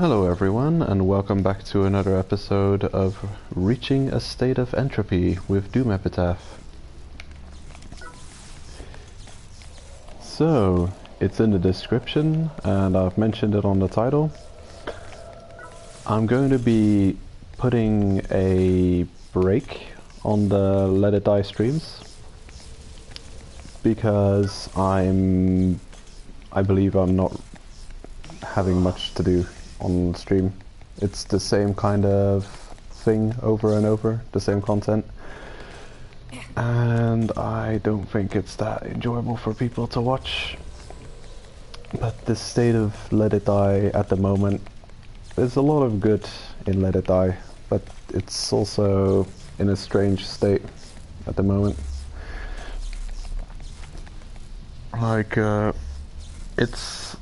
Hello everyone, and welcome back to another episode of Reaching a State of Entropy with Doomepitaph. So, it's in the description, and I've mentioned it on the title. I'm going to be putting a break on the Let It Die streams, because I believe I'm not having much to do on stream. It's the same kind of thing over and over, the same content, and I don't think it's that enjoyable for people to watch. But the state of Let It Die at the moment, there's a lot of good in Let It Die, but it's also in a strange state at the moment. Like, it's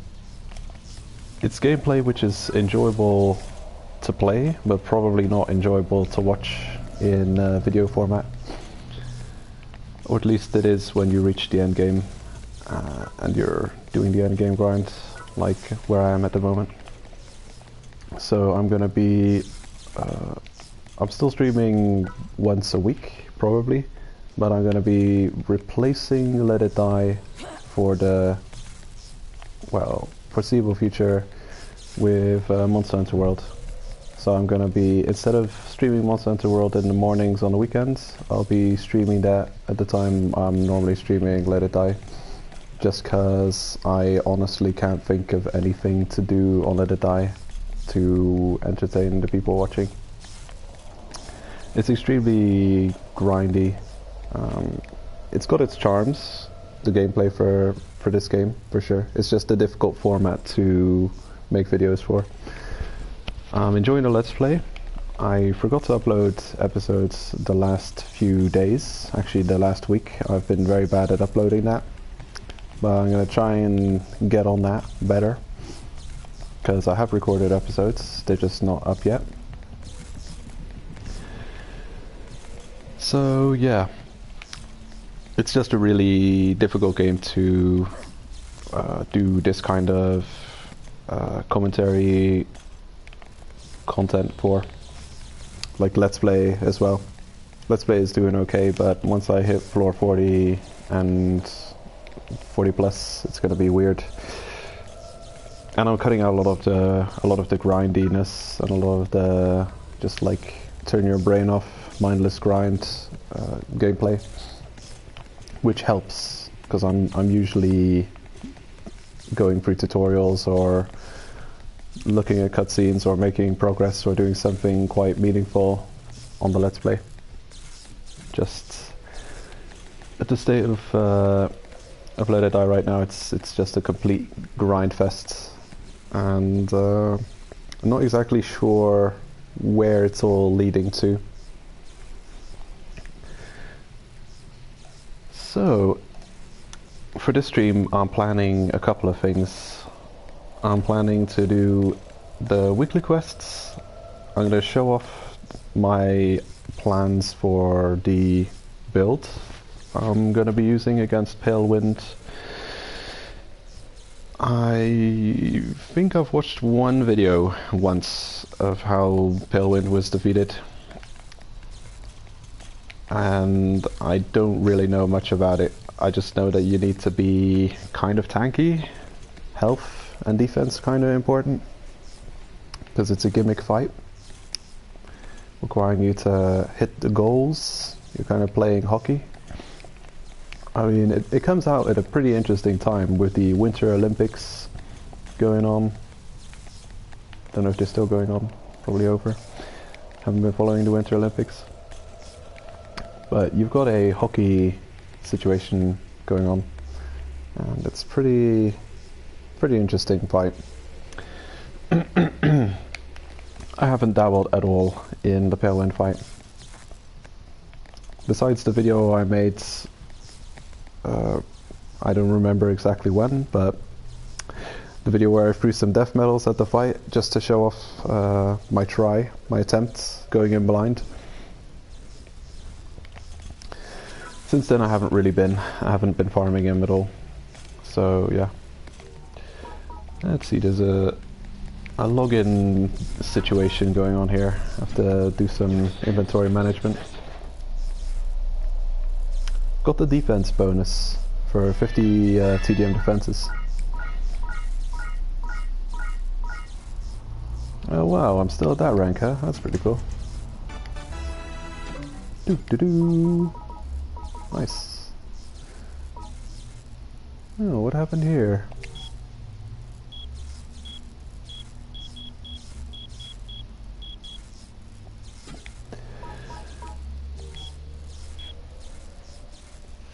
gameplay which is enjoyable to play, but probably not enjoyable to watch in video format. Or at least it is when you reach the end game and you're doing the end game grind, like where I am at the moment. So I'm gonna be... I'm still streaming once a week, probably, but I'm gonna be replacing Let It Die for the, well, foreseeable future with Monster Hunter World. So I'm gonna be, instead of streaming Monster Hunter World in the mornings on the weekends, I'll be streaming that at the time I'm normally streaming Let It Die, just cause I honestly can't think of anything to do on Let It Die to entertain the people watching. It's extremely grindy. It's got its charms, the gameplay for this game, for sure. It's just a difficult format to make videos for. I'm enjoying the Let's Play. I forgot to upload episodes the last few days, actually the last week. I've been very bad at uploading that, but I'm gonna try and get on that better, because I have recorded episodes, they're just not up yet. So yeah, it's just a really difficult game to do this kind of commentary content for, like Let's Play as well. Let's Play is doing okay, but once I hit floor 40 and 40 plus, it's gonna be weird. And I'm cutting out a lot of the grindiness and a lot of the just like turn your brain off, mindless grind gameplay, which helps because I'm usually going through tutorials or looking at cutscenes or making progress or doing something quite meaningful on the Let's Play. Just at the state of Let It Die right now, it's just a complete grind fest, and I'm not exactly sure where it's all leading to. So for this stream, I'm planning a couple of things. I'm planning to do the weekly quests. I'm going to show off my plans for the build I'm going to be using against Pale Wind. I think I've watched one video once of how Pale Wind was defeated, and I don't really know much about it. I just know that you need to be kind of tanky, health and defense kind of important, because it's a gimmick fight requiring you to hit the goals. You're kind of playing hockey. I mean, it comes out at a pretty interesting time with the Winter Olympics going on. Don't know if they're still going on, probably over. Haven't been following the Winter Olympics. But you've got a hockey situation going on, and it's pretty interesting fight. I haven't dabbled at all in the Pale Wind fight. Besides the video I made, I don't remember exactly when, but the video where I threw some death medals at the fight just to show off my attempt going in blind. Since then I haven't been farming him at all. So yeah. Let's see, there's a a login situation going on here. I have to do some inventory management. Got the defense bonus for 50 TDM defenses. Oh wow, I'm still at that rank, huh? That's pretty cool. Doo doo doo. Nice. Oh, what happened here?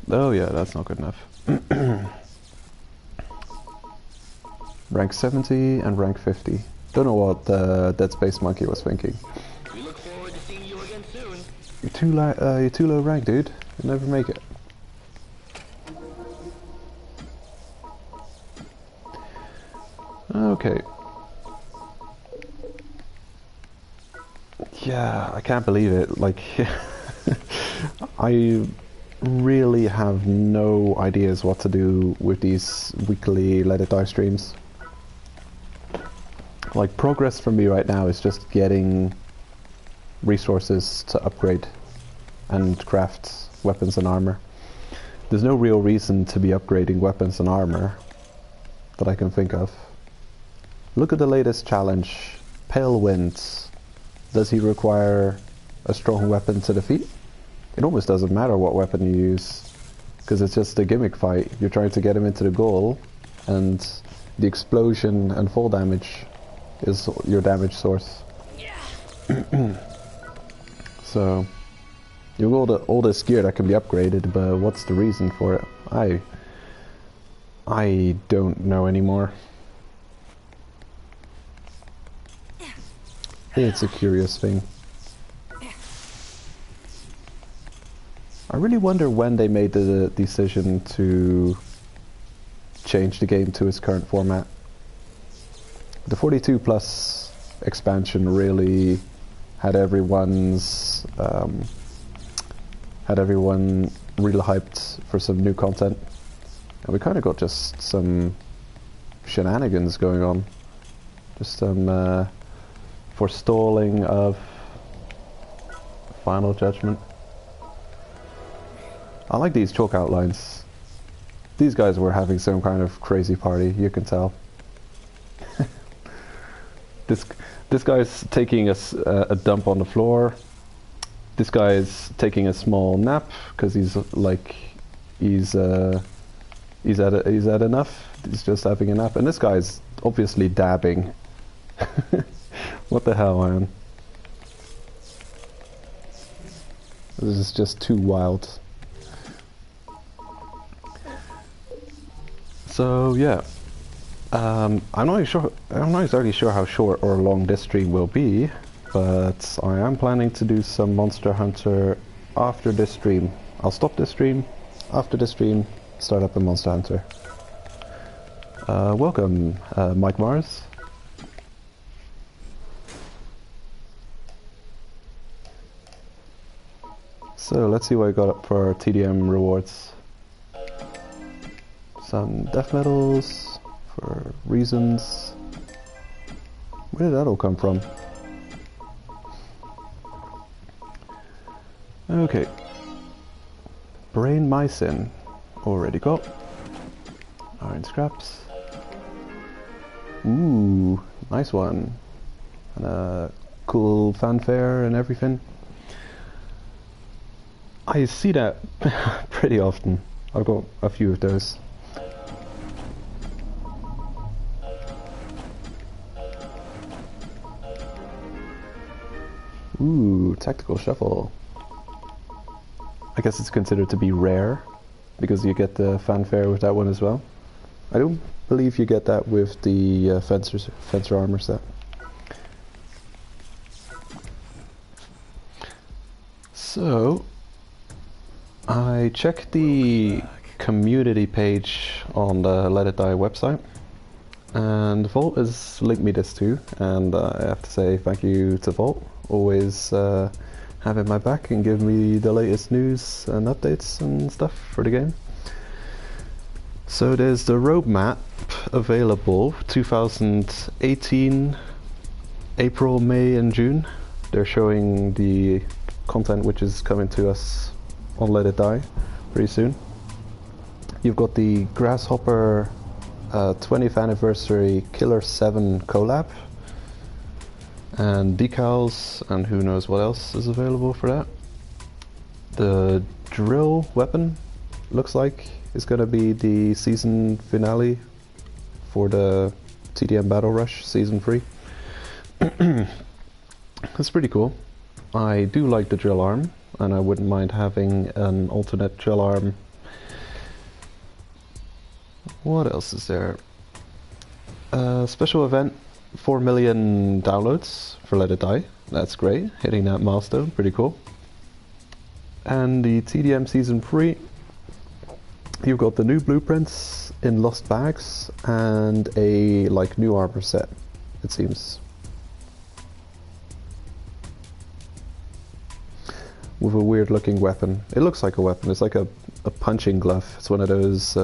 Oh yeah, that's not good enough. Rank 70 and rank 50. Don't know what Dead Space Monkey was thinking. We look forward to seeing you again soon. You're too low rank, dude. You'll never make it. Okay. Yeah, I can't believe it. Like, I really have no ideas what to do with these weekly Let It Die streams. Like, progress for me right now is just getting resources to upgrade and craft weapons and armor. There's no real reason to be upgrading weapons and armor that I can think of. Look at the latest challenge, Pale Winds. Does he require a strong weapon to defeat? It almost doesn't matter what weapon you use, because it's just a gimmick fight. You're trying to get him into the goal, and the explosion and fall damage is your damage source. So you have all this gear that can be upgraded, but what's the reason for it? I don't know anymore. It's a curious thing. I really wonder when they made the decision to change the game to its current format. The 42 plus expansion really had everyone real hyped for some new content, and we kind of got just some shenanigans going on, just some forestalling of Final Judgment. I like these chalk outlines. These guys were having some kind of crazy party, you can tell. This guy's taking a dump on the floor. This guy's taking a small nap because he's had enough. He's just having a nap, and this guy's obviously dabbing. What the hell, man? This is just too wild. So yeah, I'm not exactly sure how short or long this stream will be, but I am planning to do some Monster Hunter after this stream. I'll stop this stream, after this stream, start up a Monster Hunter. Welcome, Mike Mars. So let's see what I got up for TDM rewards. Some death medals for reasons. Where did that all come from? Okay. Brain mycin. Already got. Iron scraps. Ooh, nice one. And a cool fanfare and everything. I see that pretty often. I've got a few of those. Ooh, tactical shuffle. I guess it's considered to be rare, because you get the fanfare with that one as well. I don't believe you get that with the fencer armor set. So, I checked the community page on the Let It Die website, and Volt has linked me this too, and I have to say thank you to Volt. Always having my back and give me the latest news and updates and stuff for the game. So there's the roadmap available, 2018 April, May and June. They're showing the content which is coming to us on Let It Die pretty soon. You've got the Grasshopper 20th anniversary Killer 7 collab and decals, and who knows what else is available for that. The drill weapon looks like is going to be the season finale for the TDM Battle Rush Season 3. That's pretty cool. I do like the drill arm, and I wouldn't mind having an alternate drill arm. What else is there? Special event, 4 million downloads for Let It Die. That's great, hitting that milestone, pretty cool. And the TDM Season 3, you've got the new blueprints in lost bags and a new armor set, it seems. With a weird looking weapon. It looks like a weapon, it's like a punching glove. It's one of those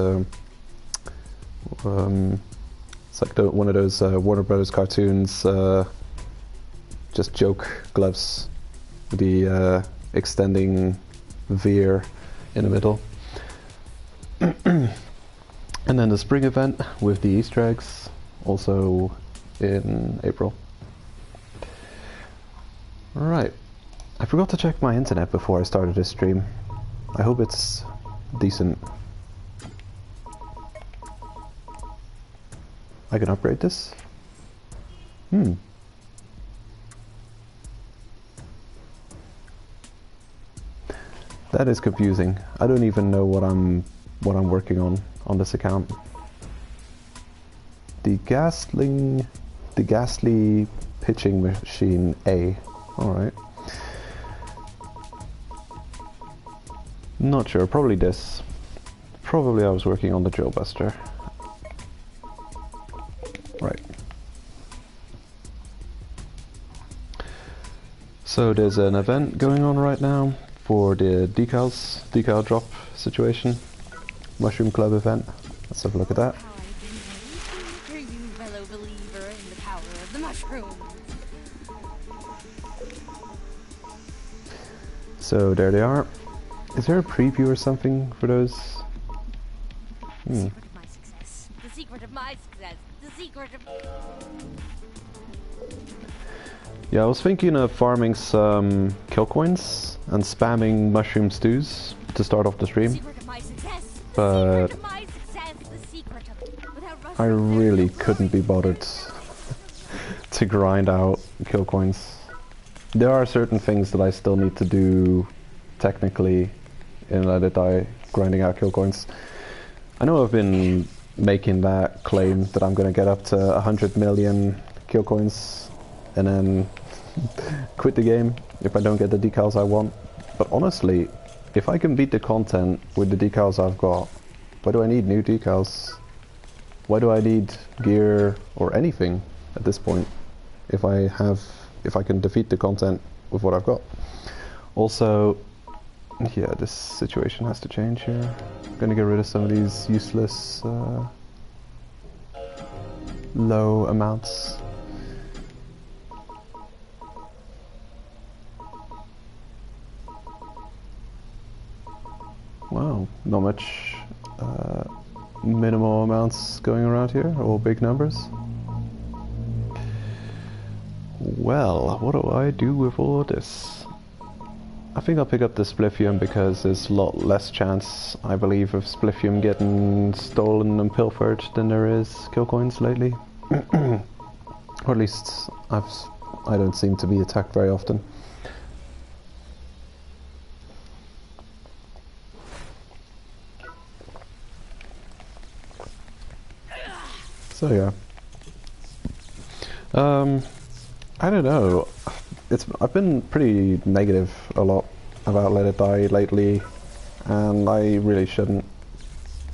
it's like one of those Warner Brothers cartoons, just joke gloves, the extending veer in the middle. And then the spring event with the Easter eggs, also in April. Right, I forgot to check my internet before I started this stream. I hope it's decent. I can upgrade this? That is confusing. I don't even know what I'm working on this account. The ghastly pitching machine A. Alright. Not sure, probably this. Probably I was working on the drill buster. Right. So there's an event going on right now for the decal drop situation. Mushroom Club event. Let's have a look at that. Are you fellow believer in the power of the mushrooms? So there they are. Is there a preview or something for those? The secret of my success. The secret of my success. The secret of... Yeah, I was thinking of farming some kill coins and spamming mushroom stews to start off the stream, but I really couldn't be bothered to grind out kill coins. There are certain things that I still need to do technically in Let It Die, grinding out kill coins. I know I've been making that claim that I'm going to get up to 100 million kill coins and then quit the game if I don't get the decals I want. But honestly, if I can beat the content with the decals I've got, why do I need new decals? Why do I need gear or anything at this point if I can defeat the content with what I've got? Also, yeah, this situation has to change here. I'm gonna get rid of some of these useless low amounts. Wow, not much minimal amounts going around here, all big numbers. Well, what do I do with all of this? I think I'll pick up the Spliffium because there's a lot less chance, I believe, of Spliffium getting stolen and pilfered than there is kill coins lately. Or at least I don't seem to be attacked very often. So yeah, I don't know. I've been pretty negative a lot about Let It Die lately, and I really shouldn't.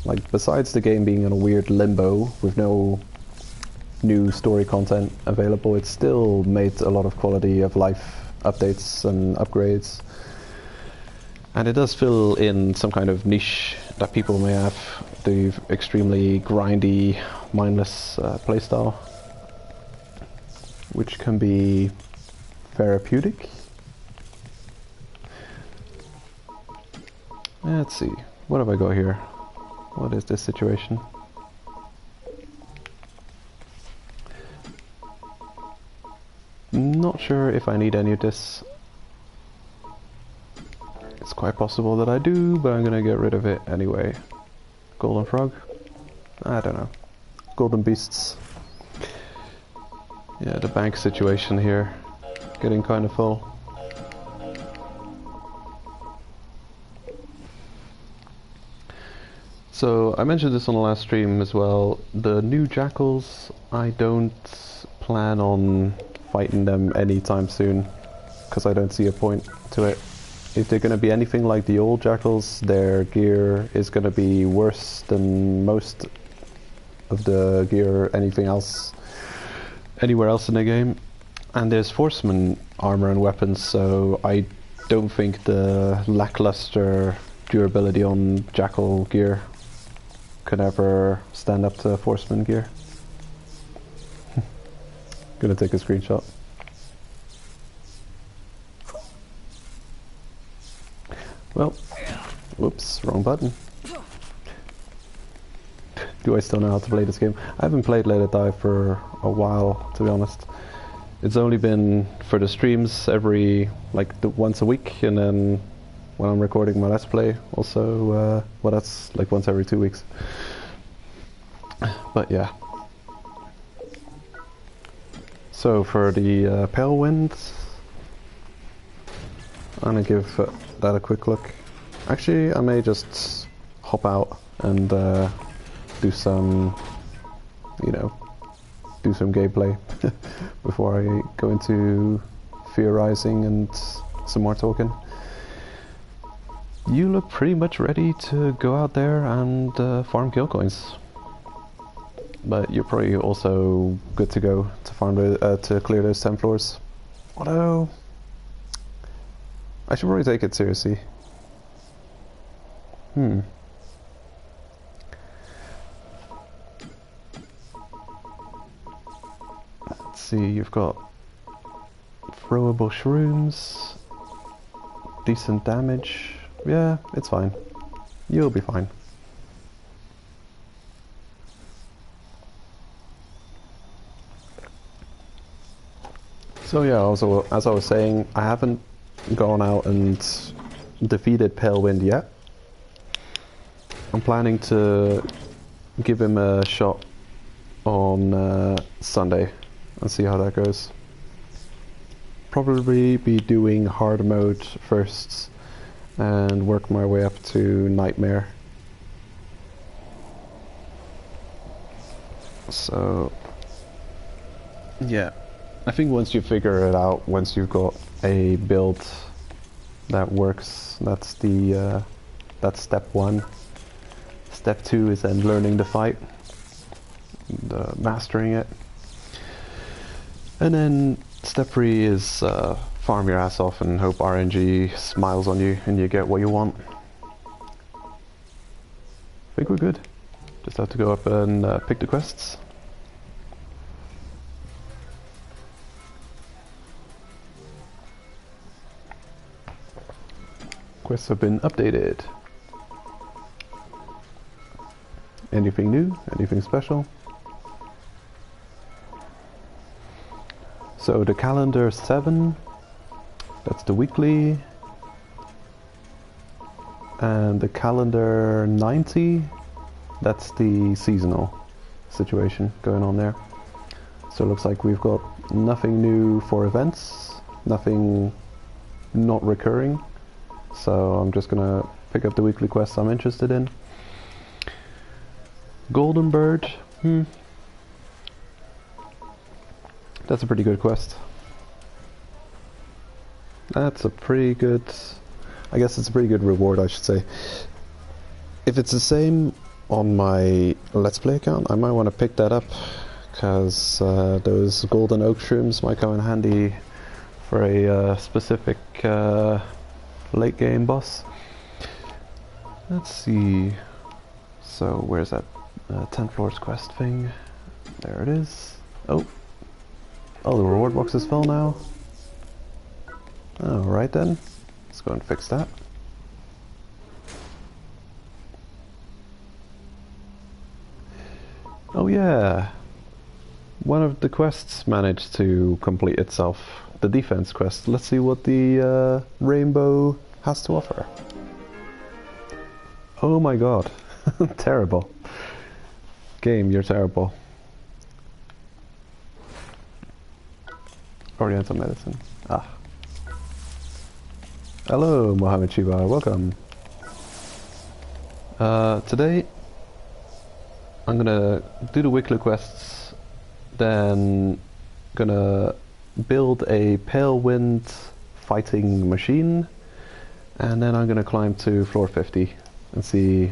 Like, besides the game being in a weird limbo with no new story content available, it's still made a lot of quality of life updates and upgrades, and it does fill in some kind of niche that people may have, the extremely grindy, mindless playstyle. which can be therapeutic. Let's see, what have I got here? What is this situation? Not sure if I need any of this. It's quite possible that I do, but I'm gonna get rid of it anyway. Golden frog? I don't know. Golden beasts. Yeah, the bank situation here. Getting kind of full. So, I mentioned this on the last stream as well. The new jackals, I don't plan on fighting them anytime soon, because I don't see a point to it. If they're going to be anything like the old jackals, their gear is going to be worse than most of the gear anything else, anywhere else in the game. And there's Forceman armor and weapons, so I don't think the lackluster durability on jackal gear could ever stand up to Forceman gear. Gonna take a screenshot. Well, whoops, wrong button. Do I still know how to play this game? I haven't played Let It Die for a while, to be honest. It's only been for the streams once a week, and then when I'm recording my Let's Play, also, well, that's like once every 2 weeks. But yeah. So for the Pale Wind, I'm gonna give that a quick look. Actually, I may just hop out and do some, do some gameplay before I go into theorizing and some more talking. You look pretty much ready to go out there and farm kill coins. But you're probably also good to go to farm to clear those 10 floors. Although, I should probably take it seriously. Let's see, you've got throwable shrooms, decent damage. Yeah, it's fine. You'll be fine. So yeah, also, as I was saying, I haven't gone out and defeated Pale Wind yet. I'm planning to give him a shot on Sunday and see how that goes. Probably be doing hard mode first and work my way up to Nightmare. So yeah, I think once you figure it out, once you've got a build that works, that's the that's step 1. Step 2 is then learning the fight, mastering it, and then step 3 is farm your ass off and hope RNG smiles on you and you get what you want. I think we're good. Just have to go up and pick the quests. Quests have been updated. Anything new? Anything special? So the calendar 7, that's the weekly. And the calendar 90, that's the seasonal situation going on there. So it looks like we've got nothing new for events, nothing not recurring. So I'm just gonna pick up the weekly quests I'm interested in. Golden Bird, that's a pretty good quest. That's a pretty good, I guess it's a pretty good reward, I should say. If it's the same on my Let's Play account, I might want to pick that up, because those golden oak shrooms might come in handy for a specific late game boss. Let's see, so where's that 10 floors quest thing? There it is. Oh, Oh, the reward box is full now. Alright then. Let's go and fix that. Oh yeah. One of the quests managed to complete itself. The defense quest. Let's see what the rainbow has to offer. Oh my god. Terrible. Game, you're terrible. Oriental medicine. Ah. Hello, Mohammed Shiba. Welcome. Today, I'm gonna do the weekly quests, then gonna build a pale wind fighting machine, and then I'm gonna climb to floor 50 and see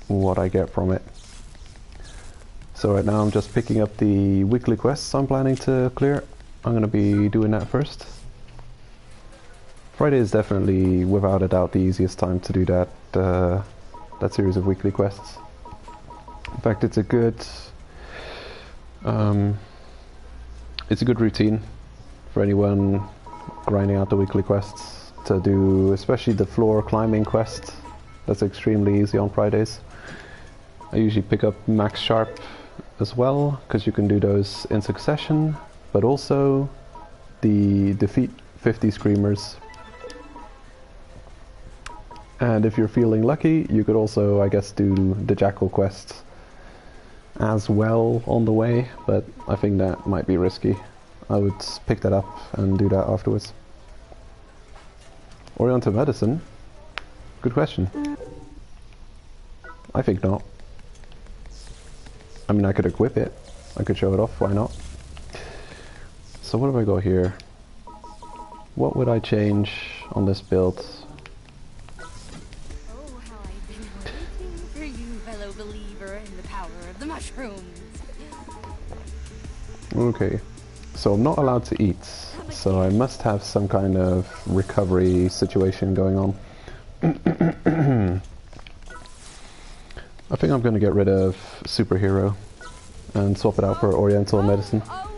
what I get from it. So right now I'm just picking up the weekly quests I'm planning to clear. I'm gonna be doing that first. Friday is definitely, without a doubt, the easiest time to do that that series of weekly quests. In fact, it's a good routine for anyone grinding out the weekly quests to do, especially the floor climbing quest. That's extremely easy on Fridays. I usually pick up Max Sharp as well, because you can do those in succession, but also the defeat 50 screamers. And if you're feeling lucky, you could also, I guess, do the Jackal quest as well on the way, but I think that might be risky. I would pick that up and do that afterwards. Oriental medicine? Good question. I think not. I mean, I could equip it. I could show it off, why not? So what have I got here? What would I change on this build? Oh, how I've been waiting for you, fellow believer in the power of the mushrooms. Okay, so I'm not allowed to eat, so I must have some kind of recovery situation going on. I think I'm going to get rid of superhero and swap it out for Oriental medicine. Oh,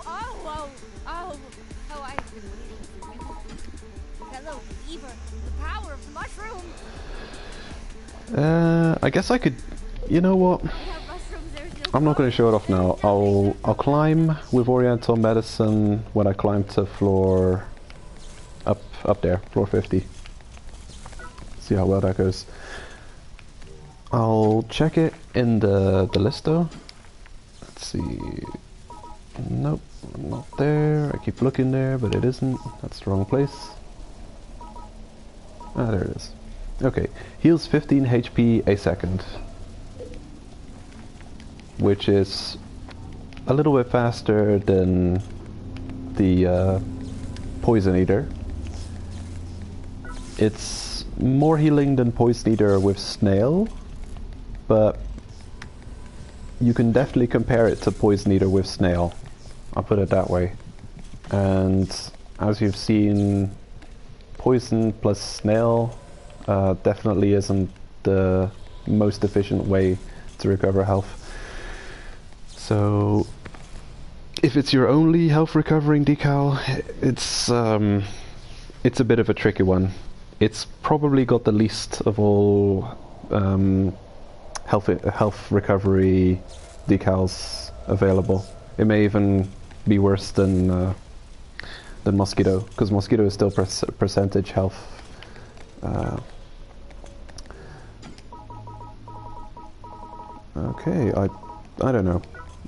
I've been waiting for you. Fellow believer, the power of the mushroom. I guess I could, you know what? We have mushrooms, there's no I'm not going to show it off now. I'll climb with Oriental medicine when I climb to floor up there, floor 50. See how well that goes. I'll check it in the list though. Let's see. Nope, not there. I keep looking there, but it isn't. That's the wrong place. Ah, there it is. Okay, heals 15 HP a second, which is a little bit faster than the Poison Eater. It's more healing than Poison Eater with Snail, but you can definitely compare it to Poison Eater with Snail. I'll put it that way. And as you've seen, Poison plus Snail definitely isn't the most efficient way to recover health. So if it's your only health recovering decal, it's a bit of a tricky one. It's probably got the least of all health recovery decals available. It may even be worse than Mosquito, because Mosquito is still percentage health. Okay, I don't know.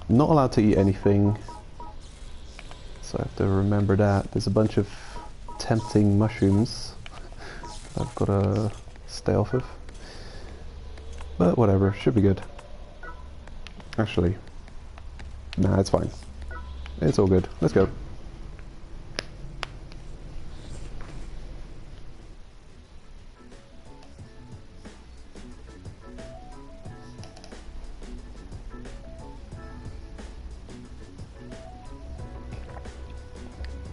Not allowed to eat anything, so I have to remember that. There's a bunch of tempting mushrooms I've got to stay off of. But whatever, should be good. Actually, nah, it's fine. It's all good. Let's go.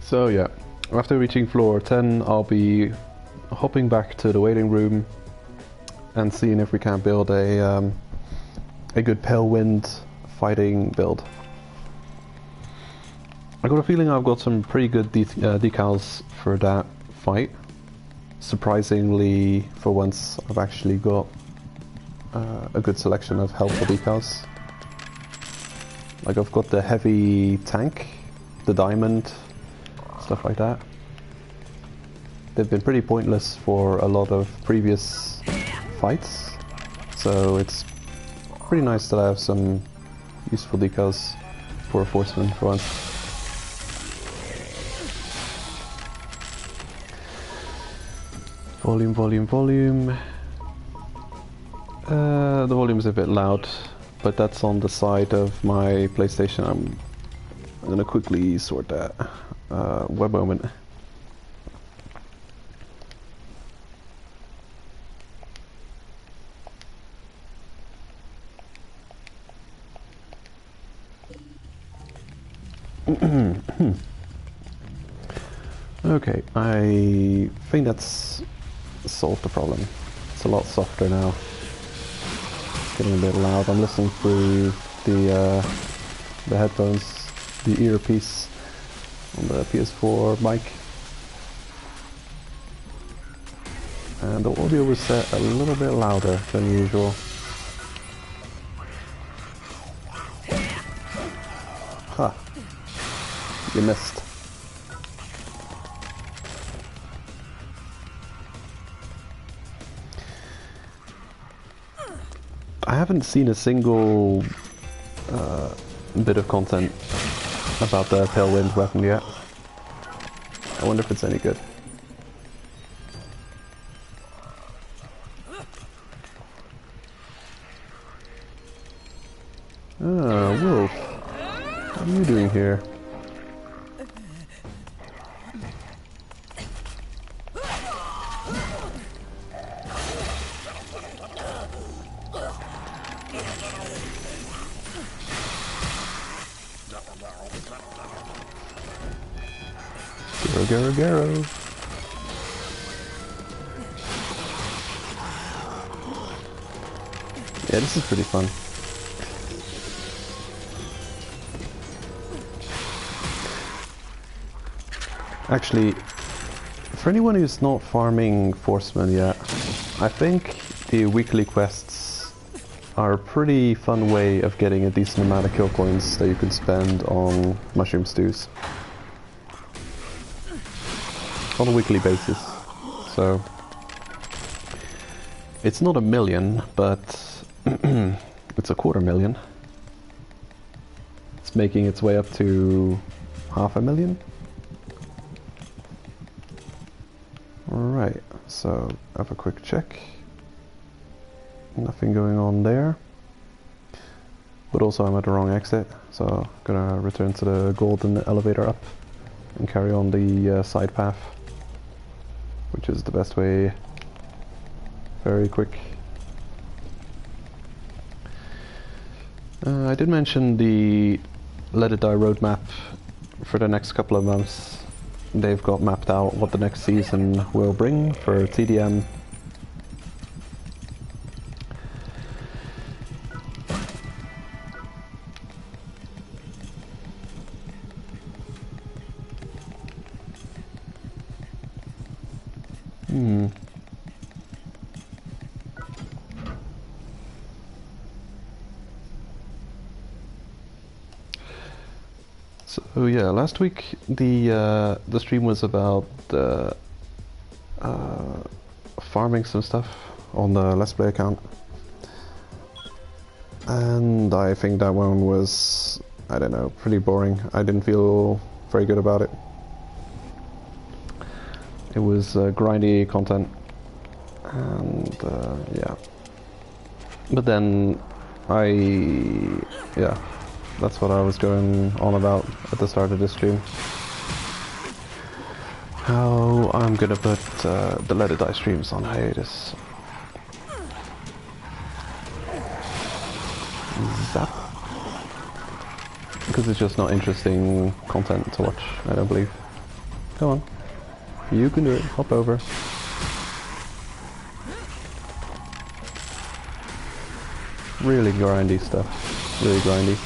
So yeah, after reaching floor 10, I'll be hopping back to the waiting room and seeing if we can build a good pale wind fighting build. I got a feeling I've got some pretty good decals for that fight. Surprisingly, for once, I've actually got a good selection of helpful decals. Like I've got the heavy tank, the diamond, stuff like that. They've been pretty pointless for a lot of previous fights, so it's pretty nice that I have some useful decals for a Forceman for once. Volume, volume, volume. The volume's a bit loud, but that's on the side of my PlayStation. I'm gonna quickly sort that. One moment. Okay, I think that's solved the problem. It's a lot softer now. It's getting a bit loud. I'm listening through the headphones, the earpiece on the PS4 mic, and the audio was set a little bit louder than usual. Ha! You missed. I haven't seen a single bit of content about the Tailwind weapon yet. I wonder if it's any good. Ah, Wolf. What are you doing here? Garo, Garo. Yeah, this is pretty fun. Actually, for anyone who's not farming Forcemen yet, I think the weekly quests are a pretty fun way of getting a decent amount of kill coins that you can spend on mushroom stews. On a weekly basis. So it's not 1,000,000, but it's 250,000. It's making its way up to 500,000. Alright, so have a quick check. Nothing going on there. But also I'm at the wrong exit, so I'm gonna return to the golden elevator up and carry on the side path, which is the best way. Very quick. I did mention the Let It Die roadmap for the next couple of months. They've got mapped out what the next season will bring for TDM. So yeah, last week the stream was about farming some stuff on the Let's Play account, and I think that one was, I don't know, pretty boring. I didn't feel very good about it. It was grindy content, and yeah. But then yeah. That's what I was going on about at the start of this stream. How I'm gonna put the Let It Die streams on hiatus. Zap. Because it's just not interesting content to watch, I don't believe. Come on. You can do it. Hop over. Really grindy stuff. Really grindy.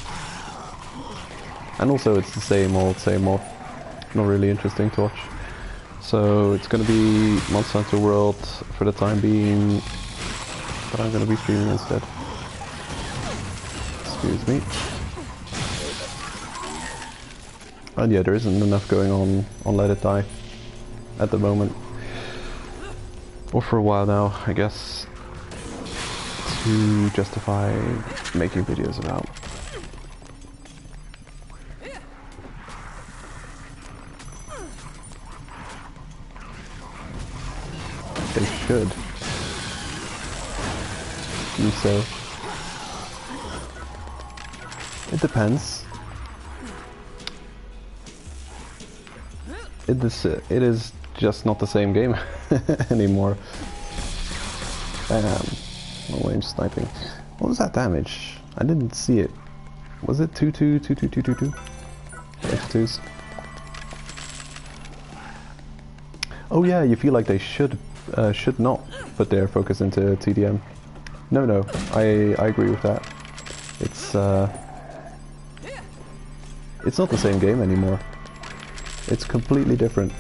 And also it's the same old, not really interesting to watch. So it's gonna be Monster Hunter World for the time being, but I'm gonna be streaming instead. Excuse me. And yeah, there isn't enough going on Let It Die at the moment. Or for a while now, I guess, to justify making videos about. They should. So it depends. It is just not the same game anymore. No way I'm sniping. What was that damage? I didn't see it. Was it 2-2, 2-2, 2-2-2? F2s. Oh yeah, you feel like they should not put their focus into TDM. No, I agree with that. It's not the same game anymore. It's completely different.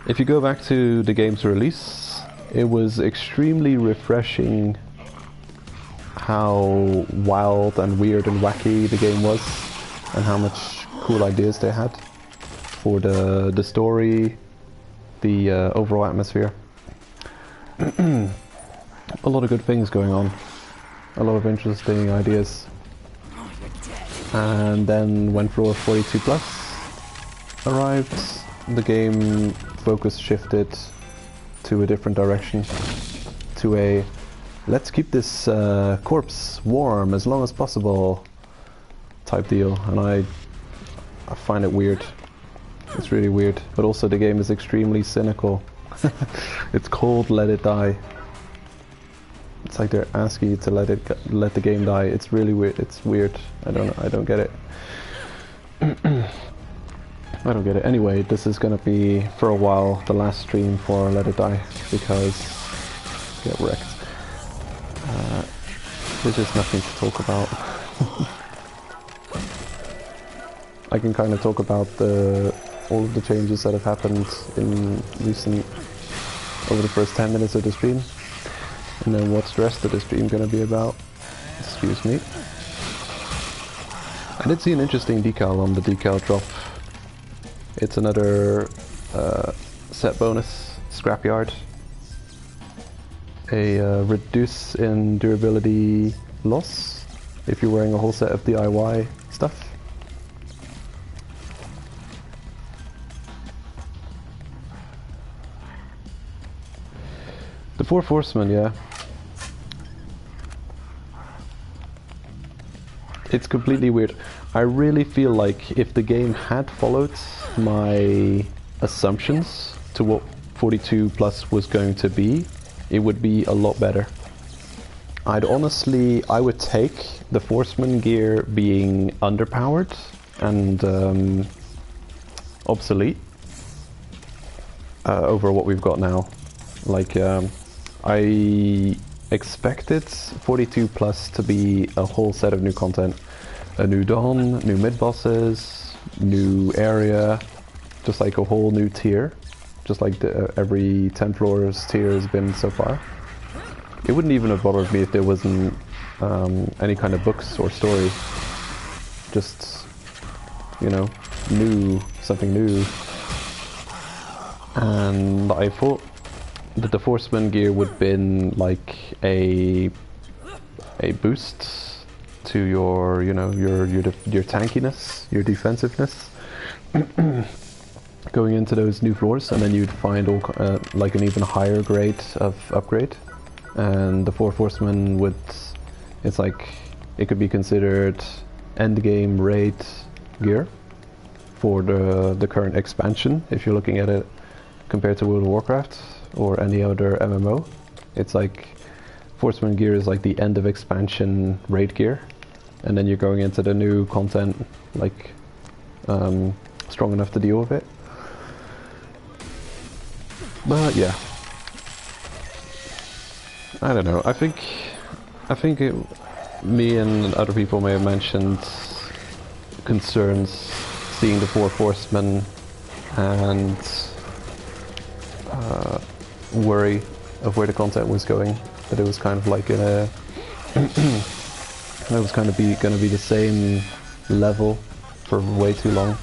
If you go back to the game's release, it was extremely refreshing how wild and weird and wacky the game was, and how much cool ideas they had for the story, the overall atmosphere. A lot of good things going on, a lot of interesting ideas. And then when Floor 42 Plus arrived, the game focus shifted to a different direction, to a let's keep this corpse warm as long as possible type deal, and I find it weird. It's really weird, but also the game is extremely cynical. It's called Let It Die. It's like they're asking you to let the game die. It's really weird. It's weird. I don't get it. I don't get it. Anyway, this is gonna be for a while the last stream for Let It Die, because get wrecked. There's just nothing to talk about. I can kind of talk about all of the changes that have happened in over the first 10 minutes of the stream, and then what's the rest of the stream gonna be about. Excuse me. I did see an interesting decal on the decal drop. It's another set bonus, Scrapyard. A reduce in durability loss if you're wearing a whole set of DIY stuff. The Four Horsemen, yeah. It's completely weird. I really feel like if the game had followed my assumptions to what 42 Plus was going to be, it would be a lot better. I would take the Forceman gear being underpowered and obsolete over what we've got now. Like, I expected 42 Plus to be a whole set of new content. A new Dawn, new mid-bosses, new area, just like a whole new tier. Just like every 10 floors tier has been so far. It wouldn't even have bothered me if there wasn't any kind of books or story. Just, you know, something new. And I thought that the Forceman gear would have been like a boost to your, you know, your tankiness, your defensiveness. Going into those new floors, and then you'd find all like an even higher grade of upgrade. And the Four Horsemen it's like it could be considered end game raid gear for the current expansion. If you're looking at it compared to World of Warcraft or any other MMO, it's like Horseman gear is like the end of expansion raid gear, and then you're going into the new content like strong enough to deal with it. But yeah, I don't know. I think me and other people may have mentioned concerns seeing the four horsemen and worry of where the content was going. That it was kind of like a it was kind of gonna be the same level for way too long.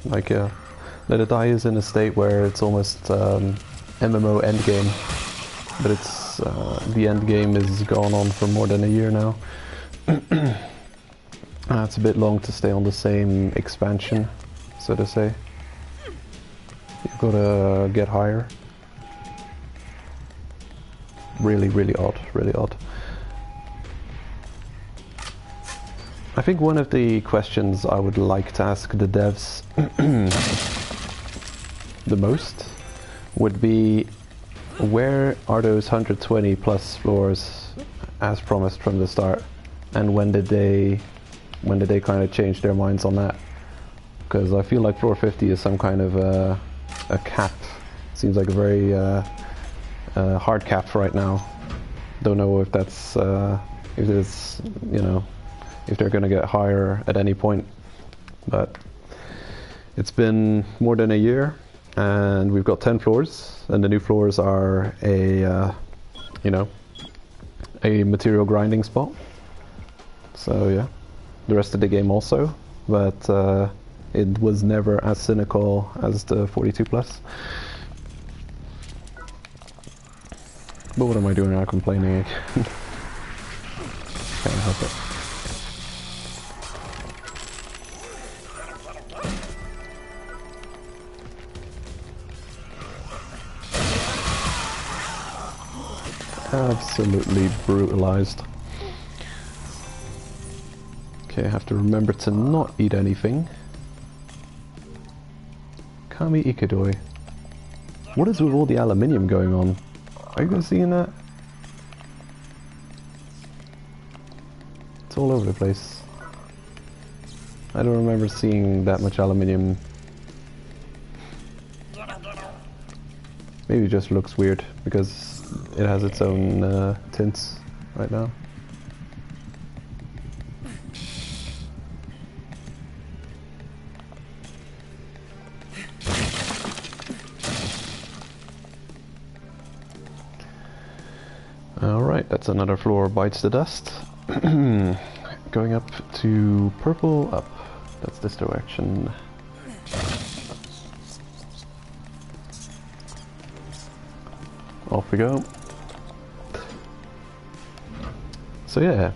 Like Let It Die is in a state where it's almost MMO endgame, but it's the endgame is gone on for more than a year now. It's a bit long to stay on the same expansion, so to say. You've got to get higher. Really, really odd, really odd. I think one of the questions I would like to ask the devs the most would be, where are those 120 plus floors as promised from the start, and when did they kind of change their minds on that? Because I feel like floor 50 is some kind of a cap. Seems like a very hard cap right now. Don't know if that's if it's, you know, if they're gonna get higher at any point, but it's been more than a year and we've got 10 floors, and the new floors are a you know, a material grinding spot. So yeah, the rest of the game also, but it was never as cynical as the 42 plus. But what am I doing now, complaining again? Can't help it. Absolutely brutalized. Okay, I have to remember to not eat anything. Kami Ikadoi. What is with all the aluminium going on? Are you guys seeing that? It's all over the place. I don't remember seeing that much aluminium. Maybe it just looks weird because it has its own tints right now. Alright, that's another floor bites the dust. Going up to purple, up. That's this direction. Off we go. So yeah,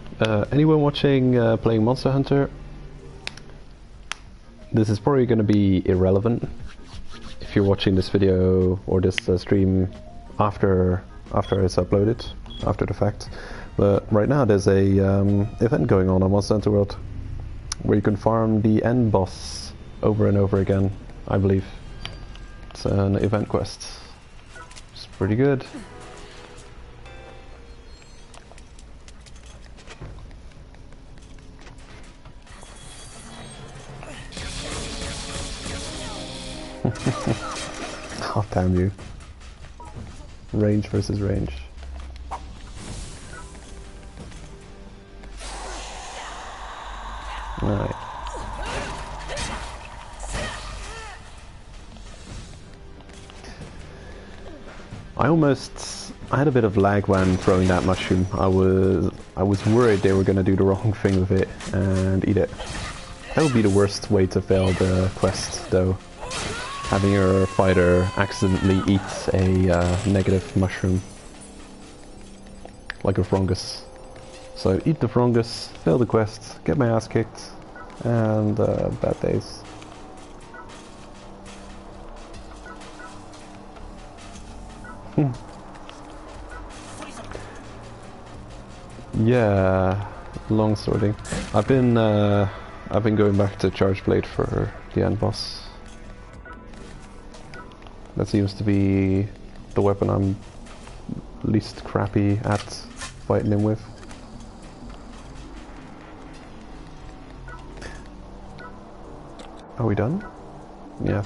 anyone watching playing Monster Hunter, this is probably going to be irrelevant if you're watching this video or this stream after it's uploaded, after the fact. But right now there's a event going on Monster Hunter World where you can farm the end boss over and over again, I believe. It's an event quest. It's pretty good. Oh, damn you. Range versus range. Alright. I had a bit of lag when throwing that mushroom. I was worried they were gonna do the wrong thing with it and eat it. That would be the worst way to fail the quest, though. Having your fighter accidentally eat a negative mushroom. Like a fungus. So eat the fungus, fail the quest, get my ass kicked, and bad days. Yeah, long sorting. I've been going back to Charge Blade for the end boss. That seems to be the weapon I'm least crappy at fighting him with. Are we done? Yeah.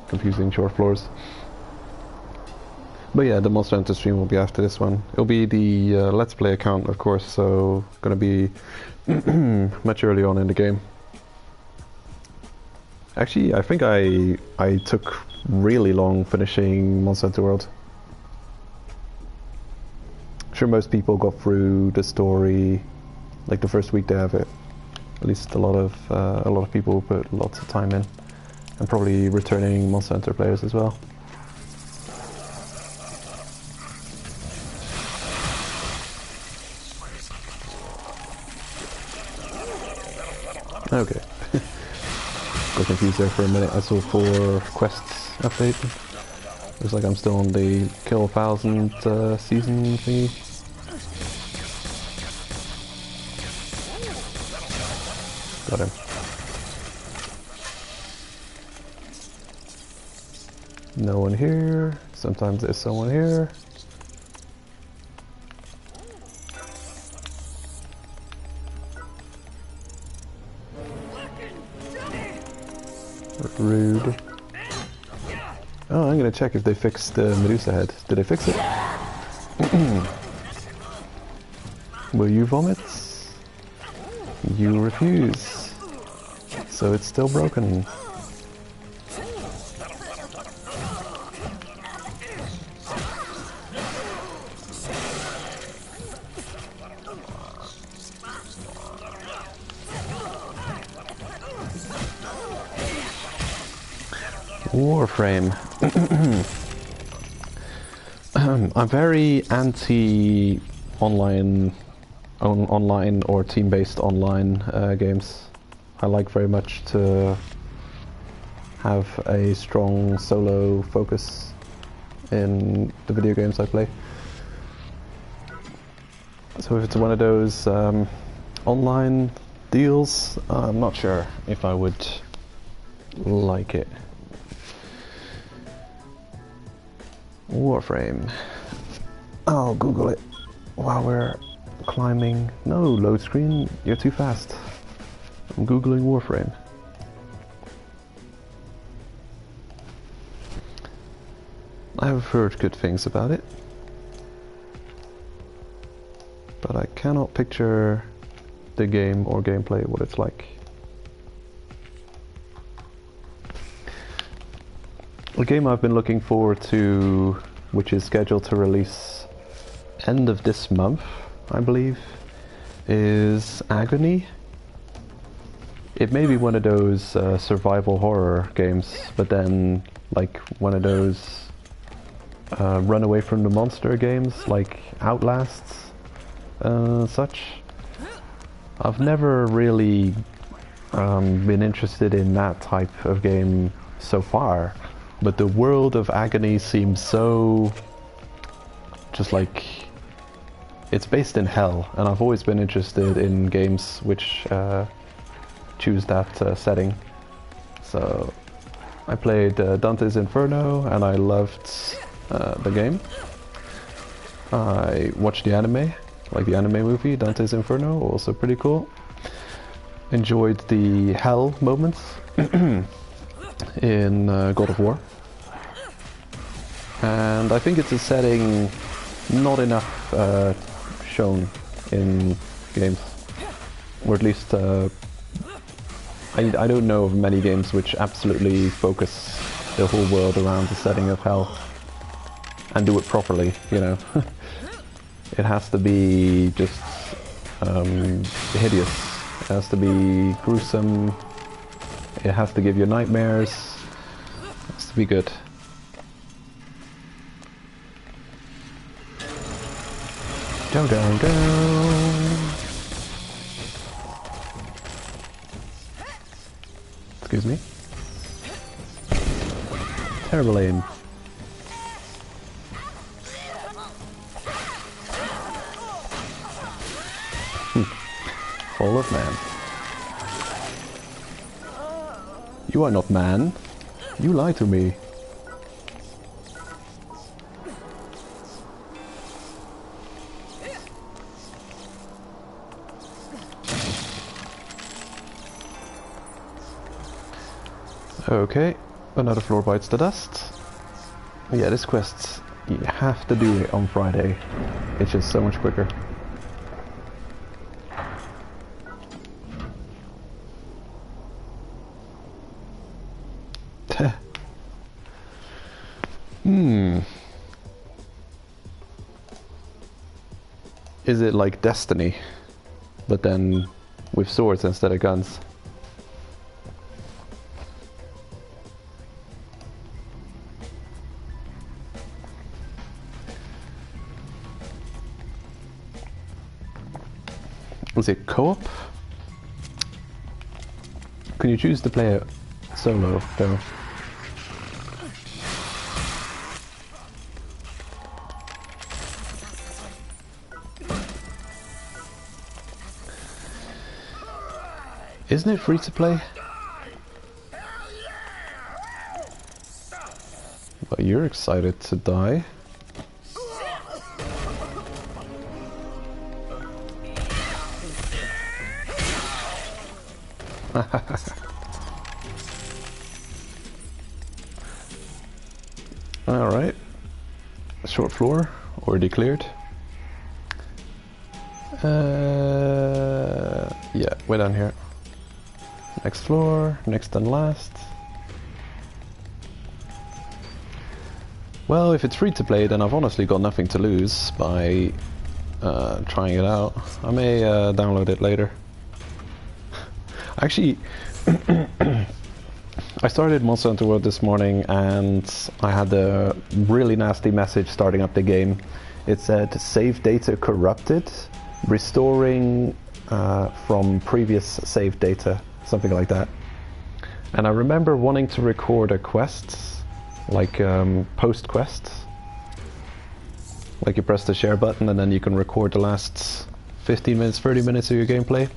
Confusing short floors. But yeah, the Monster Hunter stream will be after this one. It'll be the Let's Play account, of course, so gonna be much early on in the game. Actually, I think I took really long finishing Monster Hunter World. I'm sure most people got through the story like the first week they have it. At least a lot of people put lots of time in, and probably returning Monster Hunter players as well. Okay. Got confused there for a minute. I saw 4 quests update. Looks like I'm still on the kill 1,000 season thingy. Got him. No one here. Sometimes there's someone here. Rude. Oh, I'm gonna check if they fixed the Medusa head. Did they fix it? Will you vomit? You refuse. So it's still broken. Warframe. I'm very anti online or team-based online games. I like very much to have a strong solo focus in the video games I play. So if it's one of those online deals, I'm not sure if I would like it. Warframe. I'll Google it while we're climbing. No, load screen, you're too fast. I'm Googling Warframe. I've heard good things about it, but I cannot picture the game or gameplay, what it's like. A game I've been looking forward to, which is scheduled to release end of this month, I believe, is Agony. It may be one of those survival horror games, but then like one of those run away from the monster games, like Outlasts, such. I've never really been interested in that type of game so far. But the world of Agony seems so, just like, it's based in hell, and I've always been interested in games which choose that setting. So I played Dante's Inferno, and I loved the game. I watched the anime, like the anime movie, Dante's Inferno, also pretty cool. Enjoyed the hell moments in God of War. And I think it's a setting not enough shown in games. Or at least I don't know of many games which absolutely focus the whole world around the setting of hell and do it properly, you know. It has to be just hideous. It has to be gruesome. It has to give you nightmares. It has to be good. Go, go, go. Excuse me. Terrible aim. Fall of man. You are not man. You lie to me. Okay, another floor bites the dust. Yeah, this quest you have to do it on Friday. It's just so much quicker. Is it like Destiny, but then with swords instead of guns? Is it co-op? Can you choose to play it solo though? Isn't it free to play? But you're excited to die. Alright. Short floor, already cleared. Yeah, we're down here. Next floor, next and last. Well, if it's free to play, then I've honestly got nothing to lose by trying it out. I may download it later. Actually, I started Monster Hunter World this morning and I had a really nasty message starting up the game. It said, save data corrupted, restoring from previous save data. Something like that. And I remember wanting to record a quest, like post quests. Like you press the share button and then you can record the last 15 minutes, 30 minutes of your gameplay.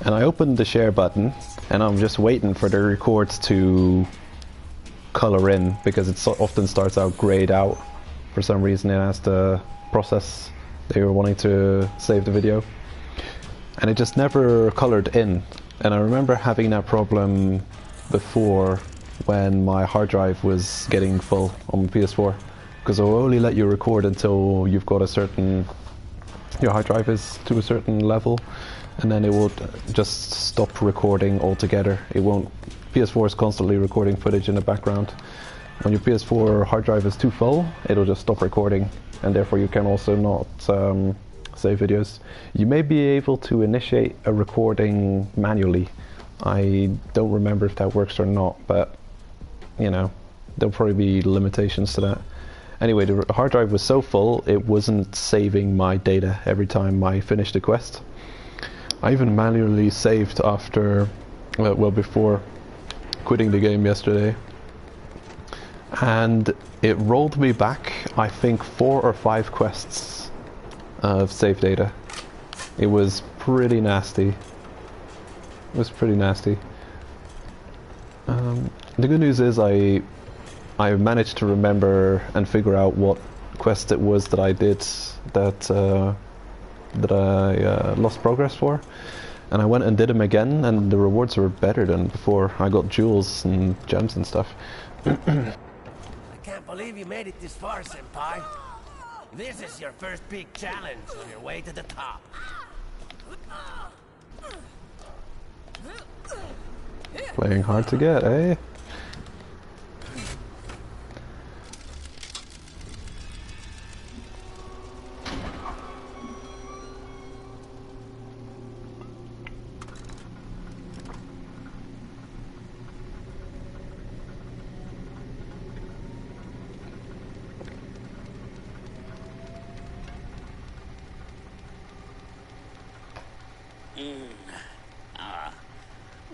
And I opened the share button and I'm just waiting for the records to color in, because it often starts out grayed out. For some reason it has to process they were wanting to save the video. And it just never colored in. And I remember having that problem before when my hard drive was getting full on my PS4, because it will only let you record until you've got a certain, your hard drive is to a certain level, and then it will just stop recording altogether. It won't, PS4 is constantly recording footage in the background. When your PS4 hard drive is too full, it'll just stop recording, and therefore you can also not save videos. You may be able to initiate a recording manually. I don't remember if that works or not, but you know, there'll probably be limitations to that. Anyway, the hard drive was so full it wasn't saving my data every time I finished a quest. I even manually saved after, well, before quitting the game yesterday, and it rolled me back, I think, 4 or 5 quests of save data. It was pretty nasty. It was pretty nasty. The good news is I managed to remember and figure out what quest it was that I did that I lost progress for, and I went and did them again, and the rewards were better than before. I got jewels and gems and stuff. I can't believe you made it this far, Senpai. This is your first big challenge on your way to the top. Playing hard to get, eh?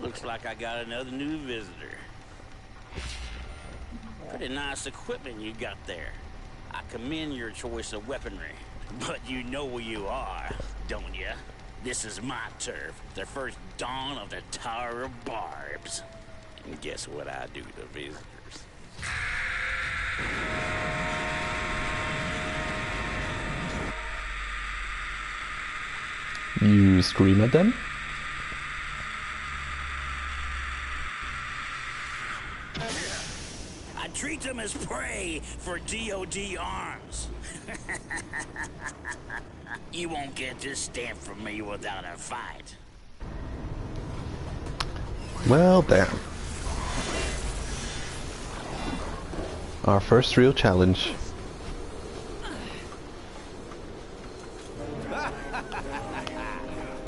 Looks like I got another new visitor. Pretty nice equipment you got there. I commend your choice of weaponry. But you know where you are, don't you? This is my turf, the first dawn of the Tower of Barbs. And guess what I do to visitors? You scream at them? I treat them as was prey for DOD arms. You won't get this stamp from me without a fight. Well, damn. Our first real challenge.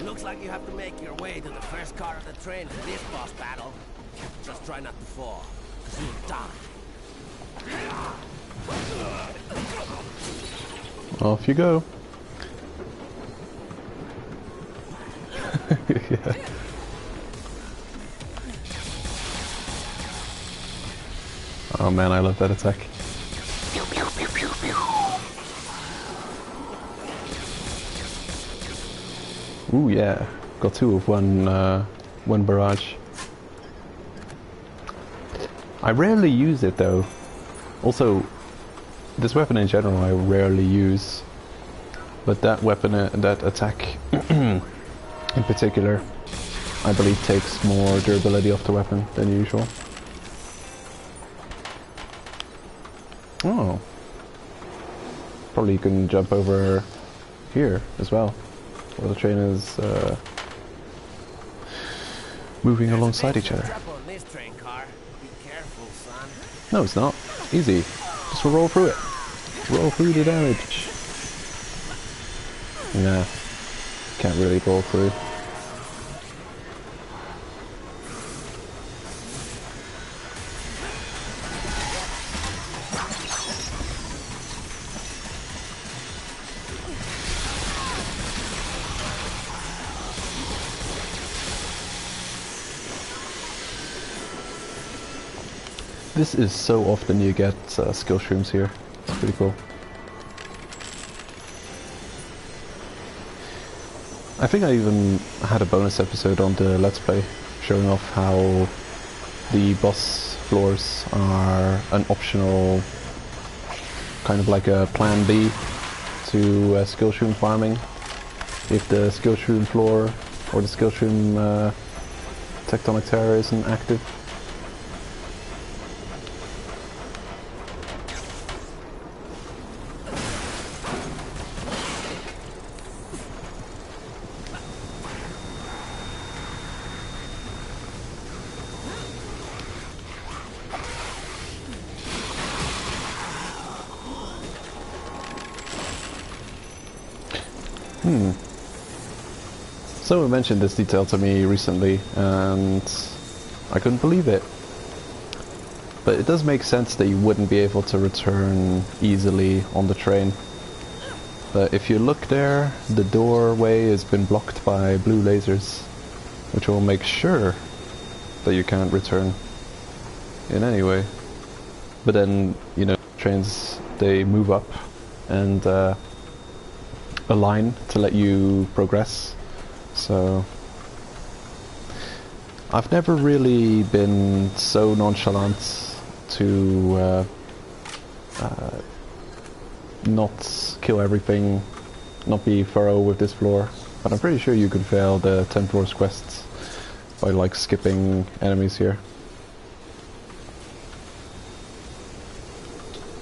Looks like you have to make your way to the first car of the train for this boss battle. Just try not to fall, because you'll die. Off you go. Yeah. Oh man, I love that attack. Ooh yeah, got two of one barrage. I rarely use it though. Also, this weapon in general I rarely use, but that weapon, that attack in particular, I believe takes more durability off the weapon than usual. Oh. Probably you can jump over here as well, while the train is moving alongside each other. No, it's not. Easy. Just roll through it. Roll through the damage. Nah. Can't really roll through. This is so often you get skill shrooms here. It's pretty cool. I think I even had a bonus episode on the Let's Play showing off how the boss floors are an optional, kind of like a plan B to skill shroom farming. If the skill shroom floor or the skill shroom tectonic terror isn't active. Someone mentioned this detail to me recently, and I couldn't believe it. But it does make sense that you wouldn't be able to return easily on the train. But if you look there, the doorway has been blocked by blue lasers, which will make sure that you can't return in any way. But then, you know, trains, they move up and align to let you progress. So I've never really been so nonchalant to not kill everything, not be thorough with this floor, but I'm pretty sure you could fail the 10 floors quests by like skipping enemies here.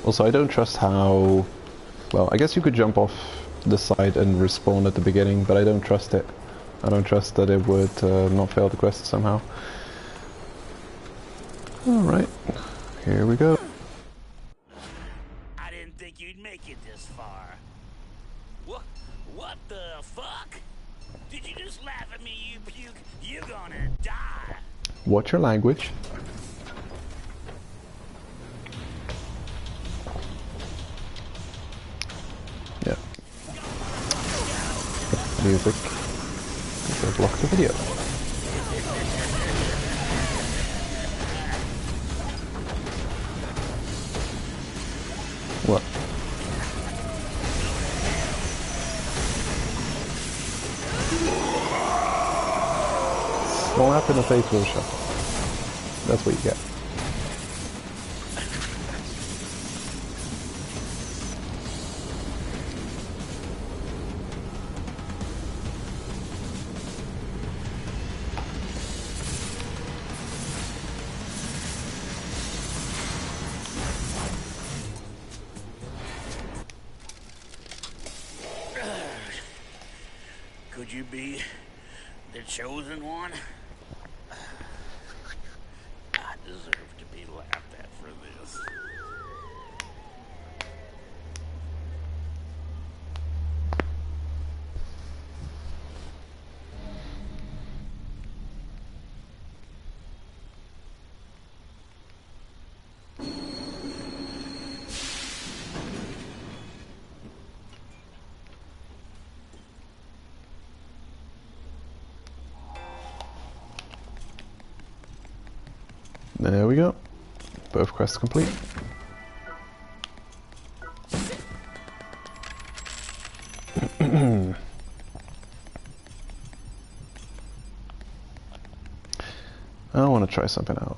Also, I don't trust how... well, I guess you could jump off the side and respawn at the beginning, but I don't trust it. I don't trust that it would not fail the quest somehow. Alright, here we go. I didn't think you'd make it this far. What the fuck? Did you just laugh at me, you puke? You're gonna die. Watch your language. Yeah. Music. So block the video. What? Slap in the face with a shot. That's what you get. Could you be the chosen one? I deserve to be laughed at for this. There we go. Both quests complete. I want to try something out.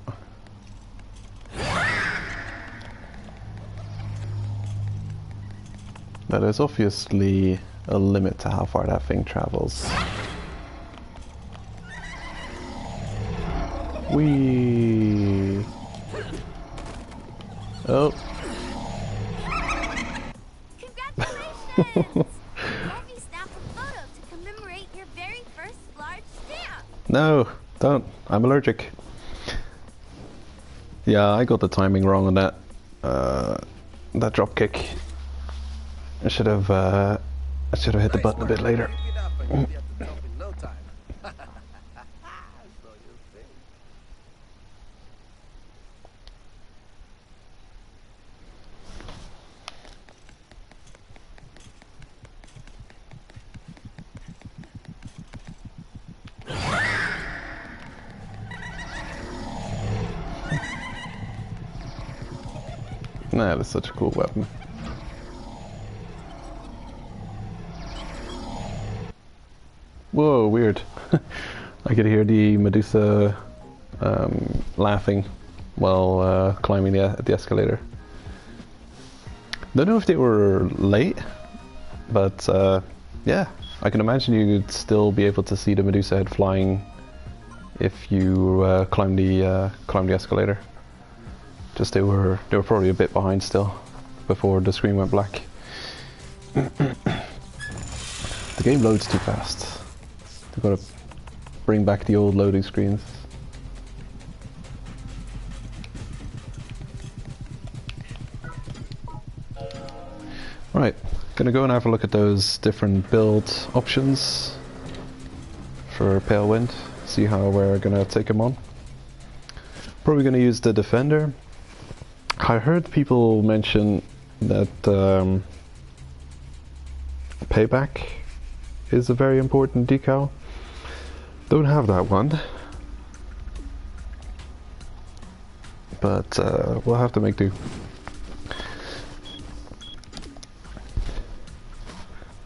But there's obviously a limit to how far that thing travels. Whee! Oh. Congratulations! Let me snap a photo to commemorate your very first large stamp. No, don't. I'm allergic. Yeah, I got the timing wrong on that. That drop kick. I should have hit the button a bit later. Nah, that's such a cool weapon. Whoa, weird. I could hear the Medusa laughing while climbing the escalator. Don't know if they were late, but yeah, I can imagine you'd still be able to see the Medusa head flying if you climb the escalator. Just they were probably a bit behind still before the screen went black. The game loads too fast. They've got to bring back the old loading screens. Right, gonna go and have a look at those different build options for Pale Wind. See how we're gonna take them on. Probably gonna use the Defender. I heard people mention that Payback is a very important decal. Don't have that one, but we'll have to make do.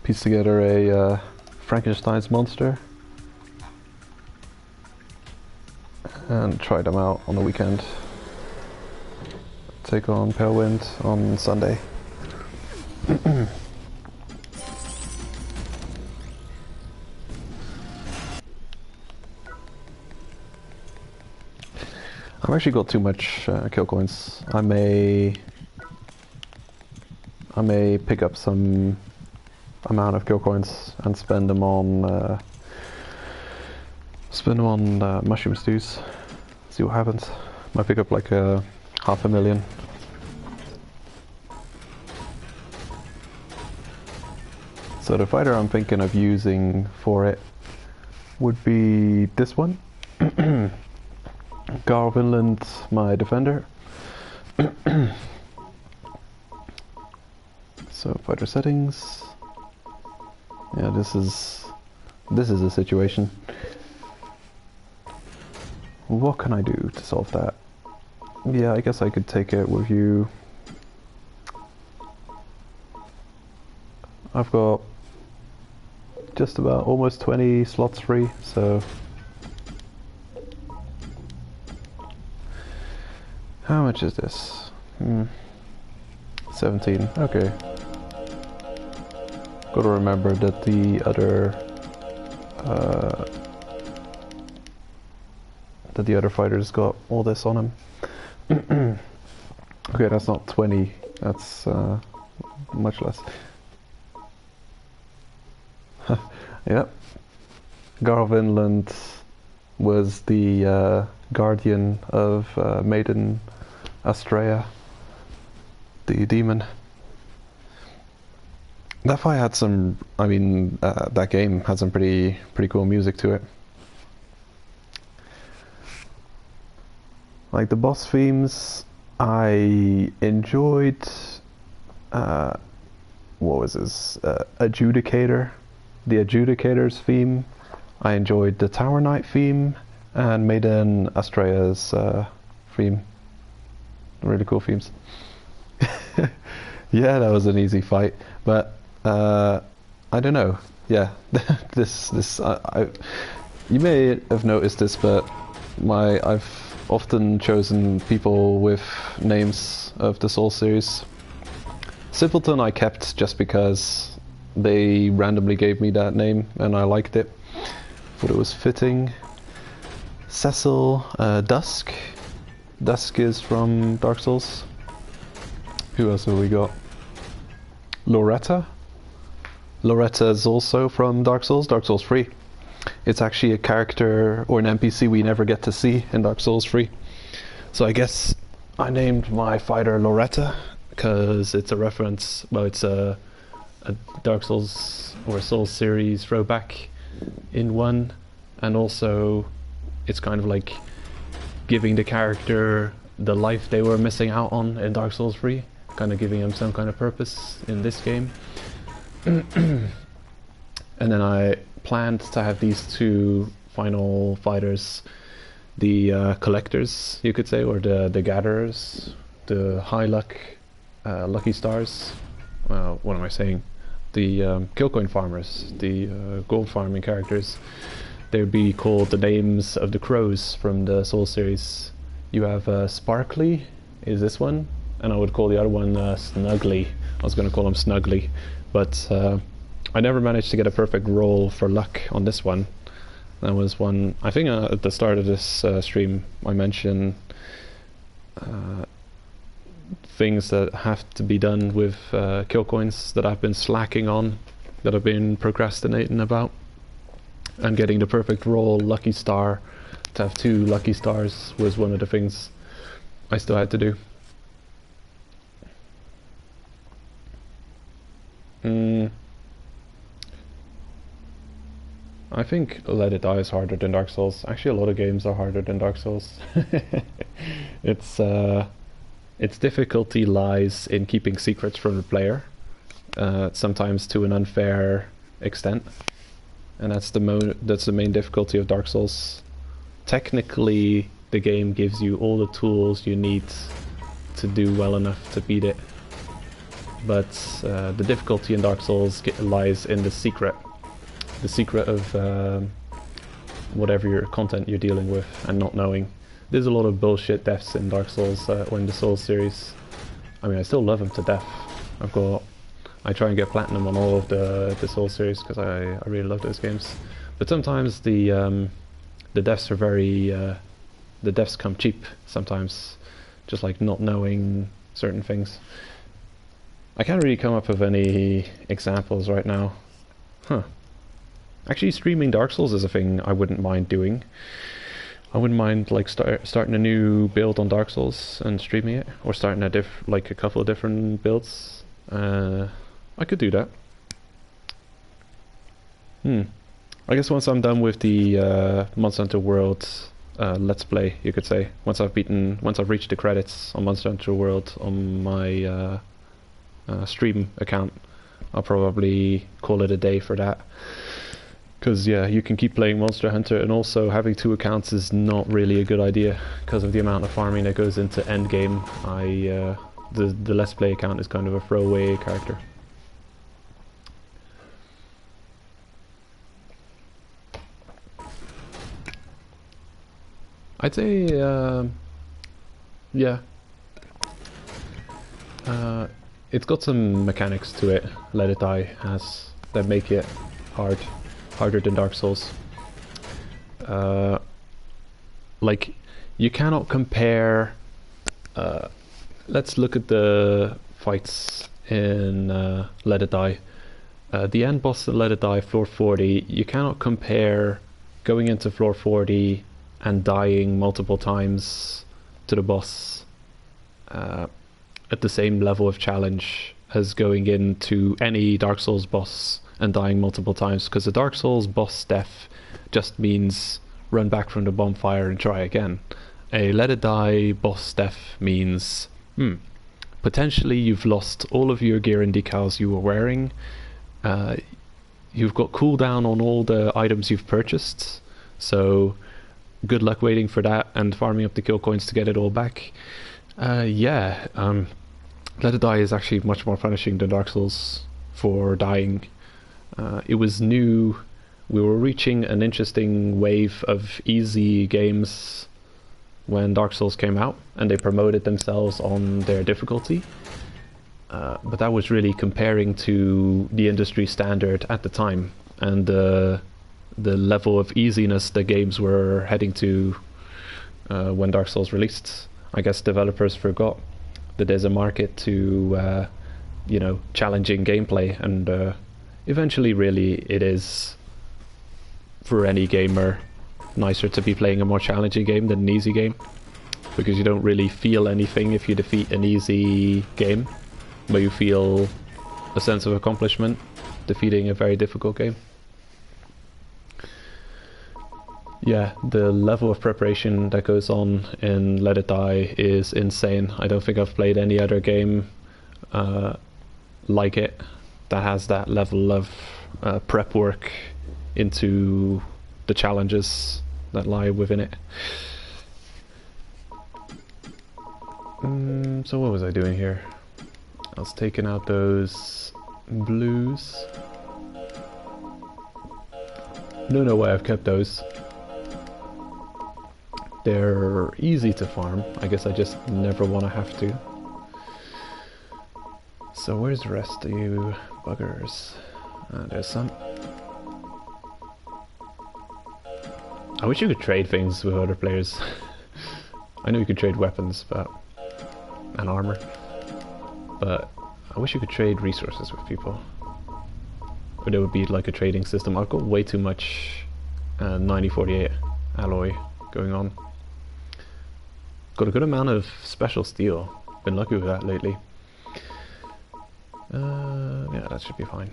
Piece together a Frankenstein's monster and try them out on the weekend. Take on Pale Wind on Sunday. I've actually got too much kill coins. I may pick up some amount of kill coins and spend them on mushroom stews. See what happens. Might pick up like 500,000. So the fighter I'm thinking of using for it would be this one. Gar Vinland, my defender. So fighter settings. Yeah, this is a situation. What can I do to solve that? Yeah, I guess I could take it with you. I've got just about almost 20 slots free, so how much is this? 17. Okay. Got to remember that the other fighters got all this on him. Okay, that's not 20. That's much less. Yep. Gar of Inland was the guardian of Maiden Astrea, the demon. That fight had some, I mean, that game had some pretty cool music to it. Like the boss themes, I enjoyed, what was this, Adjudicator, the Adjudicator's theme. I enjoyed the Tower Knight theme, and Maiden Astrea's theme. Really cool themes. Yeah, that was an easy fight, but I don't know. Yeah, you may have noticed this, but I've often chosen people with names of the Soul series. Simpleton I kept just because they randomly gave me that name and I liked it. Thought it was fitting. Cecil, Dusk. Dusk is from Dark Souls. Who else have we got? Loretta. Loretta is also from Dark Souls 3. It's actually a character or an NPC we never get to see in Dark Souls 3. So I guess I named my fighter Loretta because it's a reference, well, it's a Dark Souls or Souls series throwback in one, and also it's kind of like giving the character the life they were missing out on in Dark Souls 3, kind of giving them some kind of purpose in this game. And then I planned to have these two final fighters, the collectors, you could say, or the gatherers, the high luck, lucky stars. What am I saying? The kill coin farmers, the gold farming characters. They would be called the names of the crows from the Soul series. You have Sparkly, is this one, and I would call the other one Snuggly. I was going to call him Snuggly, but I never managed to get a perfect roll for luck on this one. That was one, I think at the start of this stream I mentioned things that have to be done with kill coins that I've been slacking on, that I've been procrastinating about. And getting the perfect roll, lucky star, to have 2 lucky stars was one of the things I still had to do. I think Let It Die is harder than Dark Souls. Actually, a lot of games are harder than Dark Souls. Its difficulty lies in keeping secrets from the player, sometimes to an unfair extent, and that's the main difficulty of Dark Souls. Technically, the game gives you all the tools you need to do well enough to beat it, but the difficulty in Dark Souls lies in the secret of whatever your content you're dealing with and not knowing. There's a lot of bullshit deaths in Dark Souls or in the Souls series. I mean, I still love them to death. I try and get platinum on all of the Souls series because I really love those games. But sometimes the deaths are the deaths come cheap sometimes, just like not knowing certain things. I can't really come up with any examples right now. Actually, streaming Dark Souls is a thing I wouldn't mind doing. I wouldn't mind like starting a new build on Dark Souls and streaming it, or starting a couple of different builds. I could do that. I guess once I'm done with the Monster Hunter World Let's Play, you could say, once I've reached the credits on Monster Hunter World on my stream account, I'll probably call it a day for that. Because yeah, you can keep playing Monster Hunter, and also having 2 accounts is not really a good idea because of the amount of farming that goes into endgame. The Let's Play account is kind of a throwaway character. I'd say, yeah. It's got some mechanics to it, Let It Die has, that make it harder than Dark Souls. Like, you cannot compare... let's look at the fights in Let It Die. The end boss of Let It Die, floor 40, you cannot compare going into floor 40 and dying multiple times to the boss at the same level of challenge as going into any Dark Souls boss and dying multiple times, because the Dark Souls boss death just means run back from the bonfire and try again. A Let It Die boss death means potentially you've lost all of your gear and decals you were wearing, you've got cooldown on all the items you've purchased, so good luck waiting for that and farming up the kill coins to get it all back. Let It Die is actually much more punishing than Dark Souls for dying. It was new. We were reaching an interesting wave of easy games when Dark Souls came out, and they promoted themselves on their difficulty. But that was really comparing to the industry standard at the time, and the level of easiness the games were heading to when Dark Souls released. I guess developers forgot that there's a market to challenging gameplay, and eventually really it is, for any gamer, nicer to be playing a more challenging game than an easy game, because you don't really feel anything if you defeat an easy game, but you feel a sense of accomplishment defeating a very difficult game. Yeah, the level of preparation that goes on in Let It Die is insane. I don't think I've played any other game like it that has that level of prep work into the challenges that lie within it. So what was I doing here? I was taking out those blues. Don't know why I've kept those. They're easy to farm. I guess I just never want to have to. So where's the rest of you buggers? There's some. I wish you could trade things with other players. I know you could trade weapons, and armor, but I wish you could trade resources with people. Or there would be like a trading system. I've got way too much 9048 alloy going on. Got a good amount of special steel. Been lucky with that lately. Yeah, that should be fine.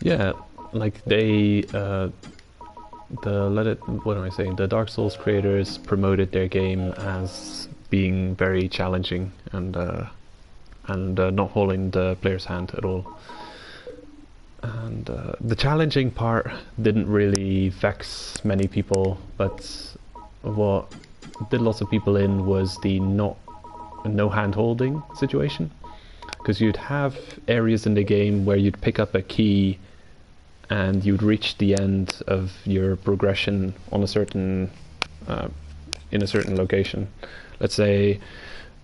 Yeah, like they, what am I saying? The Dark Souls creators promoted their game as being very challenging and not holding the player's hand at all. And the challenging part didn't really vex many people, but what did lots of people in was the no hand holding situation. Because you'd have areas in the game where you'd pick up a key and you'd reach the end of your progression on a certain in a certain location. Let's say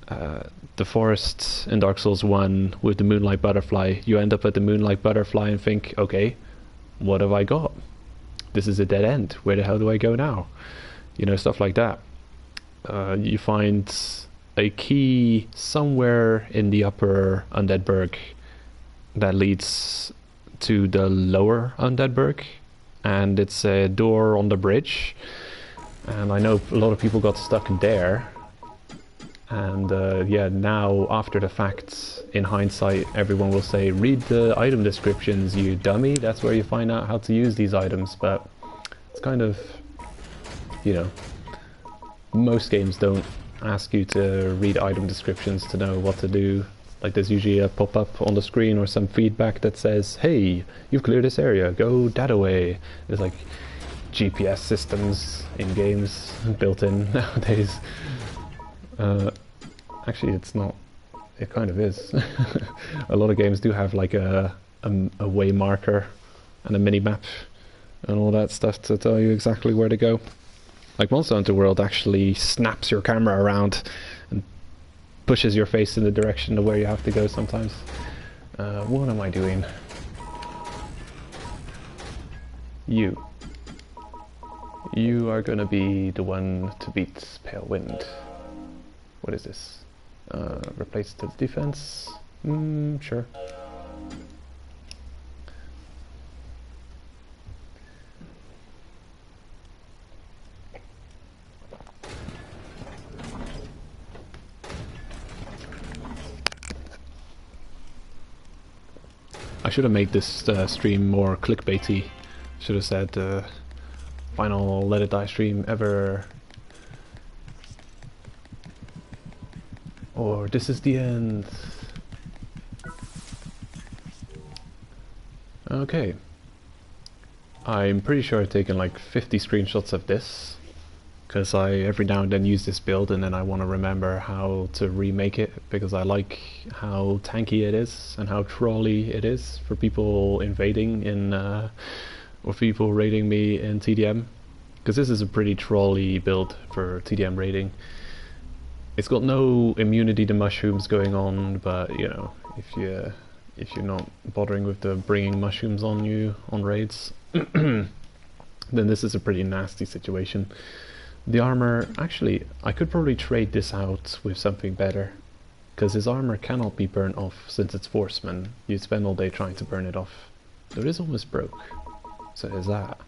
the forest in Dark Souls 1 with the Moonlight Butterfly. You end up at the Moonlight Butterfly and think, okay, what have I got? This is a dead end. Where the hell do I go now? You know, stuff like that. You find a key somewhere in the upper Undead Burg that leads to the lower Undead Burg, and it's a door on the bridge, and I know a lot of people got stuck there, and yeah, now after the fact, in hindsight, everyone will say, read the item descriptions, you dummy, that's where you find out how to use these items. But it's kind of, you know, most games don't ask you to read item descriptions to know what to do. Like, there's usually a pop-up on the screen or some feedback that says, hey, you've cleared this area, go that way. There's like GPS systems in games built in nowadays. Actually, it's not. It kind of is. A lot of games do have like a way marker and a mini-map and all that stuff to tell you exactly where to go. Like Monster Hunter World actually snaps your camera around and pushes your face in the direction of where you have to go sometimes. What am I doing? You are gonna be the one to beat Pale Wind. What is this? Replace the defense? Sure. I should have made this stream more clickbaity. Should have said final Let It Die stream ever. Or this is the end. Okay. I'm pretty sure I've taken like 50 screenshots of this, because I every now and then use this build and then I want to remember how to remake it, because I like how tanky it is and how trolley it is for people invading in or people raiding me in TDM, because this is a pretty trolley build for TDM raiding. It's got no immunity to mushrooms going on, but you know, if you're not bothering with the bringing mushrooms on you on raids, then this is a pretty nasty situation. The armor, actually, I could probably trade this out with something better, because his armor cannot be burned off since it's Forceman. You'd spend all day trying to burn it off. So it is almost broke, so there's that.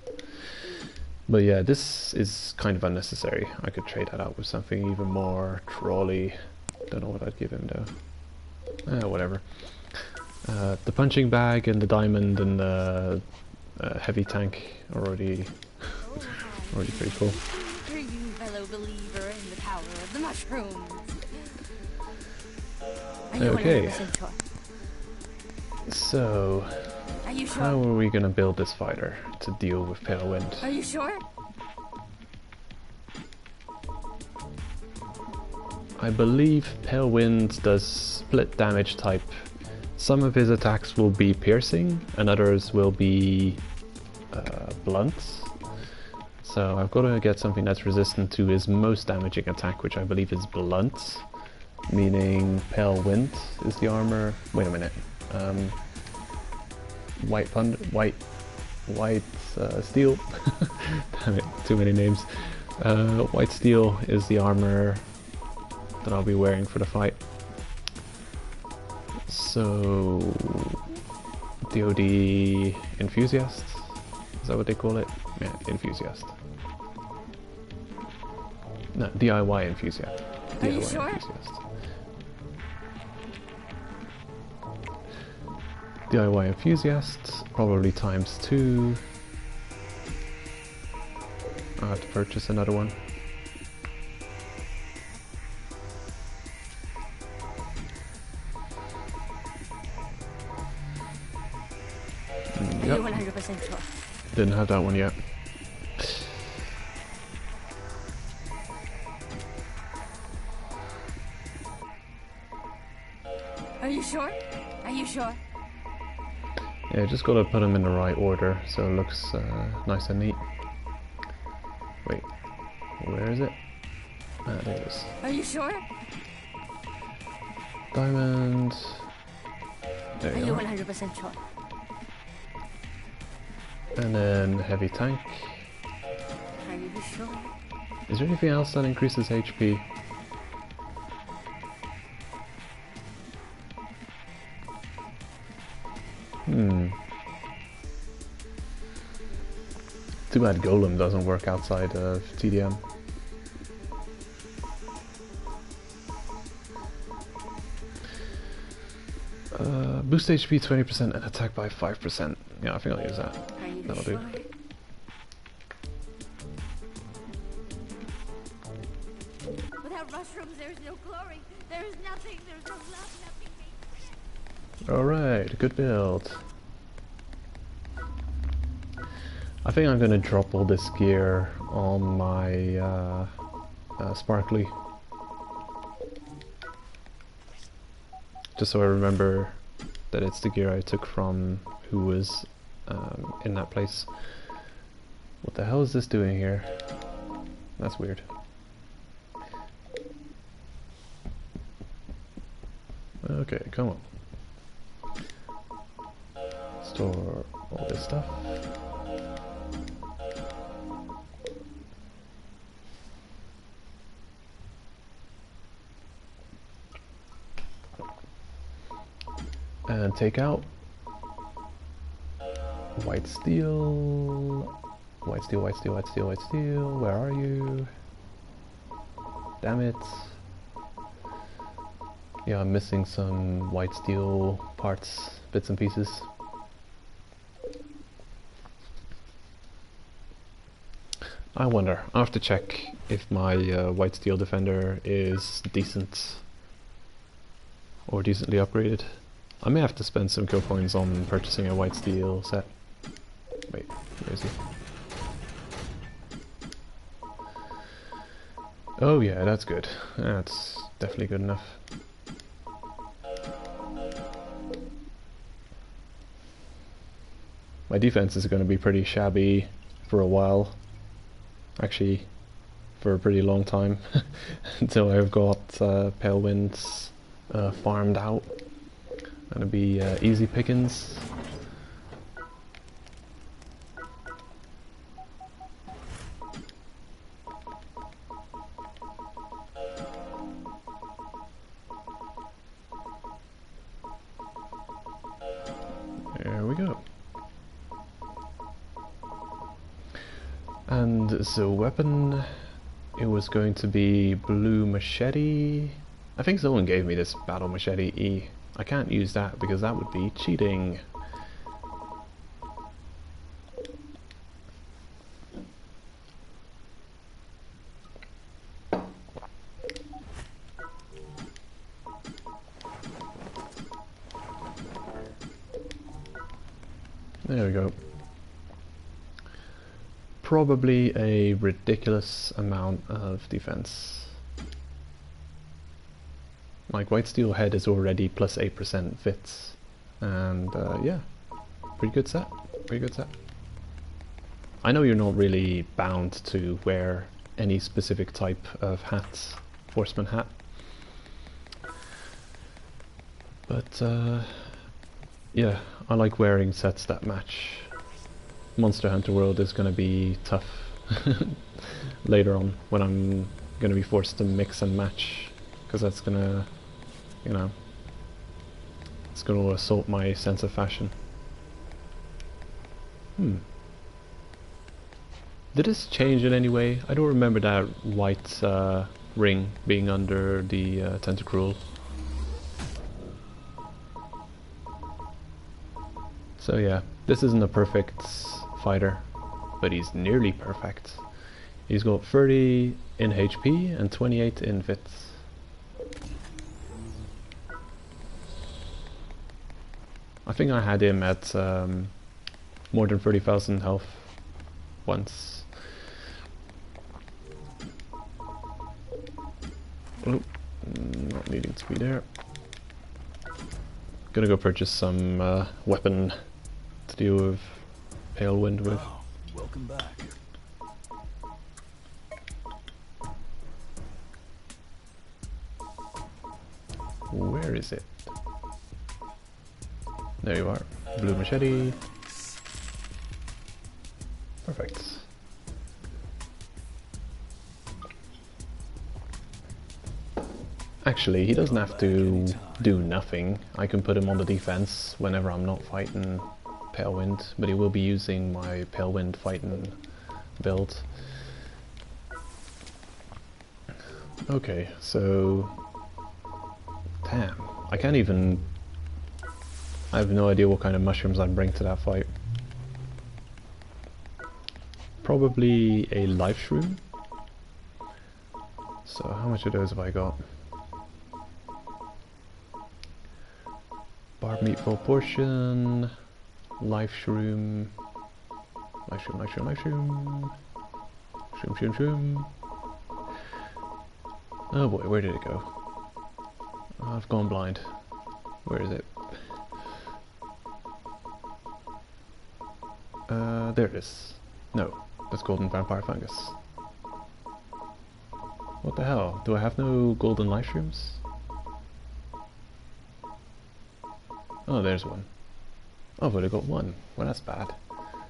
But yeah, this is kind of unnecessary. I could trade that out with something even more trolley. Don't know what I'd give him though. Whatever. The punching bag and the diamond and the heavy tank are already pretty cool. For you, fellow believer in the power of the mushrooms. Are you Okay. 100% sure? So, Are you sure? how are we gonna build this fighter to deal with Pale Wind? Are you sure? I believe Pale Wind does split damage type. Some of his attacks will be piercing and others will be blunt. So I've got to get something that's resistant to his most damaging attack, which I believe is blunt, meaning Pale Wind is the armor. Wait a minute. White steel. Damn it, too many names. White steel is the armor that I'll be wearing for the fight. So, DoD enthusiast, is that what they call it? Yeah, enthusiast. No, DIY enthusiast. Are you DIY sure? enthusiast. DIY enthusiast, probably ×2. I'll have to purchase another one. Are you 100% sure? Didn't have that one yet. Are you sure? Are you sure? Yeah, just gotta put them in the right order so it looks nice and neat. Wait, where is it? Ah, there it is. Are you sure? Diamond. There Are you you go. 100% sure? And then heavy tank. Are you sure? Is there anything else that increases HP? Too bad Golem doesn't work outside of TDM. Boost HP 20% and attack by 5%. Yeah, I think I'll use that. Are you That'll sure? do. Without mushrooms, there's no glory. There's nothing. There's no love. Nothing makes sense. Alright, good build. I think I'm gonna drop all this gear on my Sparkly. Just so I remember that it's the gear I took from who was in that place. What the hell is this doing here? That's weird. Okay, come on. Store all this stuff. And take out white steel. White steel, white steel, white steel, white steel. Where are you? Damn it. Yeah, I'm missing some white steel parts, bits and pieces. I wonder, I have to check if my white steel defender is decent or decently upgraded. I may have to spend some kill points on purchasing a white steel set. Wait, where is he? Oh yeah, that's good. That's definitely good enough. My defense is going to be pretty shabby for a while. Actually, for a pretty long time. Until I've got Pale Winds farmed out. Gonna be easy pickings. There we go. And the weapon, it was going to be blue machete. I think someone gave me this battle machete E. I can't use that because that would be cheating. There we go. Probably a ridiculous amount of defense. Like white steel head is already plus 8% fits, and yeah, pretty good set, pretty good set. I know you're not really bound to wear any specific type of hat, horseman hat, but yeah, I like wearing sets that match. Monster Hunter World is going to be tough later on when I'm going to be forced to mix and match, because that's going to, you know, it's going to assault my sense of fashion. Did this change in any way? I don't remember that white ring being under the tentacruel. So yeah, this isn't a perfect fighter, but he's nearly perfect. He's got 30 in HP and 28 in Vits. I think I had him at more than 30,000 health once. Oh, not needing to be there. Gonna go purchase some weapon to deal with Pale Wind with. Oh, welcome back. Where is it? There you are. Blue machete. Perfect. Actually, he doesn't have to do nothing. I can put him on the defense whenever I'm not fighting Pale Wind, but he will be using my Pale Wind fighting build. Okay, so... Damn, I can't even... I have no idea what kind of mushrooms I'd bring to that fight. Probably a life shroom. So how much of those have I got? Barb meatball portion, life shroom, life shroom, life shroom, life shroom, shroom, shroom, shroom. Oh boy, where did it go? Oh, I've gone blind. Where is it? There it is. No, that's golden vampire fungus. What the hell? Do I have no golden life shrooms? Oh, there's one. Oh, I've only got one. Well, that's bad.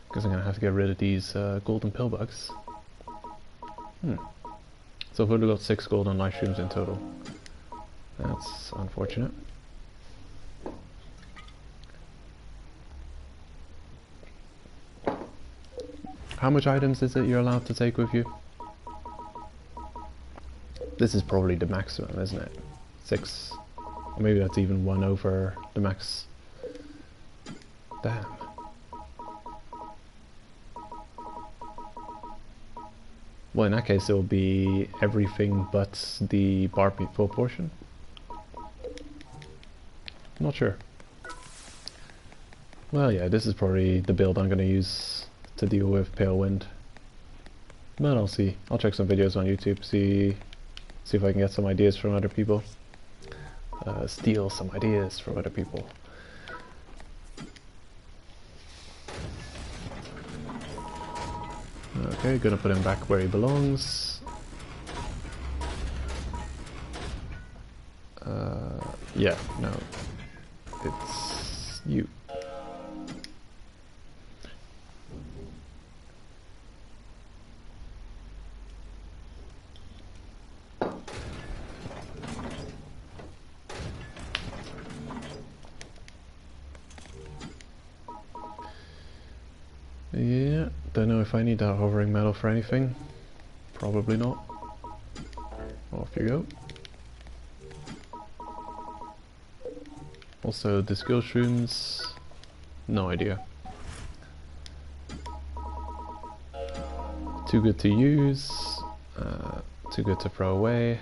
Because I'm going to have to get rid of these golden pillbugs. So I've only got 6 golden life shrooms in total. That's unfortunate. How much items is it you're allowed to take with you? This is probably the maximum, isn't it? 6. Or maybe that's even 1 over the max. Damn. Well, in that case, it'll be everything but the barb meat full portion. Not sure. Well, yeah, this is probably the build I'm going to use to deal with Pale Wind. But I'll see. I'll check some videos on YouTube, see if I can get some ideas from other people. Steal some ideas from other people. Okay, gonna put him back where he belongs. Yeah, no. It's you. Yeah, don't know if I need that hovering metal for anything. Probably not. Off you go. Also, the skill shrooms, no idea. Too good to use, too good to throw away.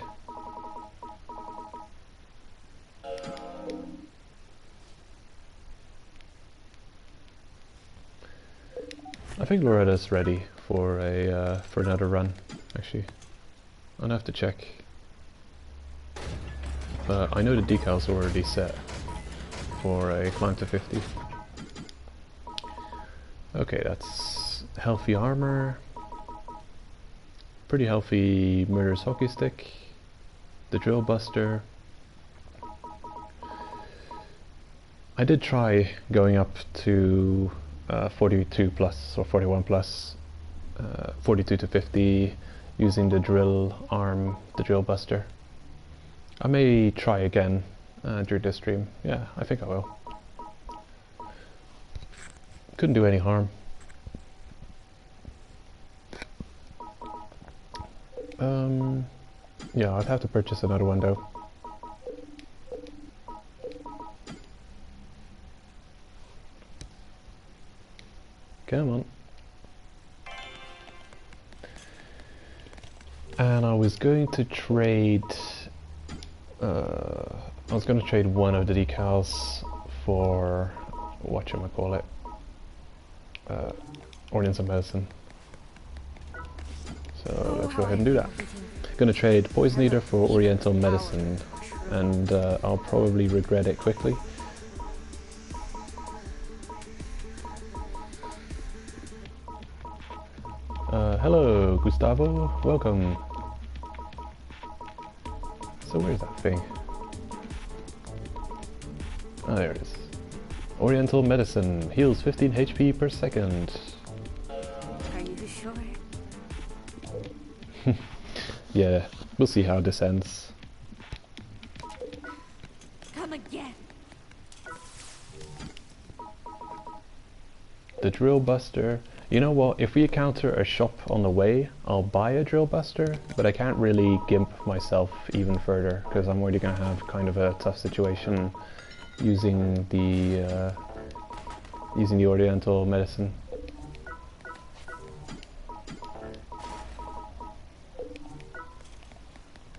I think Loretta's ready for a for another run. Actually, I'll have to check. I know the decals are already set for a climb to 50. Okay, that's healthy armor, pretty healthy murderous hockey stick, the drill buster. I did try going up to 42 plus or 41 plus, 42 to 50 using the drill arm, the drill buster. I may try again during this stream. Yeah, I think I will. Couldn't do any harm. Yeah, I'd have to purchase another one though. Come on. And I was going to trade one of the decals for whatchamacallit, Oriental Medicine. So let's go ahead and do that. Gonna trade Poison Eater for Oriental Medicine, and I'll probably regret it quickly. Hello, Gustavo. Welcome. So where's that thing? Oh, there it is. Oriental Medicine heals 15 HP per second. Are you sure? Yeah, we'll see how this ends. Come again. The drill buster. You know what, if we encounter a shop on the way, I'll buy a drill buster, but I can't really gimp myself even further, because I'm already going to have kind of a tough situation using the Oriental Medicine.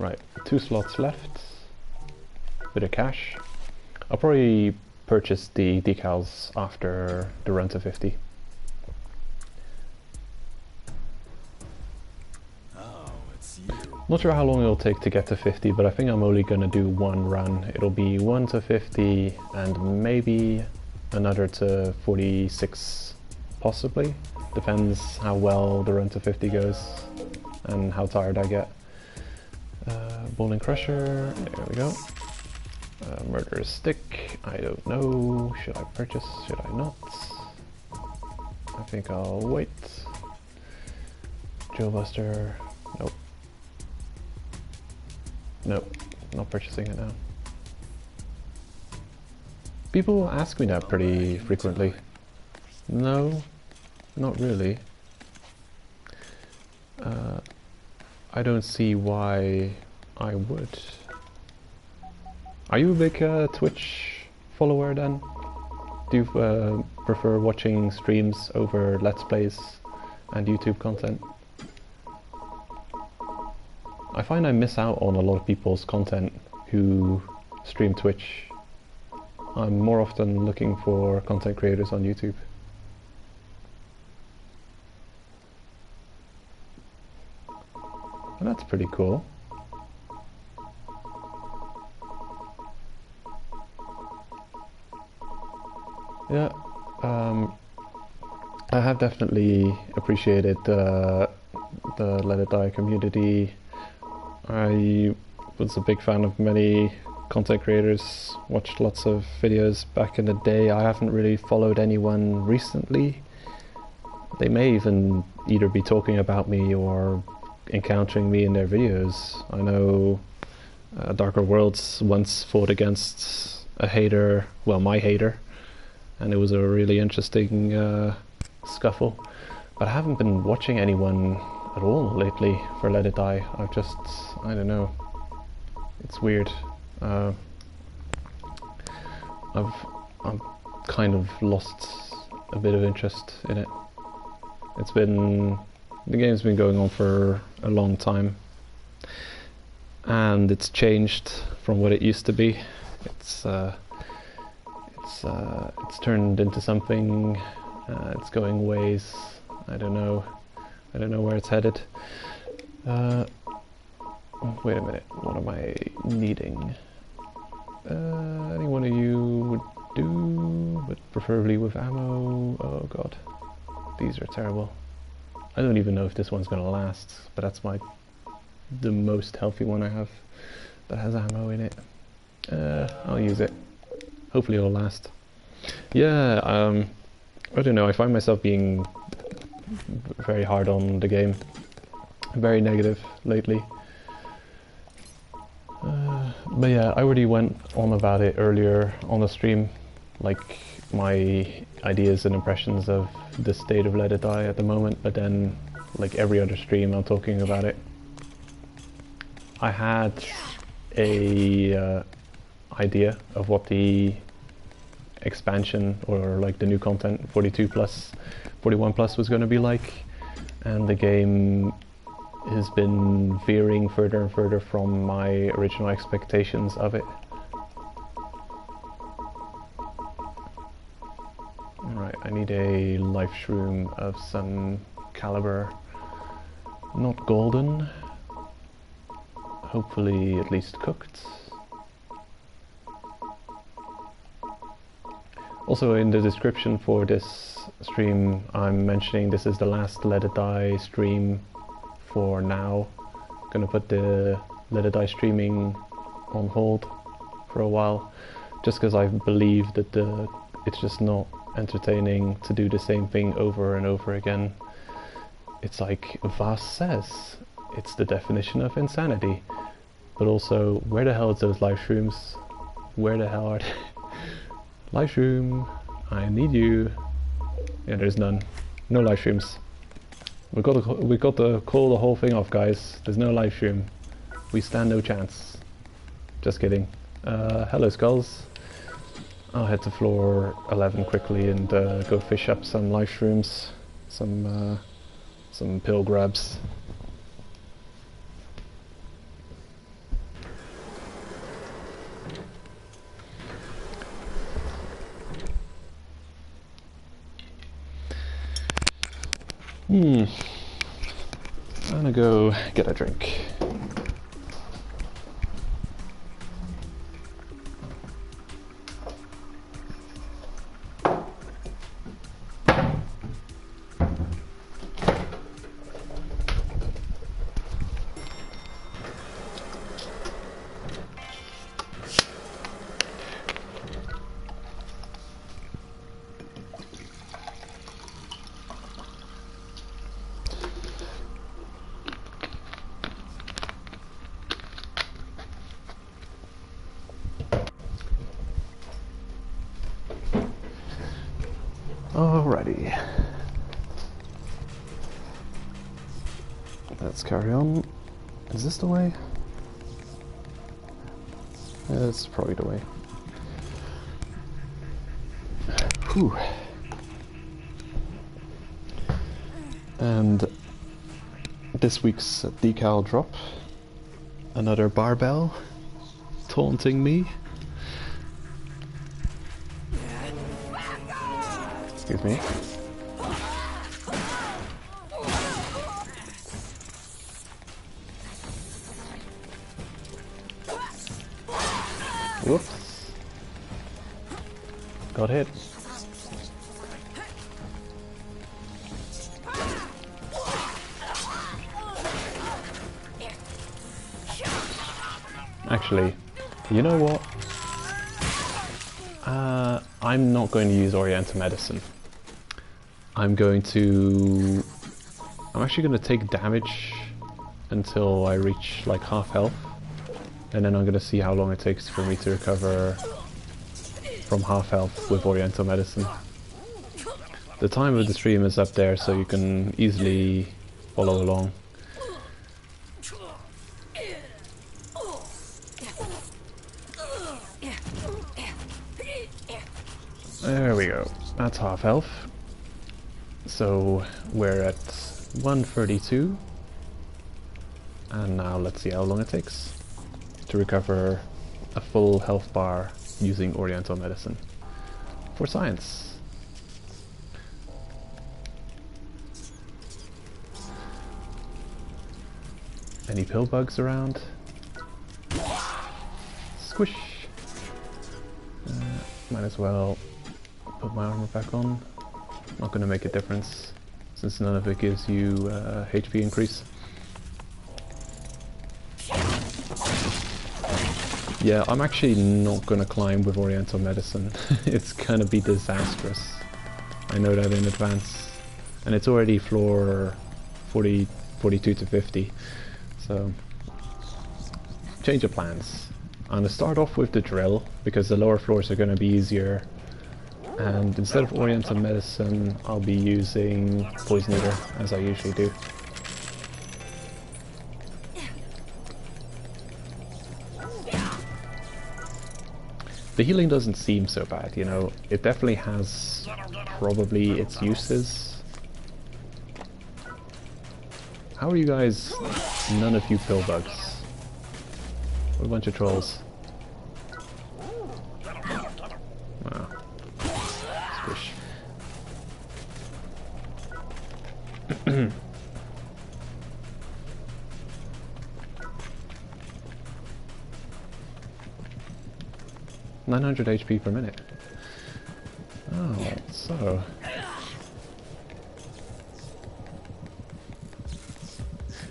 Right, 2 slots left, bit of cash. I'll probably purchase the decals after the run to 50. Not sure how long it'll take to get to 50, but I think I'm only going to do one run. It'll be 1 to 50 and maybe another to 46, possibly. Depends how well the run to 50 goes and how tired I get. Bowling Crusher, there we go. Murderous Stick, I don't know. Should I purchase? Should I not? I think I'll wait. Drill Buster, nope. Nope, not purchasing it now. People ask me that pretty frequently. No, not really. I don't see why I would. Are you a big Twitch follower then? Do you prefer watching streams over Let's Plays and YouTube content? I find I miss out on a lot of people's content who stream Twitch. I'm more often looking for content creators on YouTube. And that's pretty cool. Yeah, I have definitely appreciated the Let It Die community. I was a big fan of many content creators, watched lots of videos back in the day. I haven't really followed anyone recently. They may even either be talking about me or encountering me in their videos. I know Darker Worlds once fought against a hater, well, my hater, and it was a really interesting scuffle. But I haven't been watching anyone at all lately for Let It Die. I don't know, it's weird. I've kind of lost a bit of interest in it. The game's been going on for a long time, and it's changed from what it used to be. It's turned into something. It's going ways. I don't know where it's headed. Wait a minute, what am I needing? Any one of you would do, but preferably with ammo. Oh god, these are terrible. I don't even know if this one's gonna last, but that's the most healthy one I have that has ammo in it. I'll use it. Hopefully it'll last. Yeah, I don't know, I find myself being very hard on the game. Very negative lately. But yeah, I already went on about it earlier on the stream, like my ideas and impressions of the state of Let It Die at the moment, but then like every other stream I'm talking about it. I had a idea of what the expansion or like the new content 42 plus 41 plus was going to be like, and the game has been veering further and further from my original expectations of it. Alright, I need a life shroom of some caliber, not golden, hopefully at least cooked. Also in the description for this stream I'm mentioning this is the last Let It Die stream for now. Gonna put the Let It Die streaming on hold for a while, just because I believe that it's just not entertaining to do the same thing over and over again. It's like Vas says, it's the definition of insanity. But also, where the hell is those live streams? Where the hell are they? Live stream, I need you. Yeah, there's none. No live streams. We got to call the whole thing off, guys. There's no live stream. We stand no chance. Just kidding. Hello, Skulls. I'll head to floor 11 quickly and go fish up some live streams, some pill grabs. I'm gonna go get a drink. Alrighty. Let's carry on. Is this the way? Yeah, it's probably the way. Whew. And this week's decal drop. Another barbell taunting me. Excuse me. Whoops. Got hit. Actually, you know what? I'm not going to use Oriental Medicine. I'm actually going to take damage until I reach like half health. And then I'm going to see how long it takes for me to recover from half health with Oriental Medicine. The time of the stream is up there so you can easily follow along. There we go, that's half health. So we're at 132. And now let's see how long it takes to recover a full health bar using Oriental Medicine. For science. Any pill bugs around? Squish! Might as well put my armor back on. Not going to make a difference since none of it gives you HP increase. Yeah, I'm actually not going to climb with Oriental Medicine. It's going to be disastrous. I know that in advance. And it's already floor 42 to 50. So, change of plans. I'm going to start off with the drill, because the lower floors are going to be easier. And instead of Oriental Medicine, I'll be using Poison Eater, as I usually do. The healing doesn't seem so bad, you know. It definitely has probably its uses. How are you guys? None of you pill bugs. What a bunch of trolls. Wow. Squish. 900 HP per minute. Oh, so...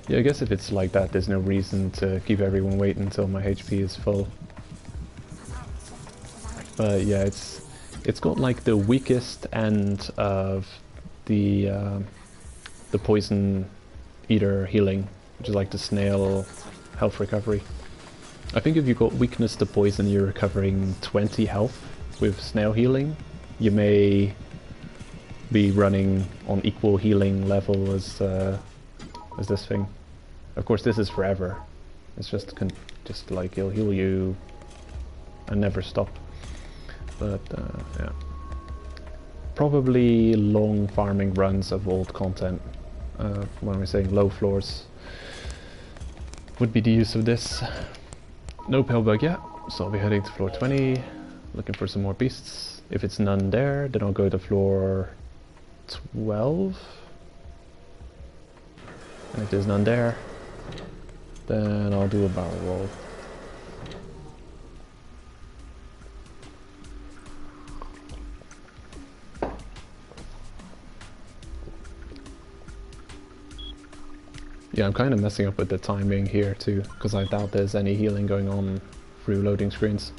Yeah, I guess if it's like that, there's no reason to keep everyone waiting until my HP is full. But yeah, it's got like the weakest end of the Poison Eater healing, which is like the snail health recovery. I think if you've got weakness to poison, you're recovering 20 health with snail healing. You may be running on equal healing level as this thing. Of course, this is forever. It's just like it'll heal you and never stop. But yeah, probably long farming runs of old content. When we're saying low floors, would be the use of this. No pill bug yet, so I'll be heading to floor 20, looking for some more beasts. If it's none there, then I'll go to floor 12. And if there's none there, then I'll do a barrel roll. Yeah, I'm kind of messing up with the timing here too, because I doubt there's any healing going on through loading screens.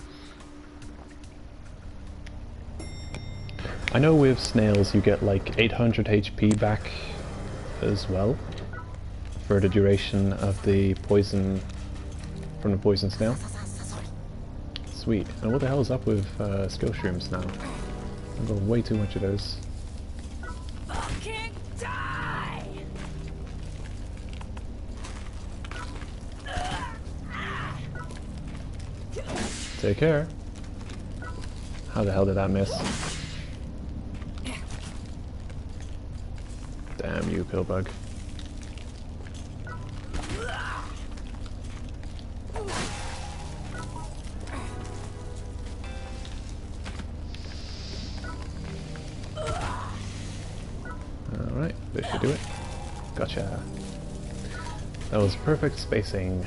I know with snails you get like 800 HP back as well for the duration of the poison from the poison snail. Sweet. And what the hell is up with skill shrooms now? I've got way too much of those. Take care. How the hell did that miss? Damn you, pillbug. Alright, this should do it. Gotcha. That was perfect spacing.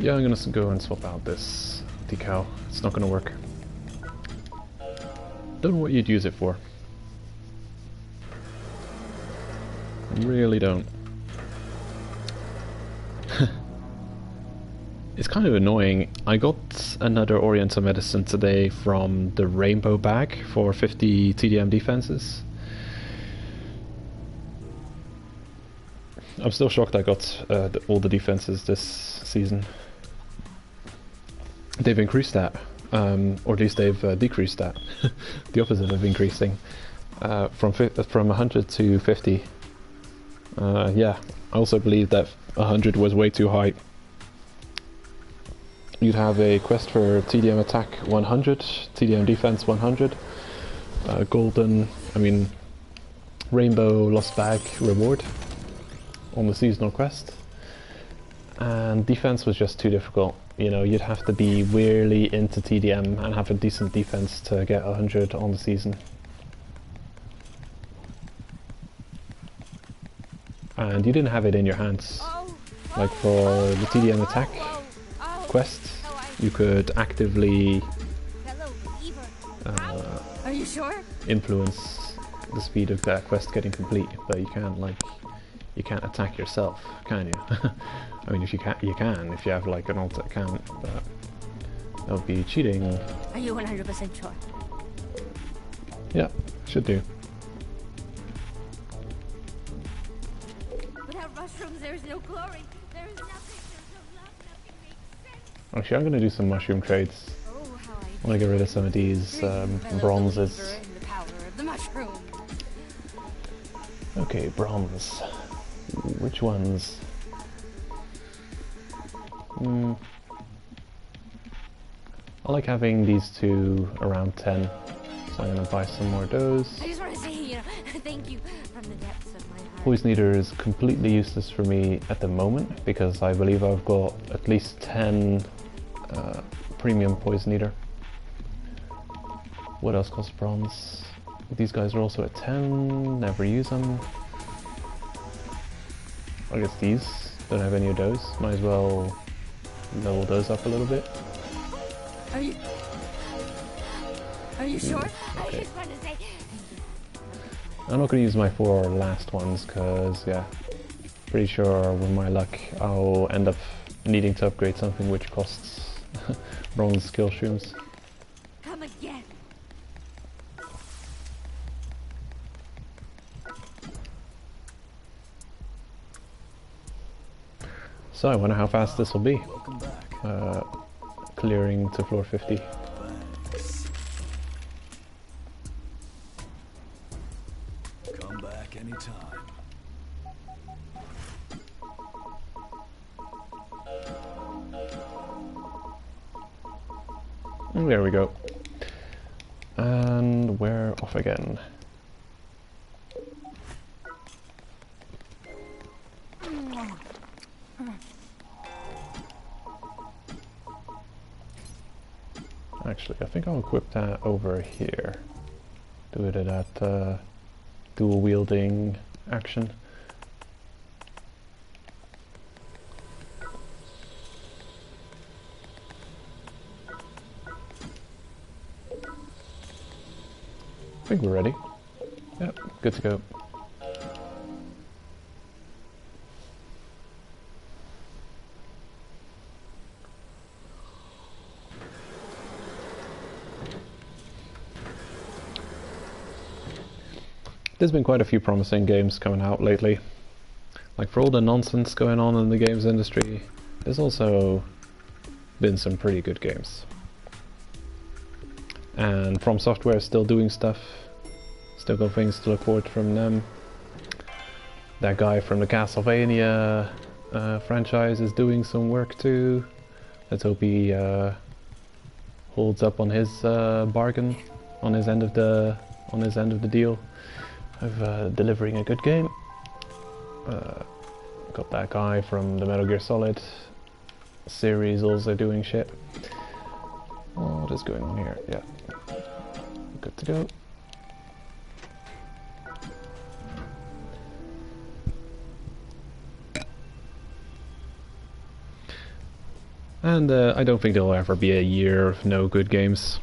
Yeah, I'm gonna go and swap out this decal. It's not gonna work. Don't know what you'd use it for. Really don't. It's kind of annoying. I got another Oriental medicine today from the rainbow bag for 50 TDM defenses. I'm still shocked I got all the defenses this season. They've increased that, or at least they've decreased that. The opposite of increasing, from 100 to 50. Yeah, I also believe that 100 was way too high. You'd have a quest for TDM attack 100, TDM defense 100, rainbow lost bag reward on the seasonal quest, and defense was just too difficult. You know, you'd have to be really into TDM and have a decent defense to get 100 on the season. And you didn't have it in your hands. Like for the TDM attack quest, you could actively Are you sure? influence the speed of that quest getting complete, but you can't attack yourself, can you? I mean, if you can, if you have like an alt account, but that would be cheating. Are you 100% sure? Yeah, should do. Without mushrooms, there is no glory. There is nothing. There's no love. Nothing makes sense. Actually, I'm gonna do some mushroom trades. Oh, how I want to get rid of some of these bronzes. the power of the mushroom. Okay, bronze. Which ones? I like having these two around 10, so I'm gonna buy some more of those. I just want to say, thank you from the depths of my heart. Poison Eater is completely useless for me at the moment because I believe I've got at least 10 premium Poison Eater. What else costs bronze? These guys are also at 10, never use them. I guess these don't have any of those. Might as well level those up a little bit. Are you sure? Okay. I just want to say. I'm not going to use my 4 last ones because, yeah, pretty sure with my luck I'll end up needing to upgrade something which costs bronze skill shrooms. Come again. So I wonder how fast this will be. Clearing to floor 50. Come back anytime. And there we go. And we're off again. Actually, I think I'll equip that over here. Do it at that dual wielding action. I think we're ready. Yep, good to go. There's been quite a few promising games coming out lately. Like, for all the nonsense going on in the games industry, there's also been some pretty good games. And From Software is still doing stuff. Still got things to look forward to from them. That guy from the Castlevania franchise is doing some work too. Let's hope he holds up on his bargain, on his end of the deal of delivering a good game. Got that guy from the Metal Gear Solid series also doing shit. What is going on here? Yeah, good to go. And I don't think there'll ever be a year of no good games.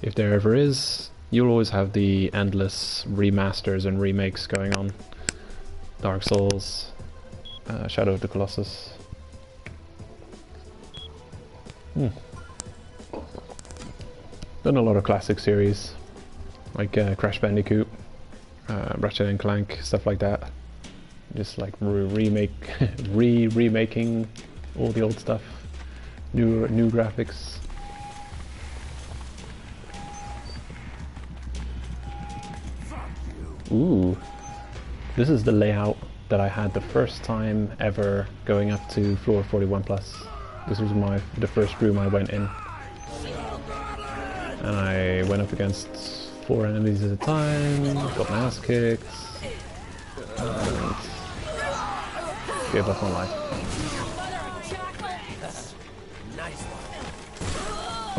If there ever is, you'll always have the endless remasters and remakes going on. Dark Souls, Shadow of the Colossus. Done a lot of classic series, like Crash Bandicoot, Ratchet and Clank, stuff like that. Just like remaking all the old stuff. New graphics. Ooh, this is the layout that I had the first time ever going up to floor 41 plus. This was the first room I went in, and I went up against 4 enemies at a time, got my ass kicked, and gave up on life.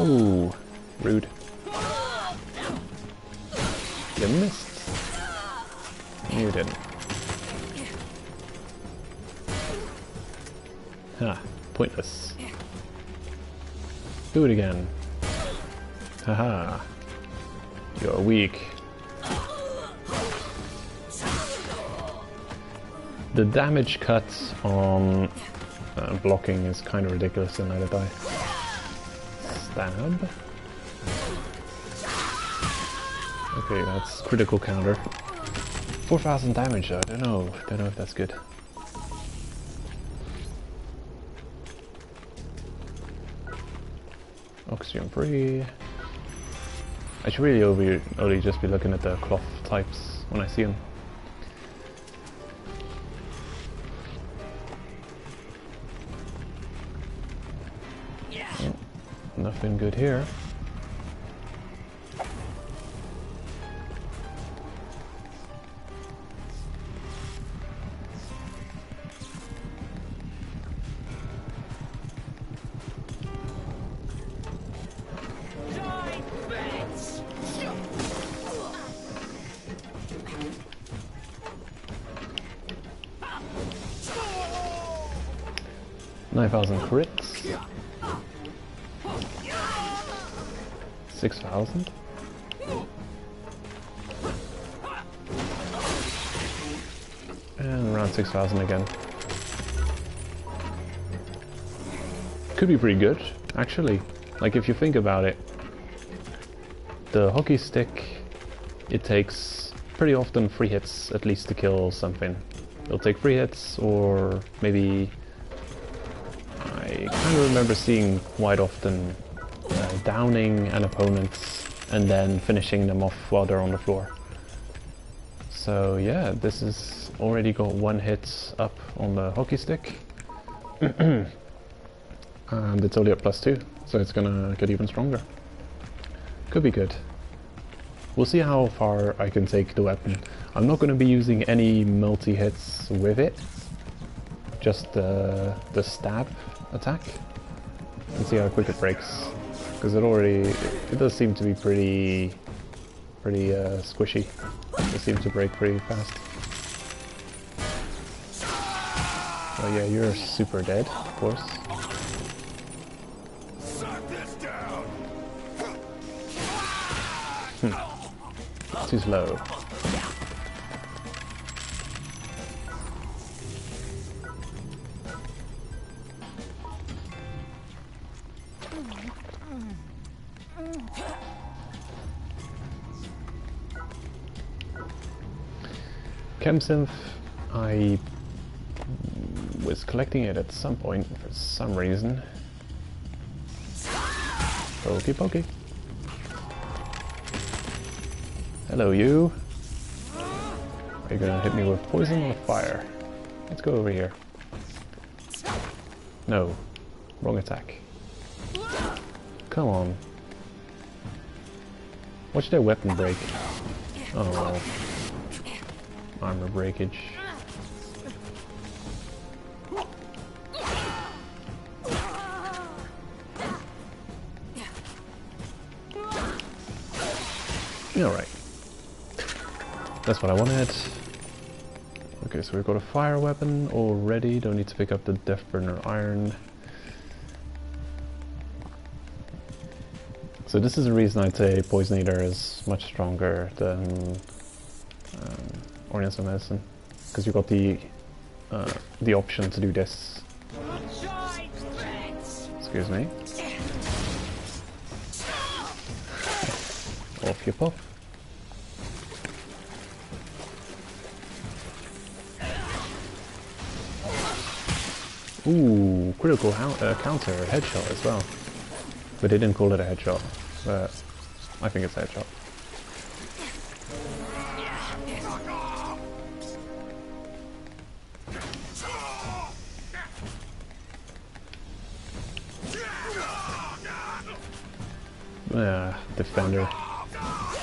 Oh, rude. You missed. You didn't. Ha, pointless. Do it again. Haha. You're weak. The damage cut on blocking is kind of ridiculous in Night of Die. Stab. Okay, that's critical counter. 4,000 damage though, don't know if that's good. Oxygen free. I should really only just be looking at the cloth types when I see them. Oh, nothing good here. Crits. 6,000. And around 6,000 again. Could be pretty good, actually. Like if you think about it, the hockey stick, it takes pretty often 3 hits at least to kill something. It'll take 3 hits, or maybe I kind of remember seeing quite often downing an opponent and then finishing them off while they're on the floor. So yeah, this has already got 1 hit up on the hockey stick. And it's only at +2, so it's gonna get even stronger. Could be good. We'll see how far I can take the weapon. I'm not gonna be using any multi-hits with it. Just the stab attack, and see how quick it breaks, because it does seem to be pretty squishy. It seems to break pretty fast. Oh yeah, you're super dead, of course. Too slow. Chemsynth, I was collecting it at some point for some reason. Pokey pokey. Hello you. Are you gonna hit me with poison or fire? Let's go over here. No. Wrong attack. Come on. Watch their weapon break. Oh. Armor breakage. Alright. That's what I wanted. Okay, so we've got a fire weapon already. Don't need to pick up the Death Burner Iron. So this is the reason I'd say Poison Eater is much stronger than Oriental Medicine. Because you've got the option to do this. Excuse me. Off you pop. Ooh, critical counter, headshot as well. But they didn't call it a headshot, but I think it's a headshot. Defender.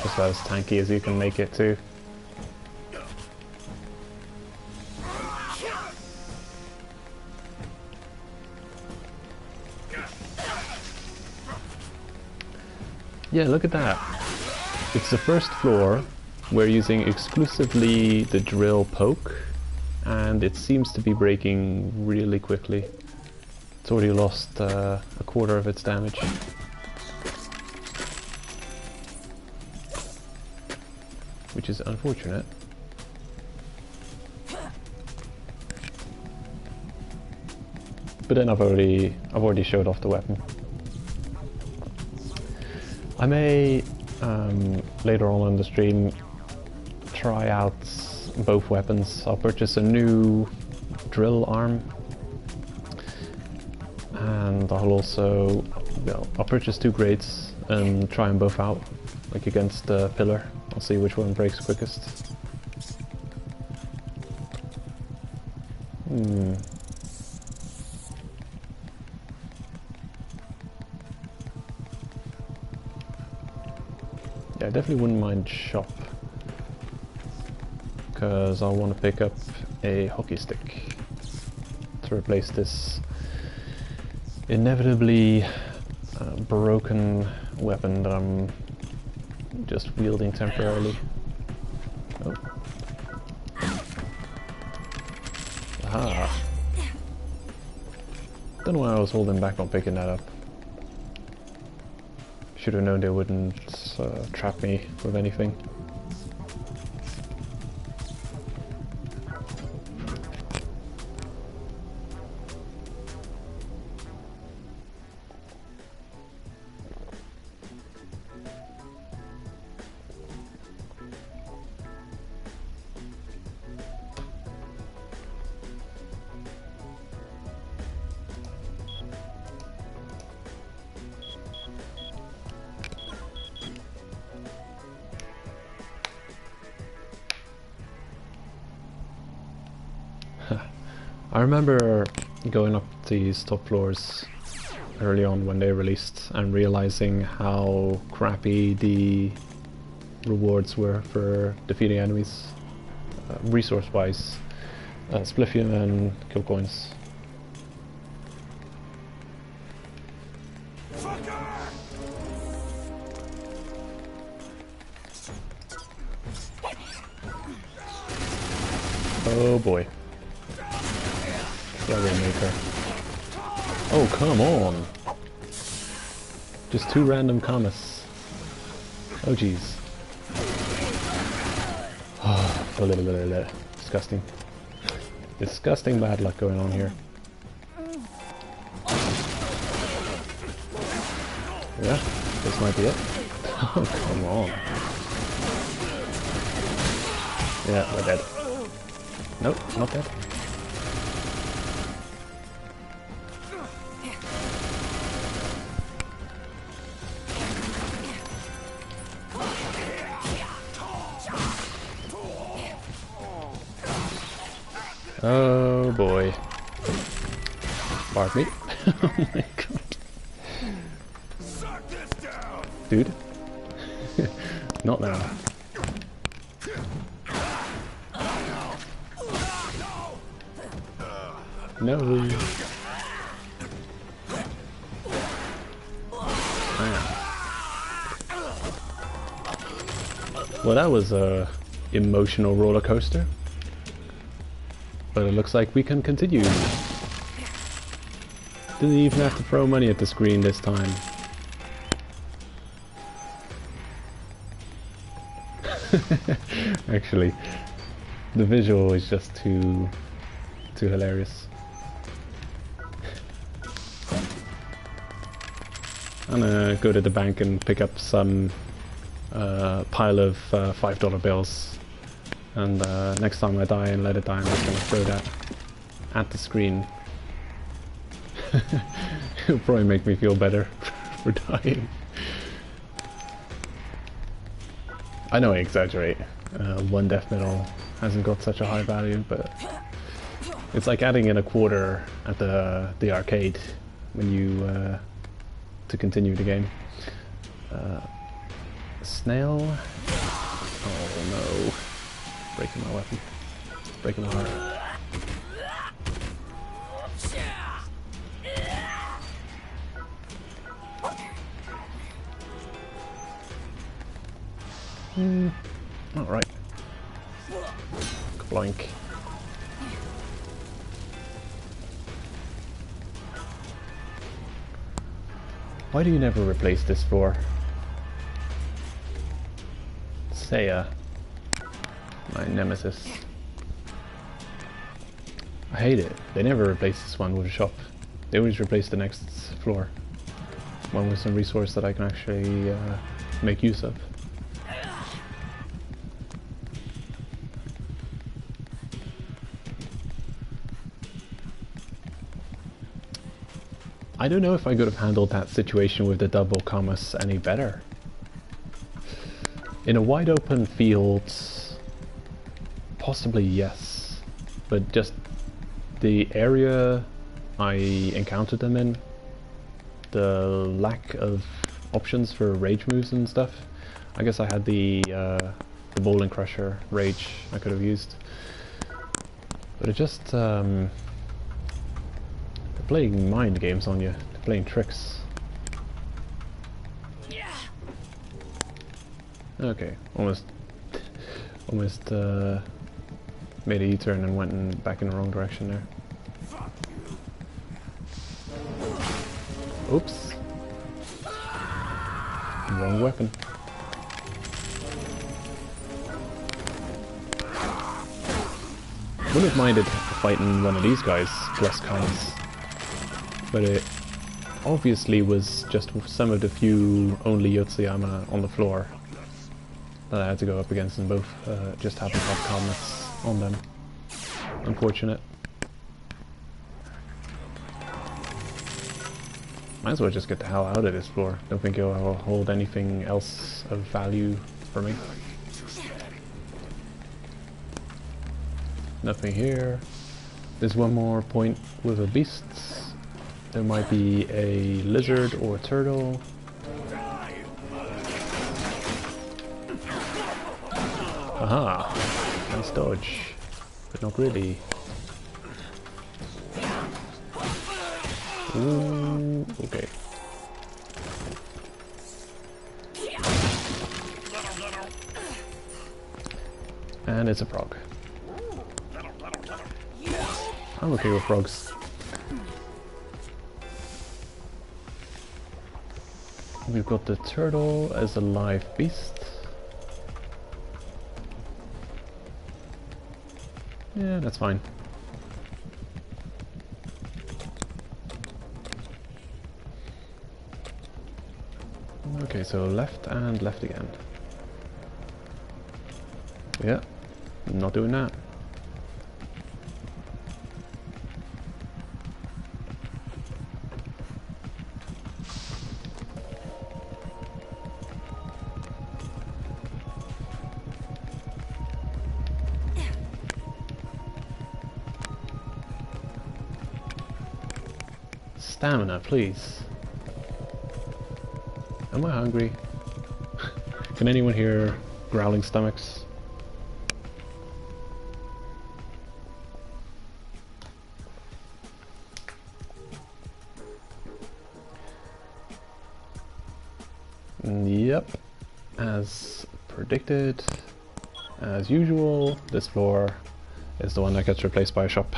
Just about as tanky as you can make it too. Yeah, look at that. It's the first floor. We're using exclusively the drill poke, and it seems to be breaking really quickly. It's already lost a quarter of its damage. Which is unfortunate. But then I've already showed off the weapon. I may later on in the stream try out both weapons. I'll purchase a new drill arm, and I'll also I'll purchase 2 grades and try them both out, like against the pillar. I'll see which one breaks quickest. Yeah, I definitely wouldn't mind shop, because I want to pick up a hockey stick to replace this inevitably broken weapon that I'm just wielding temporarily. Oh. Aha. Don't know why I was holding back on picking that up. Should have known they wouldn't trap me with anything. I remember going up these top floors early on when they released and realizing how crappy the rewards were for defeating enemies, resource-wise, spliffium and kill coins. Oh boy. Maker. Oh, come on! Just 2 random commas. Oh jeez. Oh, disgusting. Disgusting bad luck going on here. Yeah, this might be it. Oh, come on. Yeah, we're dead. Nope, not dead. Oh boy. Pardon me. Oh my god. Dude. Not now. No. Well, that was a emotional roller coaster. But it looks like we can continue. Didn't even have to throw money at the screen this time. Actually, the visual is just too hilarious. I'm gonna go to the bank and pick up some pile of $5 bills, and next time I die and let it die, I'm just gonna throw that at the screen. It'll probably make me feel better for dying. I know I exaggerate. One death medal hasn't got such a high value, but it's like adding in a quarter at the arcade when you to continue the game. Snail. Oh no! Breaking my weapon. Breaking my heart. Alright. Bloink. Why do you never replace this floor? Saya. My nemesis. I hate it. They never replace this one with a shop. They always replace the next floor. One with some resource that I can actually make use of. I don't know if I could have handled that situation with the double commas any better. In a wide open field, possibly yes, but just the area I encountered them in, the lack of options for rage moves and stuff. I guess I had the bowling crusher rage I could have used, but it just they're playing mind games on you, they're playing tricks. Okay, almost made a U-turn and went back in the wrong direction there. Oops. Wrong weapon. Wouldn't have minded fighting one of these guys plus cons, but it obviously was just some of the few only Yotsuyama on the floor that I had to go up against, and both just happened to have comments on them. Unfortunate. Might as well just get the hell out of this floor. Don't think it'll hold anything else of value for me. Nothing here. There's one more point with a beast. There might be a lizard or a turtle. Aha! Nice dodge, but not really. Ooh, okay. And it's a frog. I'm okay with frogs. We've got the turtle as a live beast. Yeah, that's fine. Okay, so left and left again. Yeah, not doing that. stamina, please. Am I hungry? Can anyone hear growling stomachs? Yep, as predicted, as usual, this floor is the one that gets replaced by a shop.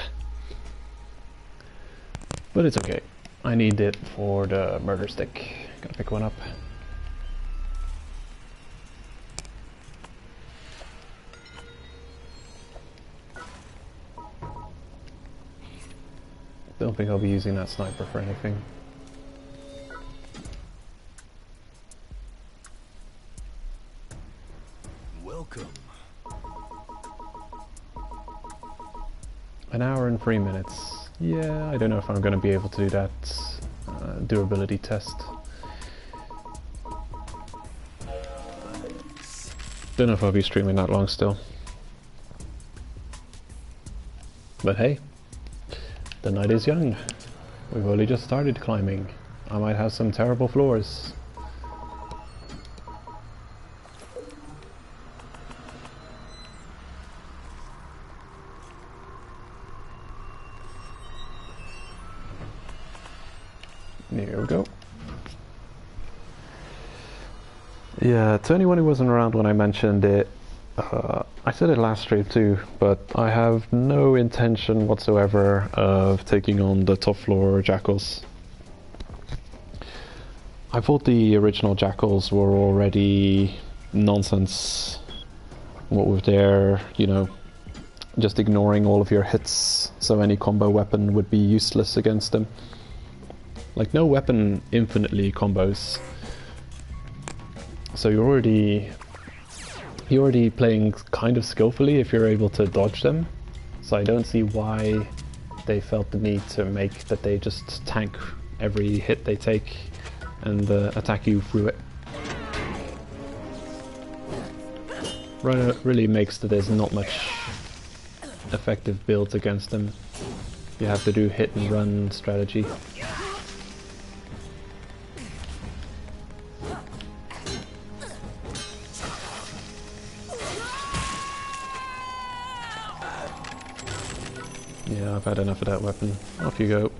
But it's okay, I need it for the murder stick. Gotta pick one up. Don't think I'll be using that sniper for anything. Welcome. An hour and 3 minutes. Yeah, I don't know if I'm going to be able to do that durability test. Don't know if I'll be streaming that long still. But hey, the night is young. We've only just started climbing. I might have some terrible floors. There we go. Yeah, to anyone who wasn't around when I mentioned it, I said it last stream too, but I have no intention whatsoever of taking on the top floor jackals. I thought the original jackals were already nonsense. What with their, you know, just ignoring all of your hits, so any combo weapon would be useless against them. Like, no weapon infinitely combos. So you're already playing kind of skillfully if you're able to dodge them. So I don't see why they felt the need to make that they just tank every hit they take and attack you through it. Really makes that there's not much effective builds against them. You have to do hit and run strategy. Yeah, I've had enough of that weapon. Off you go.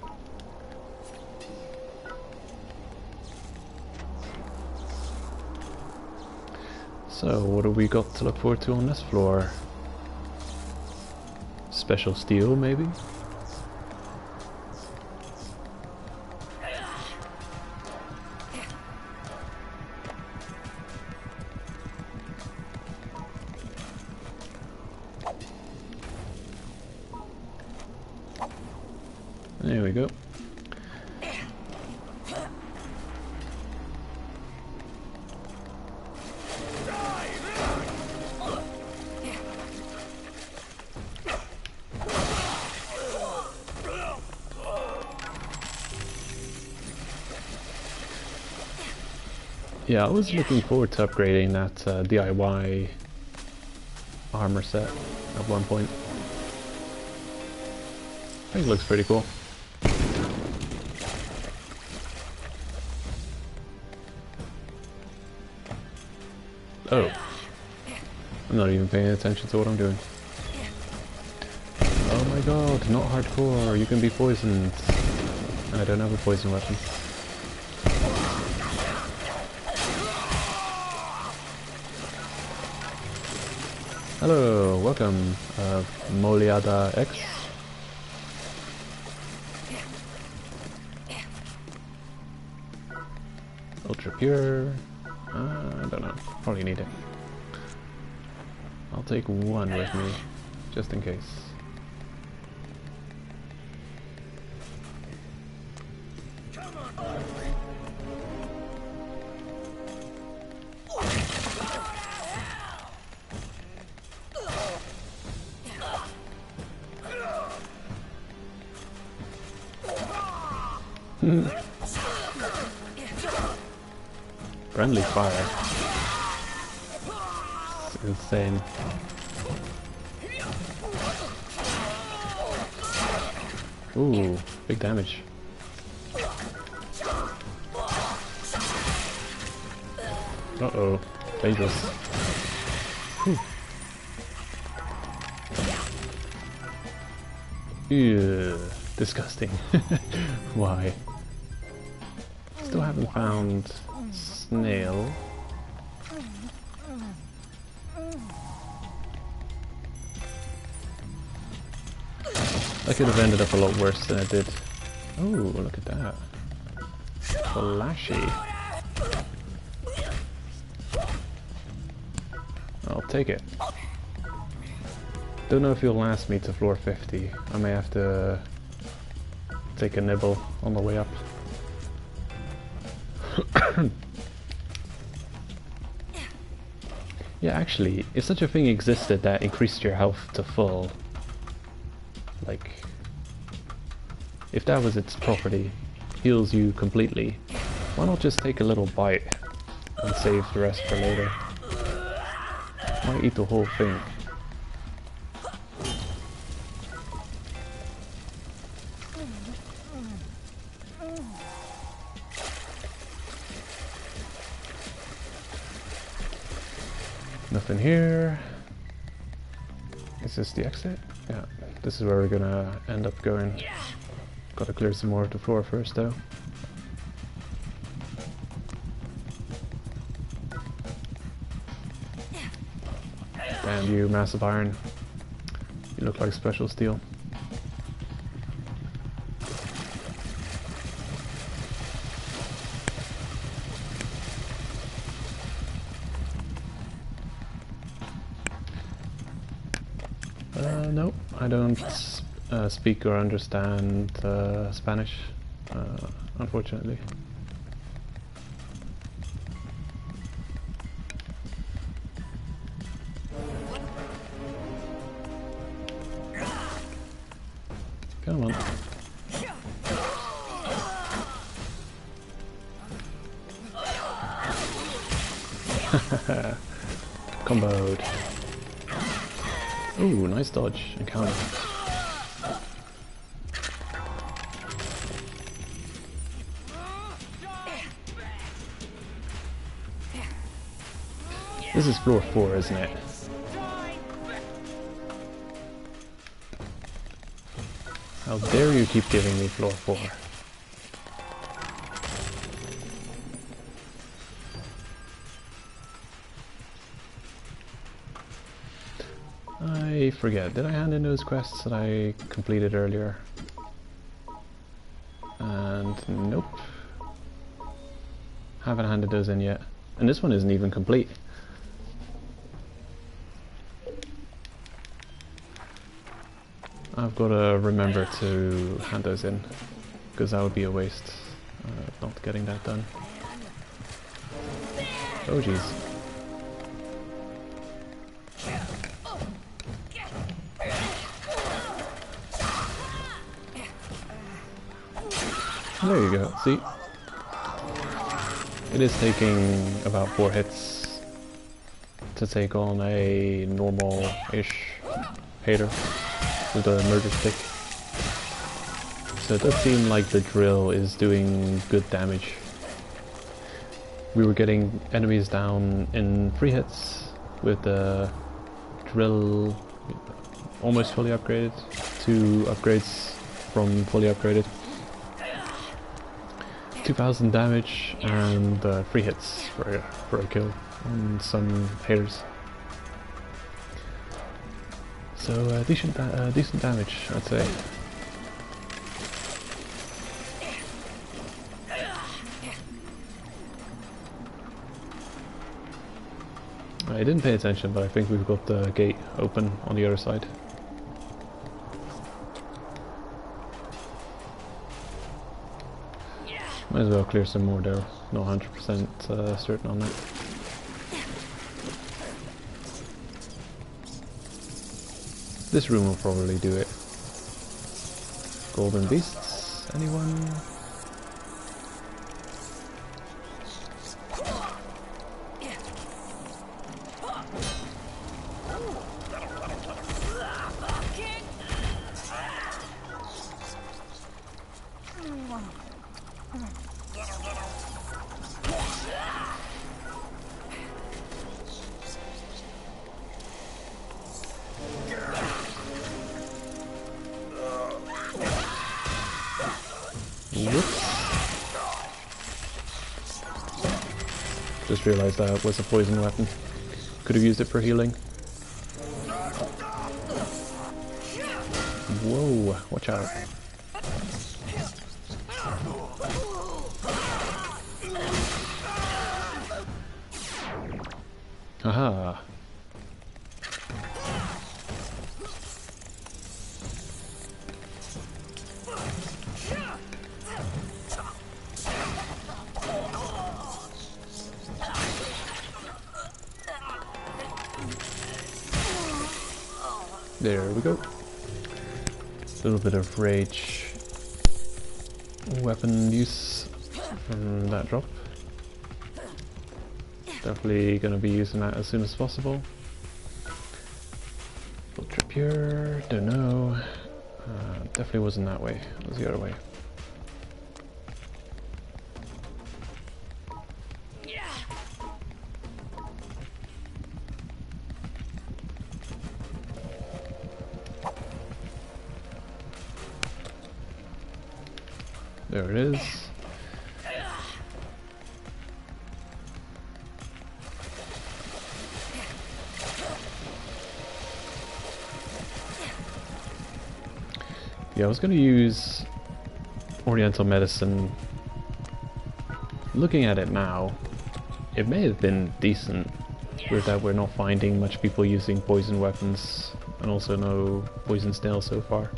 So, what have we got to look forward to on this floor? Special steel, maybe? There we go. Yeah, I was looking forward to upgrading that DIY armor set at one point. I think it looks pretty cool. Oh. I'm not even paying attention to what I'm doing. Oh my god, not hardcore, you can be poisoned. I don't have a poison weapon. Hello, welcome, Moliada X. Ultra pure. I don't know. Probably need it. I'll take one with me, just in case. Friendly fire. It's insane. Ooh, big damage. Uh-oh. Dangerous. Whew. Ew. Disgusting. Why? Still haven't found snail. I could have ended up a lot worse than I did. Oh, look at that. Flashy. I'll take it. Don't know if you'll last me to floor 50. I may have to take a nibble on the way up. Yeah, actually, if such a thing existed that increased your health to full, like, if that was its property, heals you completely, why not just take a little bite and save the rest for later? Why eat the whole thing? Nothing here. Is this the exit? Yeah, this is where we're gonna end up going. Gotta clear some more of the floor first though. Damn you, massive iron. You look like special steel. Nope, I don't speak or understand Spanish, unfortunately. Come on. Comboed. Ooh, nice dodge and counter. This is floor 4, isn't it? How dare you keep giving me floor 4? I forget, did I hand in those quests that I completed earlier? And nope. Haven't handed those in yet. And this one isn't even complete. I've got to remember to hand those in, because that would be a waste not getting that done. Oh jeez. There you go, see? It is taking about 4 hits to take on a normal-ish hater with a murder stick. So it does seem like the drill is doing good damage. We were getting enemies down in 3 hits with the drill almost fully upgraded, 2 upgrades from fully upgraded. 2000 damage and 3 hits for a kill on some haters. So decent damage, I'd say. I didn't pay attention, but I think we've got the gate open on the other side. Might as well clear some more though, not 100% certain on that. This room will probably do it. Golden beasts, anyone? just realized that was a poison weapon. Could have used it for healing. Whoa, watch out. Aha. There we go. A little bit of rage weapon use from that drop. Definitely gonna be using that as soon as possible. Ultra pure, don't know. Definitely wasn't that way, it was the other way. There it is. Yeah, I was going to use Oriental Medicine. Looking at it now, it may have been decent with that we're not finding much people using poison weapons and also no poison snails so far.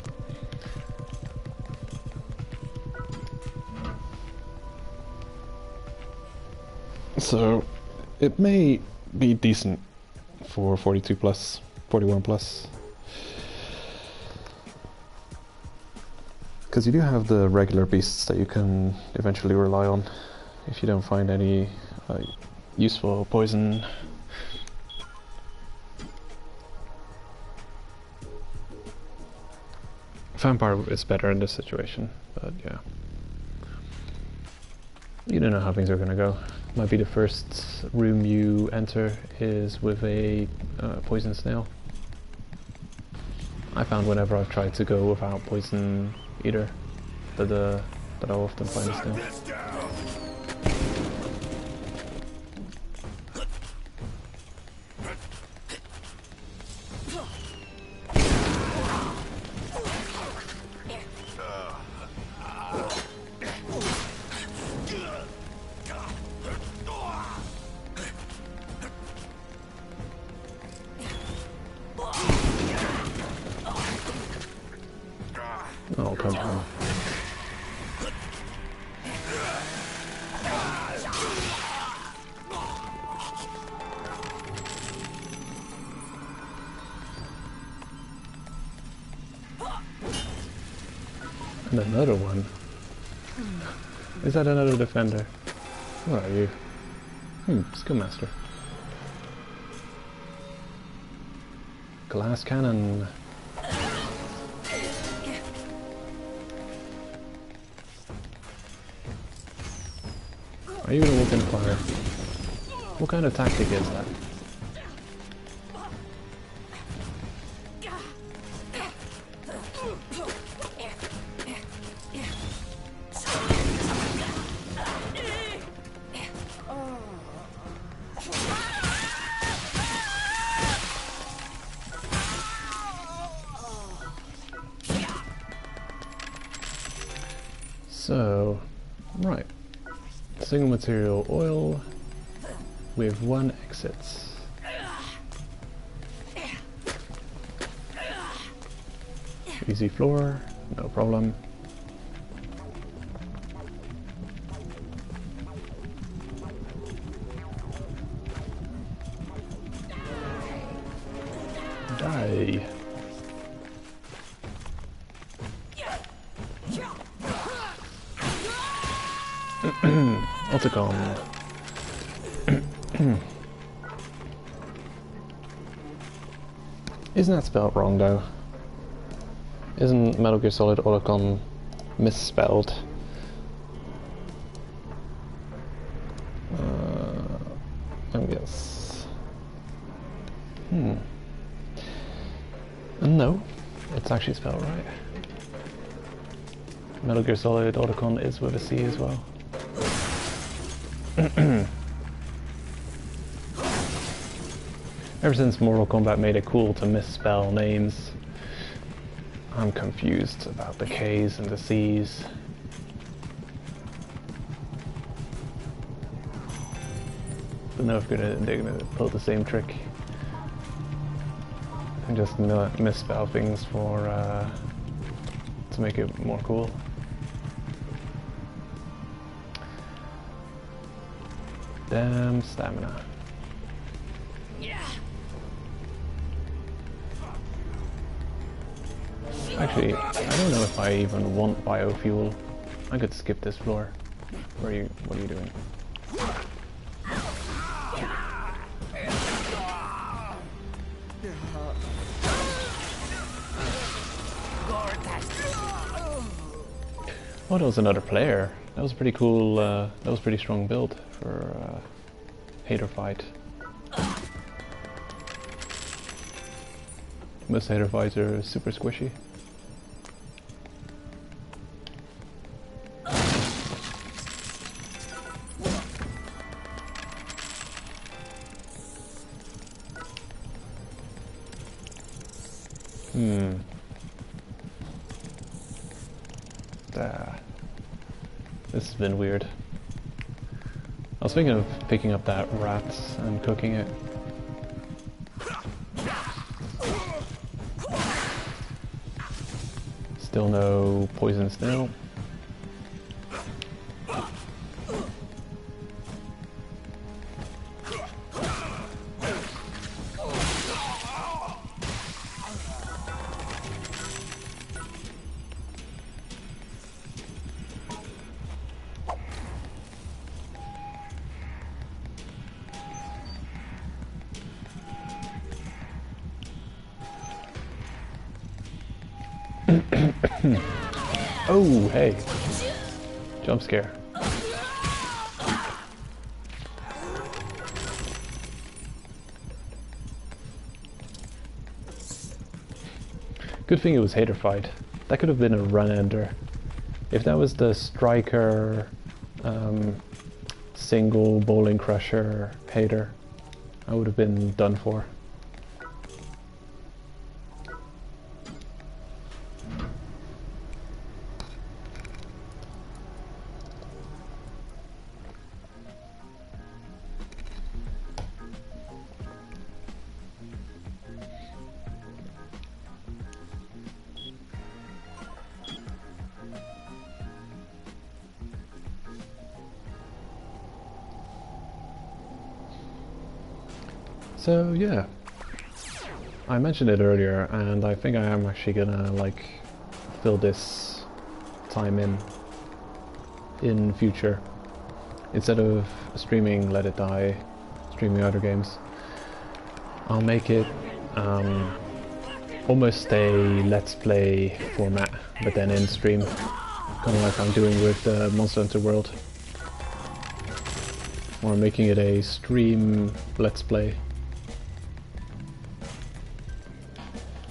So it may be decent for 42 plus, 41 plus. Because you do have the regular beasts that you can eventually rely on if you don't find any useful poison. Vampire is better in this situation, but yeah. You don't know how things are gonna go. Might be the first room you enter is with a poison snail. I found whenever I've tried to go without poison eater that I'll often find a snail. Oh, come on. And another one. Is that another defender? What are you? Skillmaster. Glass cannon. Are you gonna walk in fire? What kind of tactic is that? So, right. Single material oil with 1 exit. Easy floor, no problem. Die. Autocom. Isn't that spelled wrong though? Isn't Metal Gear Solid Autocom misspelled? I guess. No, it's actually spelled right. Metal Gear Solid Autocom is with a C as well. Ever since Mortal Kombat made it cool to misspell names, I'm confused about the K's and the C's. Don't know if they're gonna pull the same trick and just misspell things for to make it more cool. Damn stamina. Actually, I don't know if I even want biofuel. I could skip this floor. What are you doing? Oh, that was another player. That was pretty cool. That was pretty strong build for hater fight. Most hater fights are super squishy. This has been weird. I was thinking of picking up that rat and cooking it. Still no poison snail. Oh, hey. Jump scare. Good thing it was hater fight. That could have been a run ender. If that was the striker, single bowling crusher hater, I would have been done for. So yeah, I mentioned it earlier, and I think I am actually gonna like fill this time in future. Instead of streaming Let It Die, streaming other games, I'll make it almost a Let's Play format, but then in stream, kind of like I'm doing with Monster Hunter World, or making it a stream Let's Play.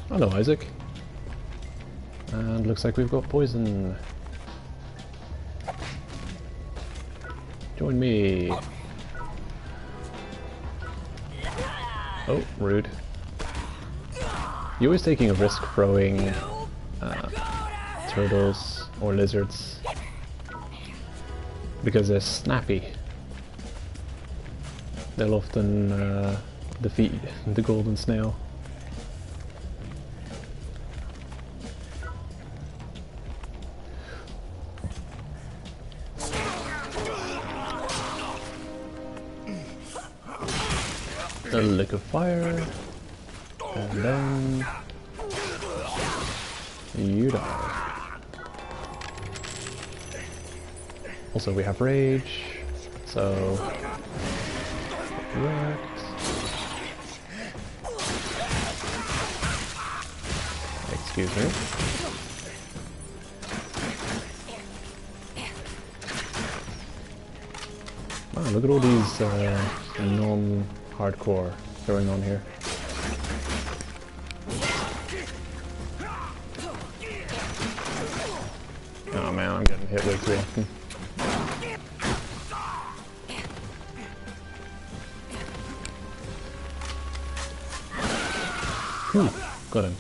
Hello, Isaac. And looks like we've got poison. Join me. Oh, rude. You're always taking a risk throwing turtles or lizards because they're snappy. They'll often defeat the golden snail. A lick of fire, and then you die. Also, we have rage, so wrecked. Excuse me. Wow, look at all these non-hardcore going on here. Oh man, I'm getting hit way too often. Ooh, got him.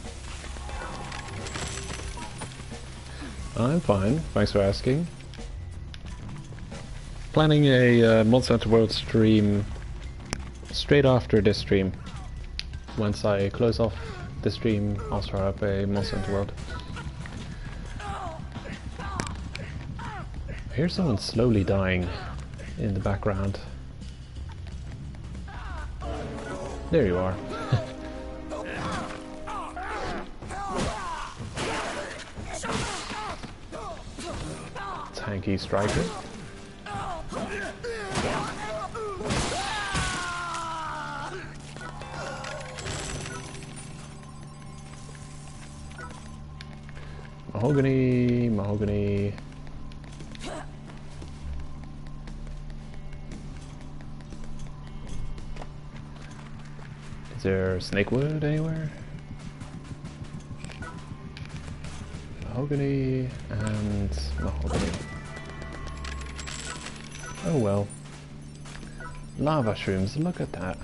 I'm fine, thanks for asking. Planning a Monster Hunter World stream straight after this stream. Once I close off the stream, I'll start up a Monster Hunter World. I hear someone slowly dying in the background. There you are. Tanky striker. Mahogany, mahogany. Is there snakewood anywhere? Mahogany and mahogany. Oh well. Lava shrooms, look at that.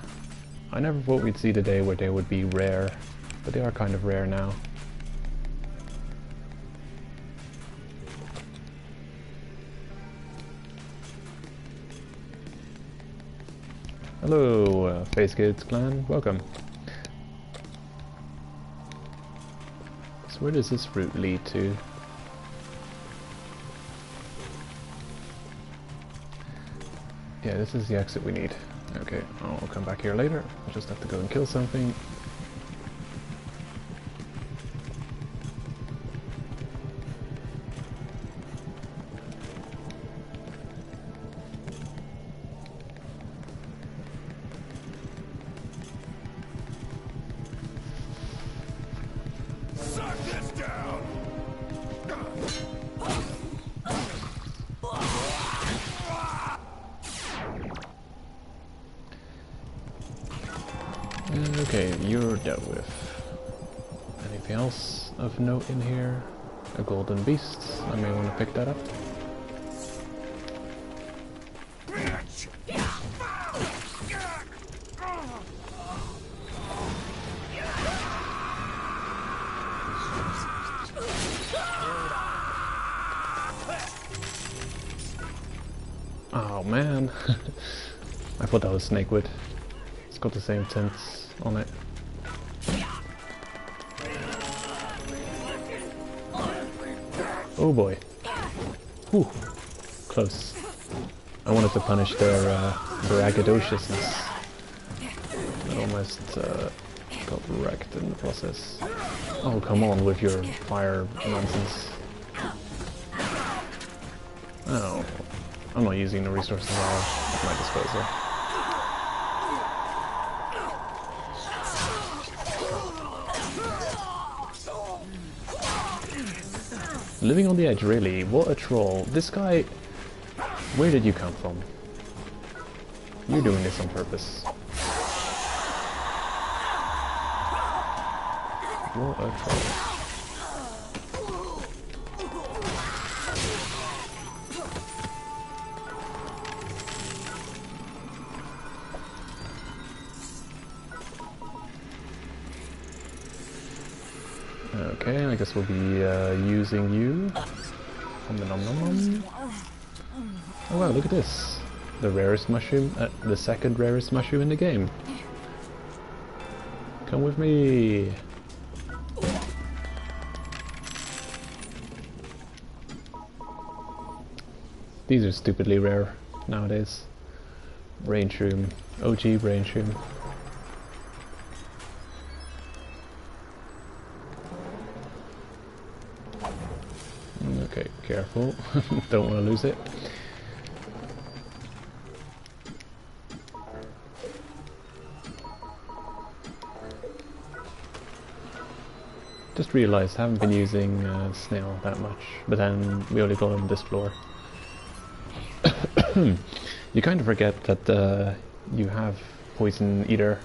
I never thought we'd see the day where they would be rare, but they are kind of rare now. Hello, Face Kids clan, welcome. So where does this route lead to? Yeah, this is the exit we need. Okay, I'll come back here later. I'll just have to go and kill something. Okay, you're dealt with. Anything else of note in here? A golden beast. I may want to pick that up. Oh man, I thought that was snakewood. It's got the same tints on it. Oh boy. Whew. Close. I wanted to punish their braggadociousness. I almost got wrecked in the process. Oh, come on with your fire nonsense. Oh, I'm not using the resources at my disposal. Living on the edge, really? What a troll. This guy... Where did you come from? You're doing this on purpose. What a troll. Okay, I guess we'll be using you. Nom nom nom. Oh wow, look at this. The rarest mushroom, the second rarest mushroom in the game. Come with me. These are stupidly rare nowadays. Brain shroom. OG brain shroom. Okay, careful. Don't want to lose it. Just realised I haven't been using snail that much, but then we only got on this floor. You kind of forget that you have poison eater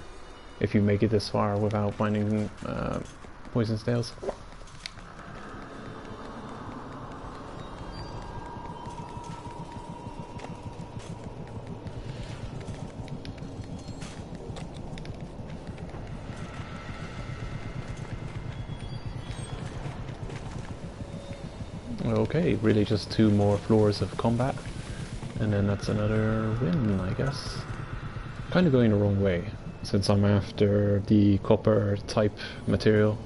if you make it this far without finding poison snails. Okay, really just 2 more floors of combat, and then that's another win, I guess. Kind of going the wrong way, since I'm after the copper type material.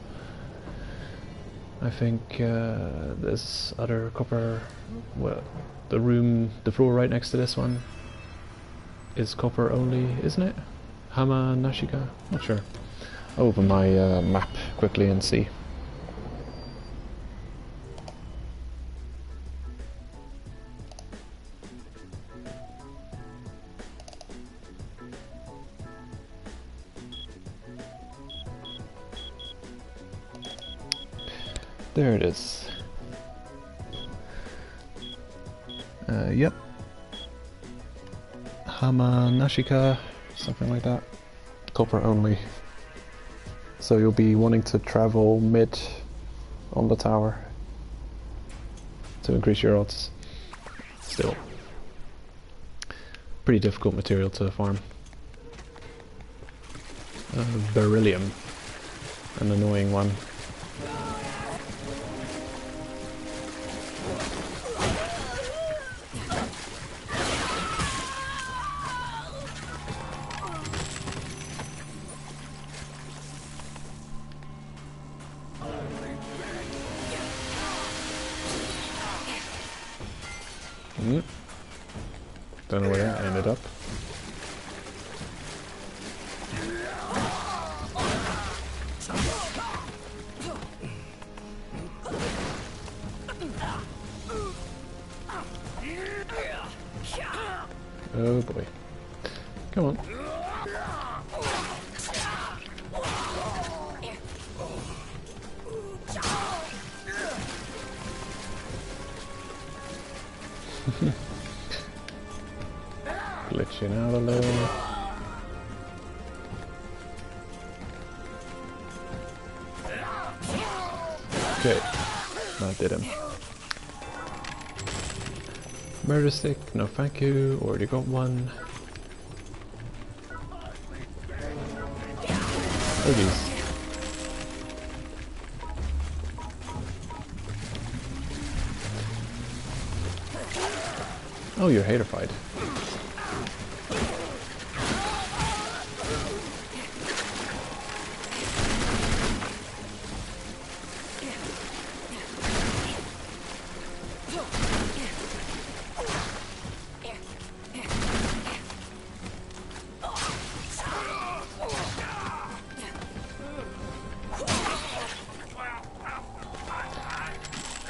I think this other copper, well, the floor right next to this one is copper only, isn't it? Hama Nashika? Not sure. I'll open my map quickly and see. There it is. Yep. Hama Nashika, something like that. Copper only. So you'll be wanting to travel mid on the tower to increase your odds. Still. Pretty difficult material to farm. Beryllium. An annoying one. Don't know where that ended up. Oh boy. Come on. Glitching out a little. Okay, that did him. Murder stick, no thank you, already got one. Oh geez. Oh, you're haterified.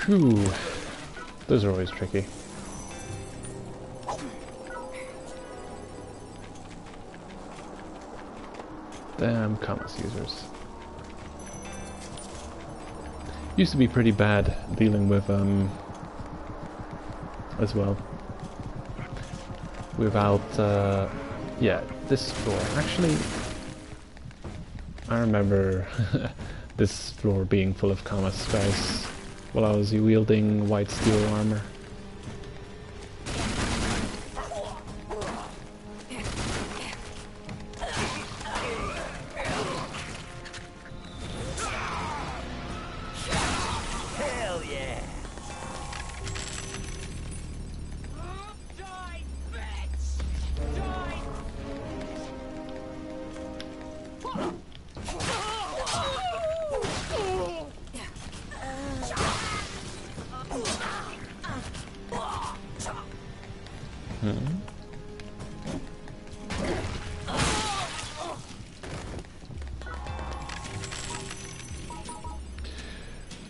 Whew. Those are always tricky. Damn commerce users. Used to be pretty bad dealing with as well. Without yeah, this floor. Actually I remember this floor being full of commerce guys while I was wielding white steel armor.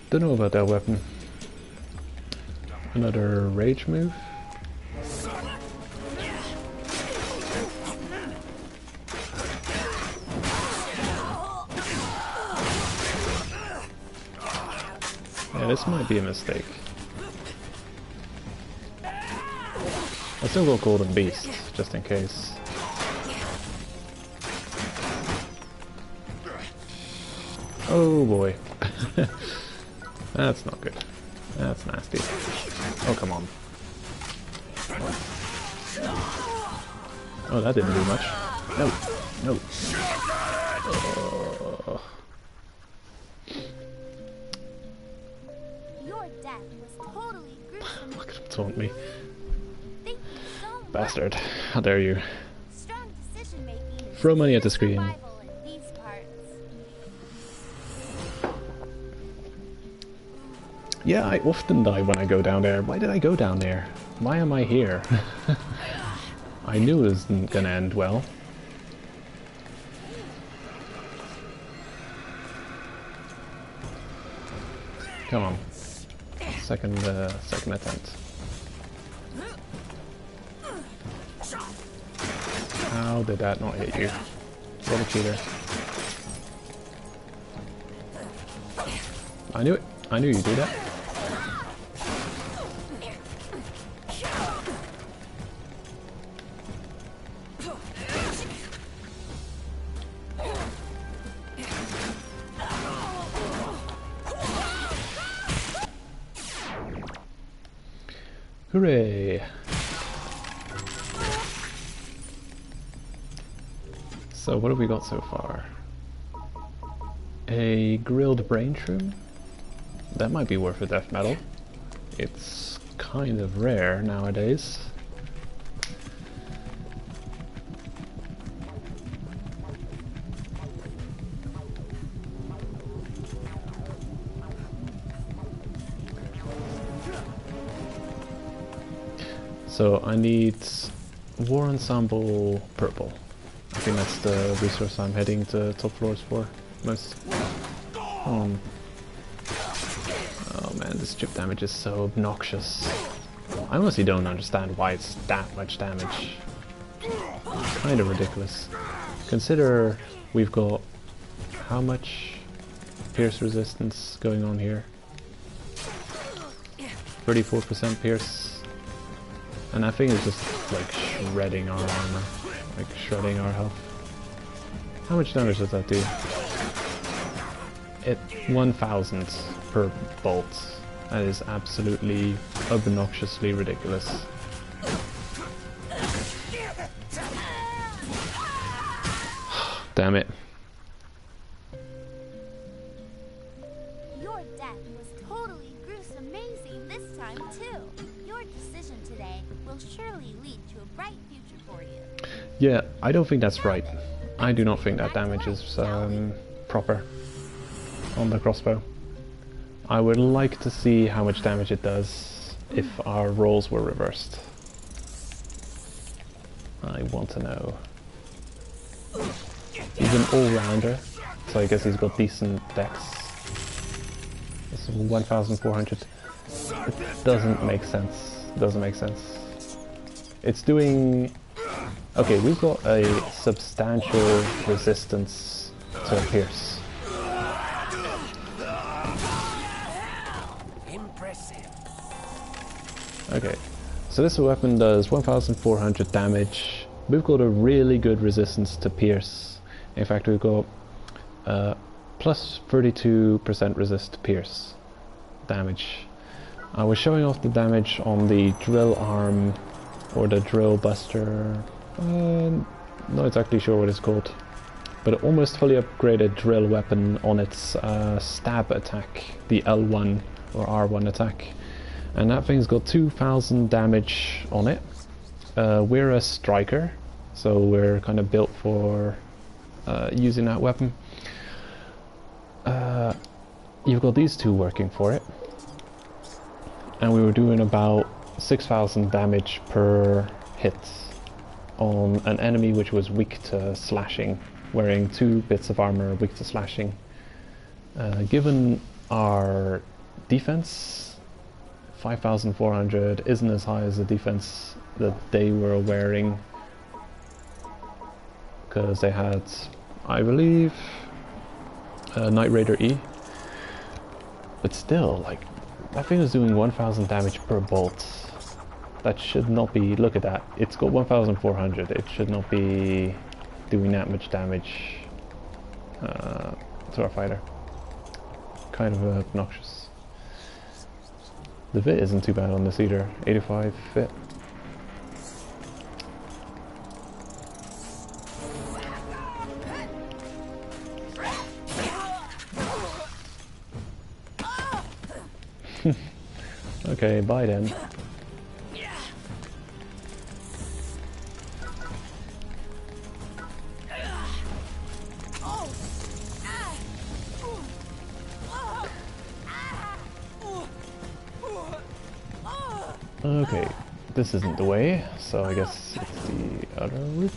Don't know about that weapon. Another rage move? Yeah, this might be a mistake. I still go Golden Beast, just in case. Oh boy. That's not good. That's nasty. Oh, come on. Oh, that didn't do much. No. No. Your death was totally taunt me. Thank you so much. Bastard. How dare you. Strong decision making is Throw money at the true screen. survival in these parts. Yeah, I often die when I go down there. Why did I go down there? Why am I here? I knew it wasn't gonna end well. Come on. Second attempt. How did that not hit you? What a cheater. I knew it. I knew you'd do that. Hooray! So what have we got so far? A grilled brain shroom? That might be worth a death medal. It's kind of rare nowadays. So I need War Ensemble Purple. I think that's the resource I'm heading to top floors for most. Oh man, this chip damage is so obnoxious. I honestly don't understand why it's that much damage. Kind of ridiculous. Consider we've got how much pierce resistance going on here? 34% pierce. And that thing is just like shredding our armor, like shredding our health. How much damage does that do? It 1,000 per bolt. That is absolutely obnoxiously ridiculous. Damn it. Your death was totally gruesome amazing this time too. Your decision today will surely lead to a bright future for you. Yeah, I don't think that's right. I do not think that damage is proper on the crossbow. I would like to see how much damage it does if our roles were reversed. I want to know. He's an all-rounder, so I guess he's got decent dex. This is 1,400. It doesn't make sense. It doesn't make sense. It's doing... Okay, we've got a substantial resistance to pierce. Impressive. Okay, so this weapon does 1,400 damage. We've got a really good resistance to pierce. In fact, we've got plus 32% resist to pierce damage. I was showing off the damage on the drill arm or the drill buster. Not exactly sure what it's called, but almost fully upgraded drill weapon on its stab attack, the L1 or R1 attack, and that thing's got 2,000 damage on it. We're a striker, so we're kind of built for using that weapon. You've got these two working for it, and we were doing about 6,000 damage per hit on an enemy which was weak to slashing, wearing 2 bits of armor weak to slashing. Given our defense, 5,400 isn't as high as the defense that they were wearing, because they had, I believe, Knight Raider E. But still, like, that thing is doing 1,000 damage per bolt. That should not be, look at that, it's got 1,400, it should not be doing that much damage to our fighter. Kind of obnoxious. The fit isn't too bad on this either, 85 fit. Okay, bye then. Okay, this isn't the way, so I guess it's the other route.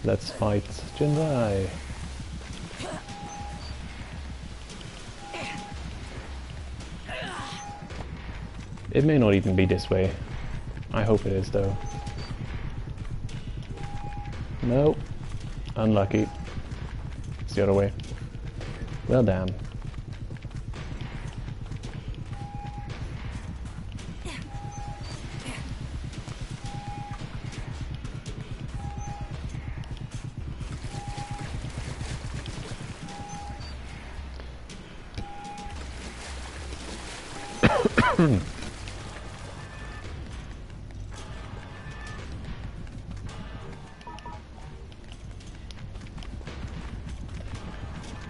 Let's fight Jindai. It may not even be this way. I hope it is though. Nope. Unlucky. It's the other way. Well, damn.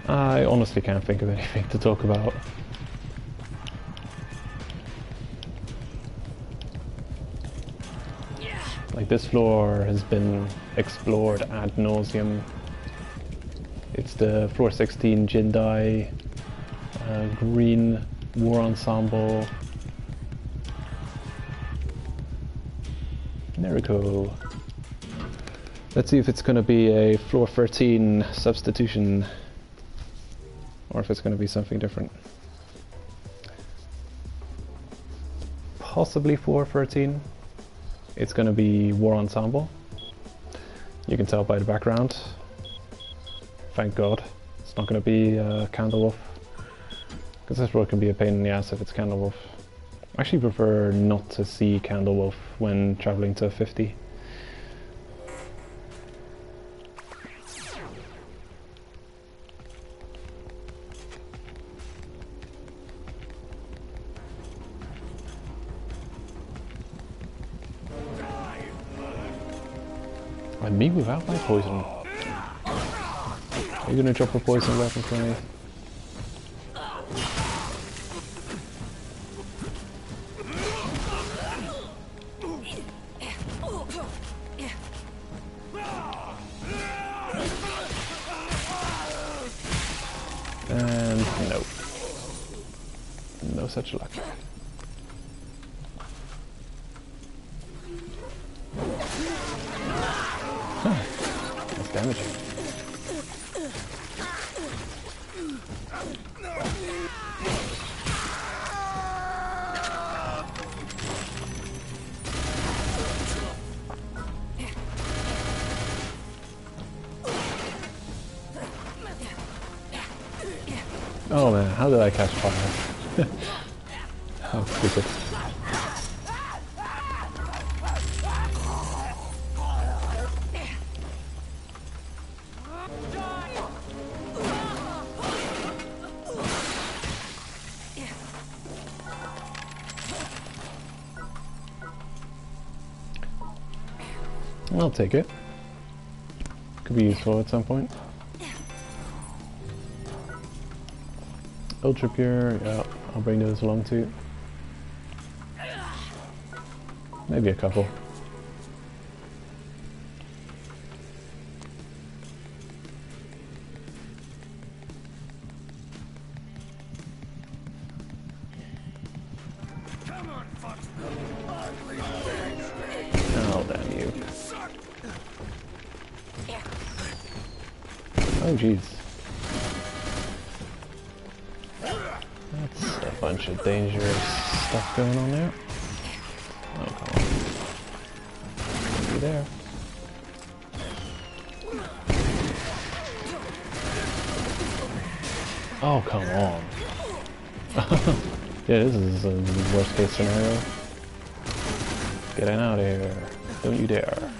I honestly can't think of anything to talk about. Like, this floor has been explored ad nauseum. It's the floor 16 Jindai, green war ensemble. There we go. Let's see if it's going to be a floor 13 substitution, or if it's going to be something different. Possibly floor 13. It's going to be war ensemble. You can tell by the background. Thank God. It's not going to be Candlewolf, because this floor can be a pain in the ass if it's Candlewolf. I actually prefer not to see Candlewolf when traveling to 50. And me without my poison. Are you gonna drop a poison weapon for me? And no. No such luck. Huh. That's damaging. Oh man, how did I catch fire? How stupid. I'll take it. Could be useful at some point. Ultra pure, yeah, I'll bring those along too. Maybe a couple. Oh, damn you. Oh, jeez. That's a bunch of dangerous stuff going on there. Oh, come on. Be there. Oh, come on. Yeah, this is a worst case scenario. Get out of here. Don't you dare.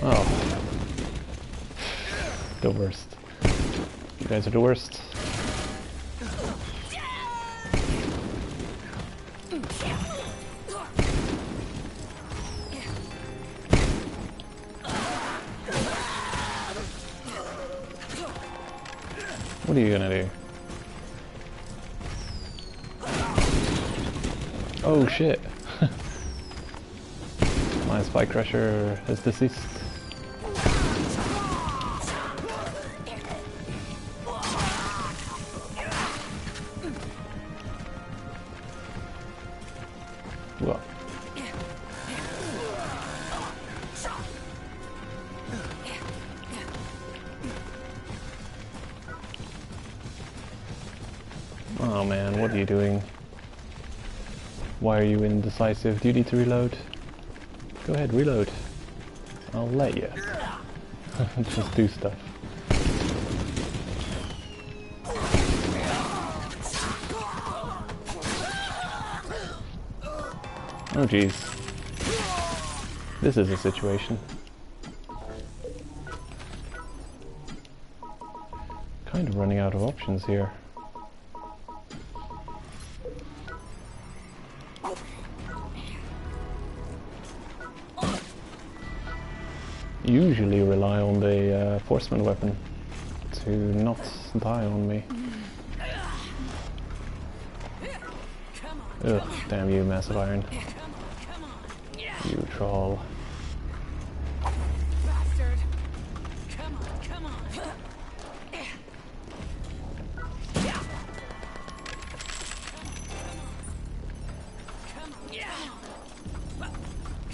Oh. The worst. You guys are the worst. What are you gonna do? Oh shit! My spy crusher is deceased. Well. Oh man, what are you doing? Why are you indecisive? Do you need to reload? Go ahead, reload. I'll let you. Just do stuff. Oh jeez. This is a situation. Kind of running out of options here. Usually rely on the forceman weapon to not die on me. Ugh, damn you, massive iron. You troll. Bastard. Come on, come on.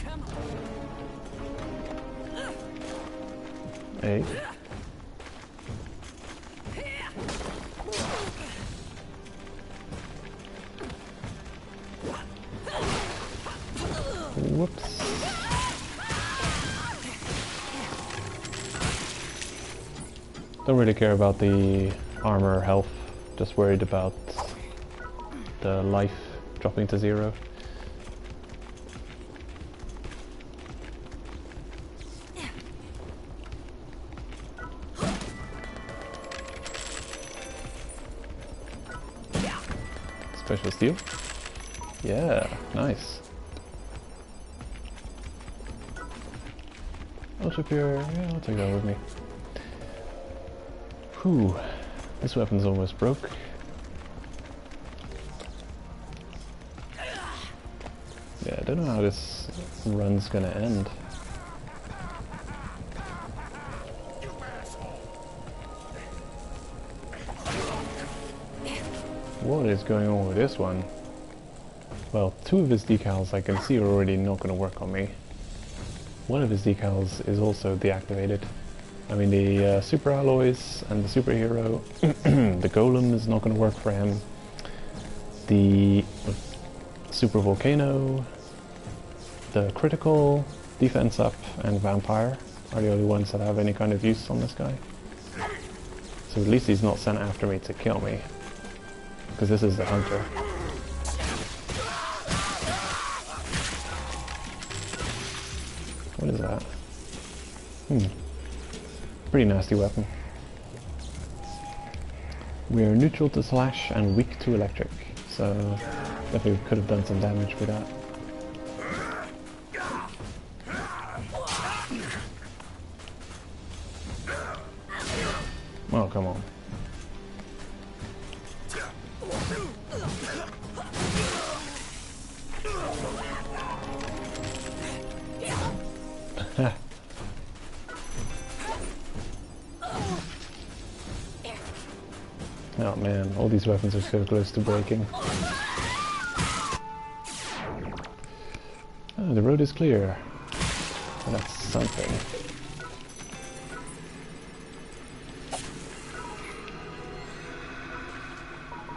Come on. Hey. Whoops. Don't really care about the armor or health, just worried about the life dropping to 0. Special steel? Yeah, nice. Ultra pure, yeah, I'll take that with me. Whew, this weapon's almost broke. Yeah, I don't know how this run's gonna end. What is going on with this one? Well, 2 of his decals I can see are already not going to work on me. One of his decals is also deactivated. I mean, the super alloys and the superhero, the golem is not going to work for him. The super volcano, the critical, defense up, and vampire are the only ones that have any kind of use on this guy. So at least he's not sent after me to kill me. Because this is the hunter. What is that? Pretty nasty weapon. We're neutral to slash and weak to electric, so definitely could have done some damage with that. Oh, come on. Oh man, all these weapons are so close to breaking. Oh, the road is clear. Well, that's something.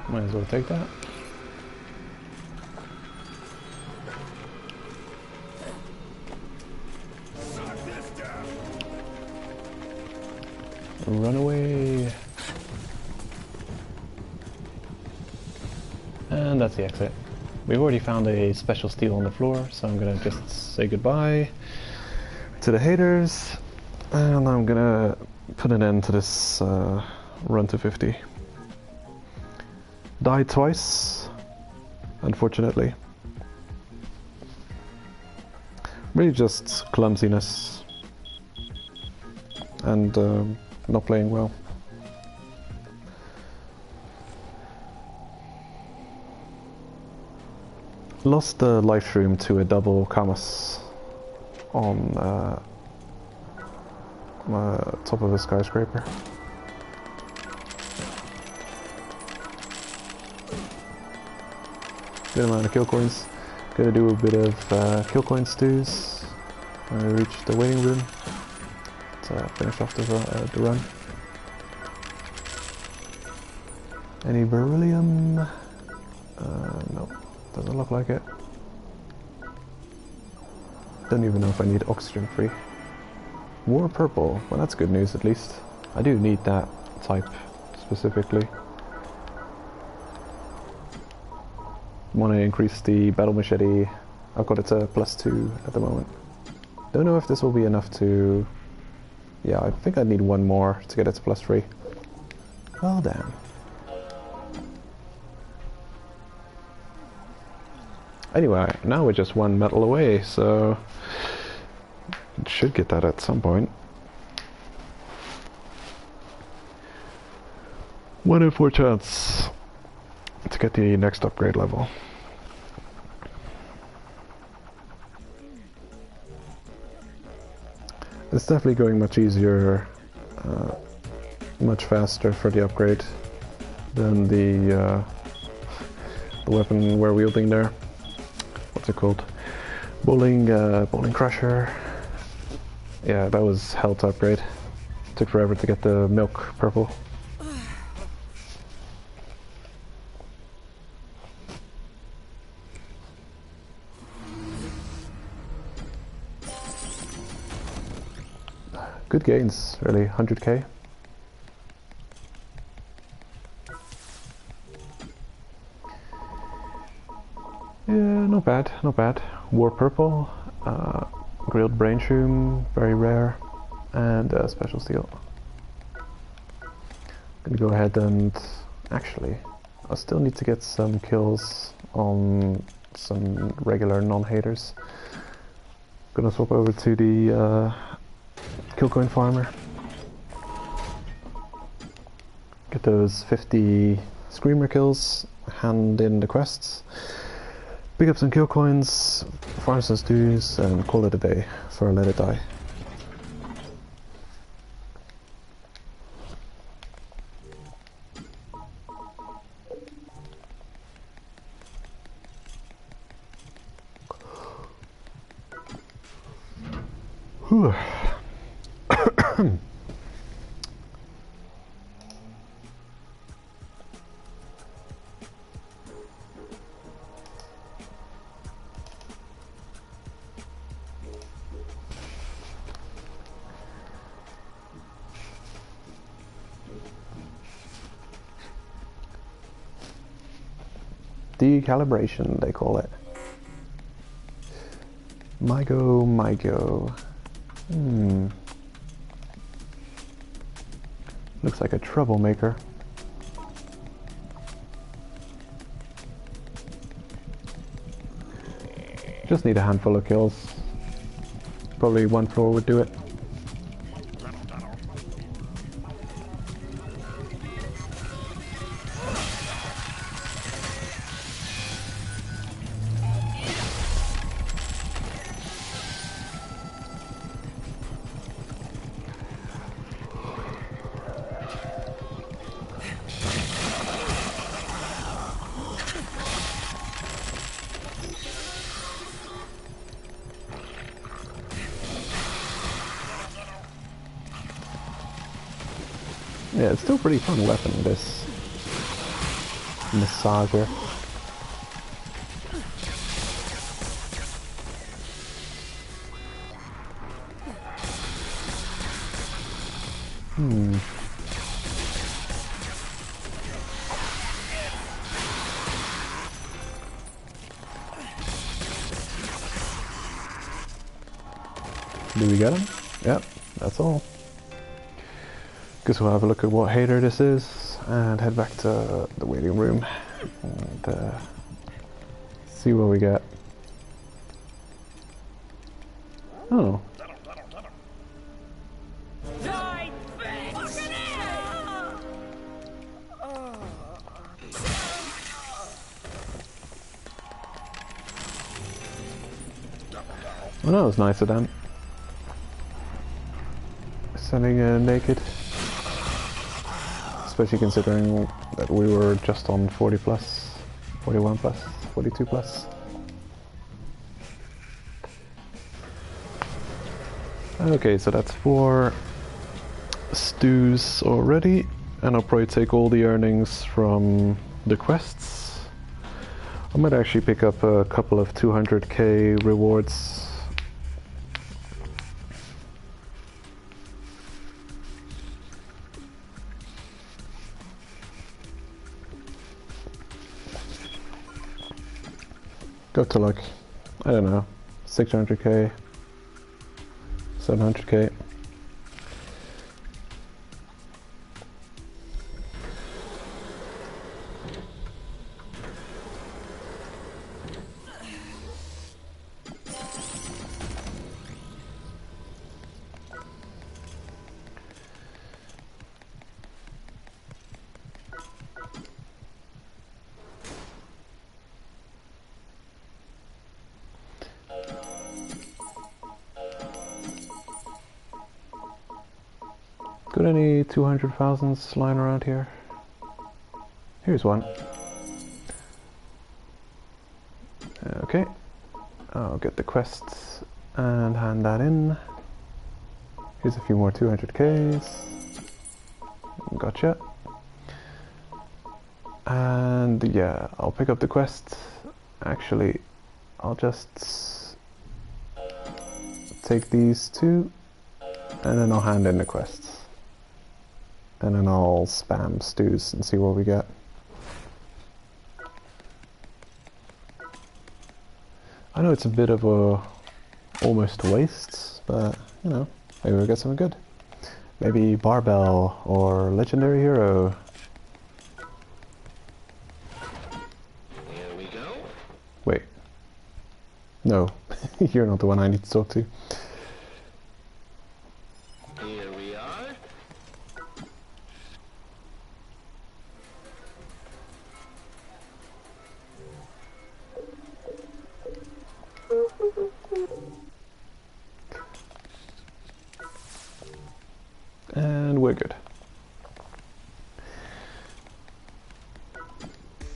Might as well take that. Run away. that's the exit. We've already found a special steel on the floor, so I'm gonna just say goodbye to the haters, and I'm gonna put an end to this run to 50. Died twice, unfortunately. Really just clumsiness and not playing well. Lost the live stream to a double Kamas on top of a skyscraper. Good amount of kill coins. Gonna do a bit of kill coin stews when I reach the waiting room to finish off the run. Any beryllium? No, doesn't look like it. Don't even know if I need oxygen free. War purple, well that's good news at least. I do need that type specifically. Want to increase the battle machete. I've got it to +2 at the moment. Don't know if this will be enough to... Yeah, I think I need one more to get it to +3. Well damn. Anyway, now we're just one metal away, so... should get that at some point. 1 in 4 chance to get the next upgrade level. It's definitely going much easier, much faster for the upgrade than the weapon we're wielding there. What's it called? Bowling crusher. Yeah, that was hell to upgrade. Took forever to get the milk purple. Good gains, really, 100k. Yeah, not bad, not bad. War purple, grilled brain shroom, very rare, and special steel. Gonna go ahead and actually, I still need to get some kills on some regular non-haters. Gonna swap over to the Killcoin farmer. Get those 50 screamer kills, hand in the quests, pick up some kill coins, farm some stews, and call it a day for Let It Die. Whew. Decalibration, they call it. My go. Looks like a troublemaker. Just need a handful of kills. Probably one floor would do it. Yeah, it's still a pretty fun weapon, this massager. Do we get him? Yep, that's all. Guess we'll have a look at what hater this is and head back to the waiting room and see what we get. Oh. Well, that was nice of them. Sending naked. Especially considering that we were just on 40 plus, 41 plus, 42 plus. Okay, so that's 4 stews already, and I'll probably take all the earnings from the quests. I might actually pick up a couple of 200k rewards. Go to like, I don't know, 600k, 700k. Got any 200,000s lying around here? Here's one. Okay, I'll get the quests and hand that in. Here's a few more 200Ks. Gotcha. And yeah, I'll pick up the quest. Actually, I'll just take these 2 and then I'll hand in the quests. And then I'll spam stews and see what we get. I know it's a bit of a almost waste, but you know, maybe we'll get something good. Maybe barbell or legendary hero. Here we go. Wait. No, you're not the one I need to talk to. Here we are. And we're good.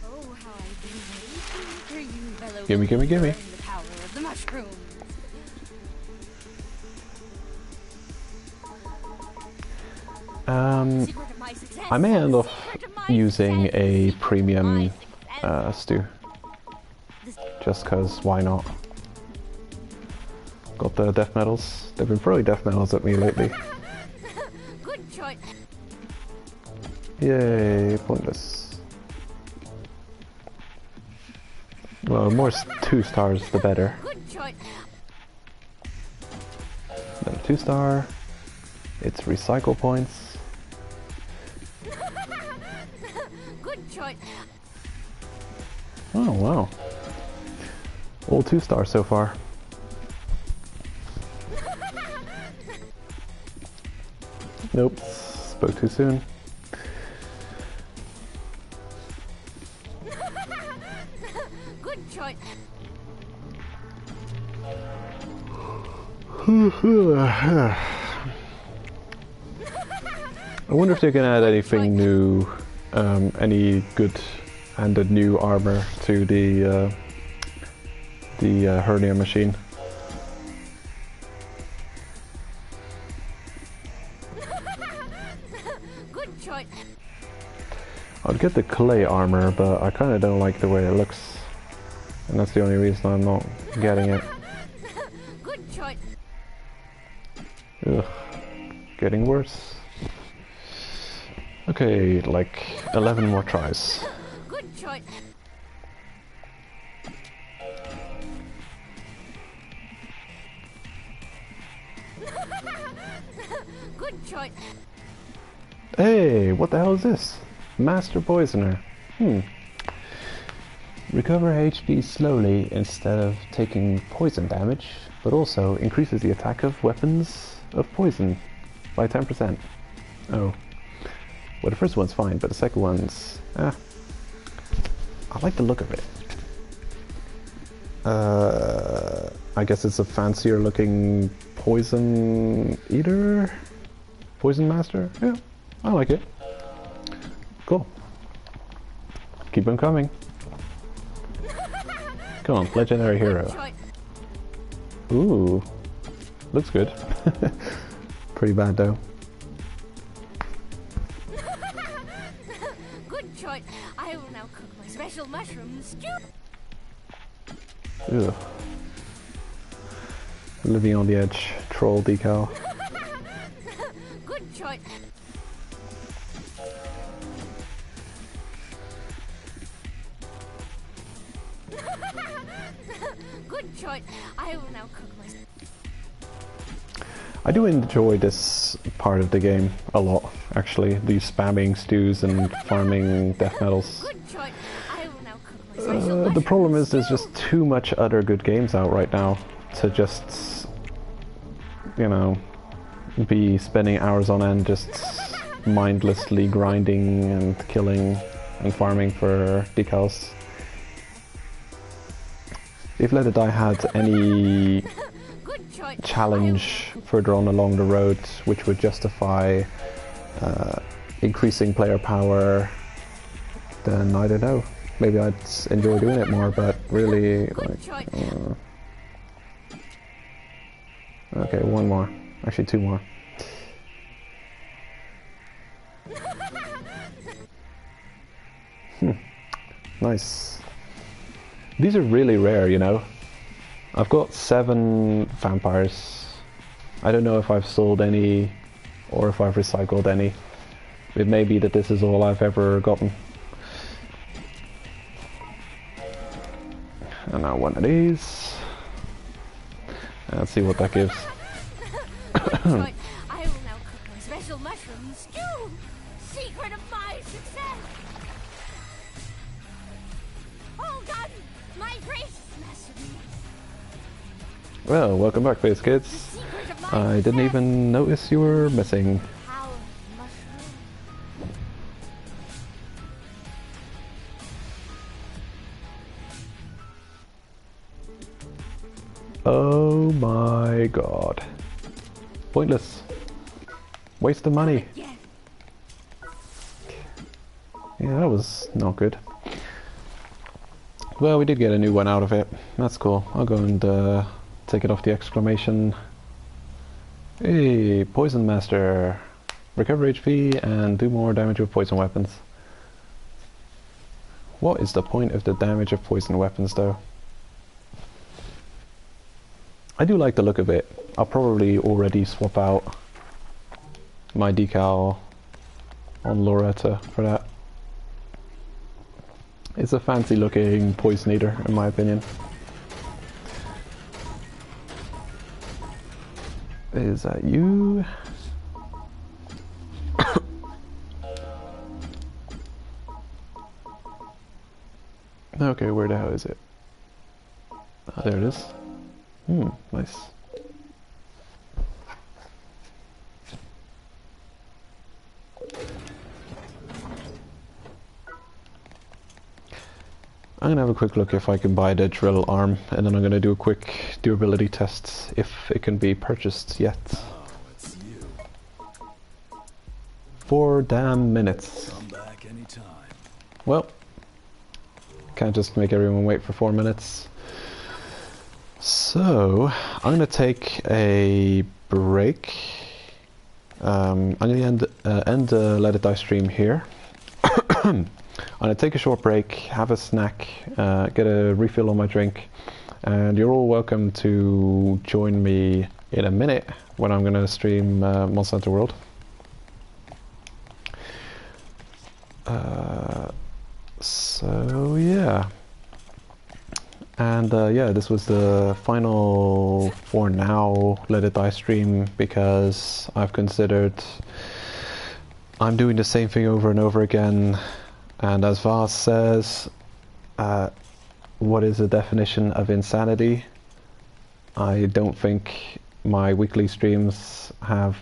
Oh, how I've been waiting for you, fellow Gimme, gimme, gimme. believer in the power of the mushroom. Secret of my success. I may end off Secret of my using success. a Secret of premium my success. stew. Just cause why not? Got the death medals. They've been throwing death medals at me lately. Good choice. Yay, pointless. Well, the more 2 stars, the better. Good choice. Then 2-star. It's recycle points. Good choice. Oh wow. All 2-stars so far. Nope, spoke too soon. Good choice. I wonder if they can add anything new, any good and a new armor to the hernia machine. Good choice. I'd get the clay armor, but I kind of don't like the way it looks, and that's the only reason I'm not getting it. Good choice. Ugh, getting worse. Okay, like 11 more tries. Good choice. choice. Hey, what the hell is this? Master Poisoner. Recover HP slowly instead of taking poison damage, but also increases the attack of weapons of poison by 10%. Oh. Well, the first one's fine, but the second one's... I like the look of it. I guess it's a fancier looking poison eater? Poison master? Yeah, I like it. Cool. Keep them coming. Come on, legendary hero. Ooh. Looks good. Pretty bad though. Good choice. I will now cook my special mushroom stew. Ugh. Living on the edge, troll decal. Good choice. Good choice. I will now cook my... I do enjoy this part of the game a lot, actually. These spamming stews and farming death metals. Good choice. I will now cook my special The problem is there's just too much other good games out right now to just, you know, be spending hours on end just mindlessly grinding and killing and farming for decals. If Let It Die had any challenge further on along the road which would justify increasing player power, then I don't know. Maybe I'd enjoy doing it more, but really, like... Okay, one more. Actually, two more. Nice. These are really rare, you know. I've got 7 vampires. I don't know if I've sold any or if I've recycled any. It may be that this is all I've ever gotten. And now one of these. Let's see what that gives. I will now cook my special mushroom stew. Secret of my success. All done. My gracious masterpiece. Well, welcome back, Face Kids. I didn't even notice you were missing. Oh my god. Pointless. Waste of money. Yeah, that was not good. Well, we did get a new one out of it. That's cool. I'll go and take it off the exclamation. Hey, Poison Master. Recover HP and do more damage with poison weapons. What is the point of the damage of poison weapons, though? I do like the look of it. I'll probably already swap out my decal on Loretta for that. It's a fancy looking poison eater, in my opinion. Is that you? Okay, where the hell is it? Ah, there it is. Nice. I'm gonna have a quick look if I can buy the drill arm, and then I'm gonna do a quick durability test if it can be purchased yet. Oh, it's you. 4 damn minutes. Come back anytime. Well, can't just make everyone wait for 4 minutes. So, I'm gonna take a break. I'm gonna end the Let It Die stream here. I'm gonna take a short break, have a snack, get a refill on my drink, and you're all welcome to join me in a minute when I'm gonna stream Monster Hunter World. So yeah. And And yeah, this was the final, for now, Let It Die stream, because I've considered I'm doing the same thing over and over again, and as Vaz says, what is the definition of insanity? I don't think my weekly streams have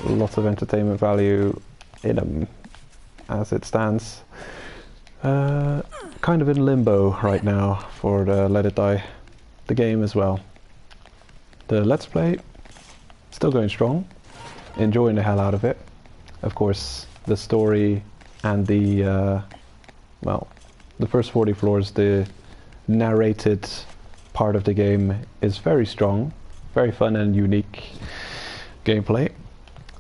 lots of entertainment value in them as it stands. Kind of in limbo right now for the Let It Die, the game as well. The Let's Play, still going strong, enjoying the hell out of it. Of course, the story and the, well, the first 40 floors, the narrated part of the game is very strong, very fun and unique gameplay.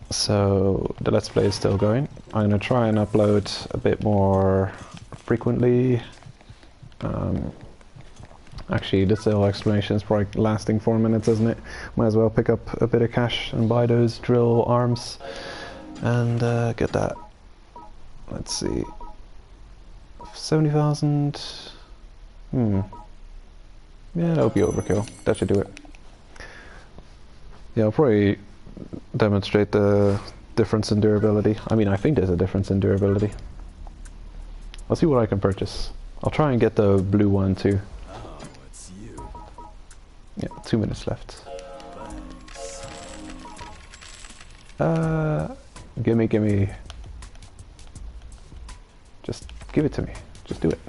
So the Let's Play is still going. I'm going to try and upload a bit more frequently. Actually, this little explanation is probably lasting 4 minutes, isn't it? Might as well pick up a bit of cash and buy those drill arms and get that. Let's see, 70,000. Yeah, that'll be overkill. That should do it. Yeah, I'll probably demonstrate the difference in durability. I mean, I think there's a difference in durability. I'll see what I can purchase. I'll try and get the blue one too. Oh, it's you. Yeah, 2 minutes left. Gimme. Just give it to me. Just do it.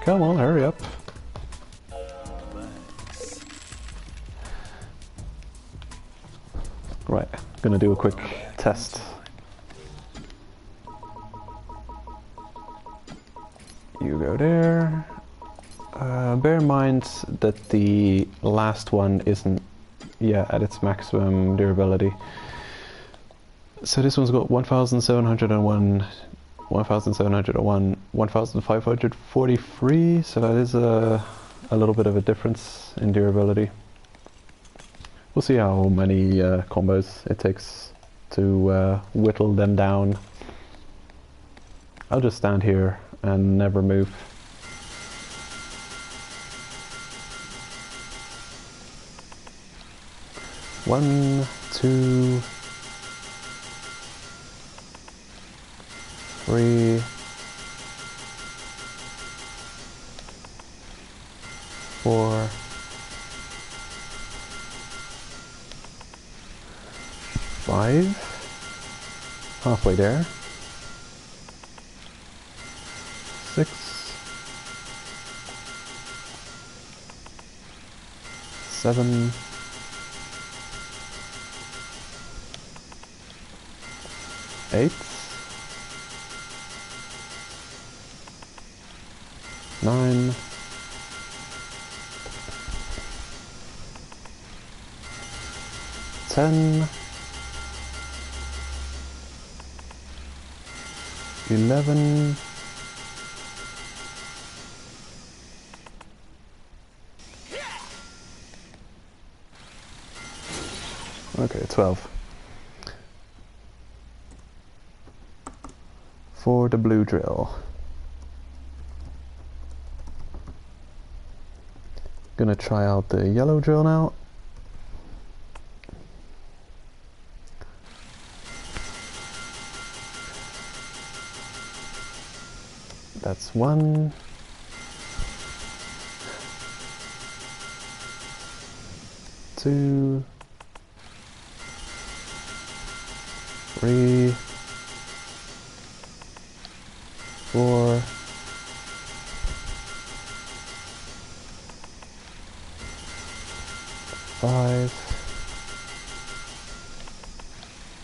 Come on, hurry up. Right, gonna do a quick test. You go there. Bear in mind that the last one isn't yet at its maximum durability. So this one's got 1,701, 1,701, 1,543, so that is a little bit of a difference in durability. We'll see how many combos it takes to whittle them down. I'll just stand here and never move. One, two, three, four, five, halfway there, 6, 7, 8, 9, 10, 11, 12. For the blue drill. Gonna try out the yellow drill now. That's 1. 2, 3, 4, 5,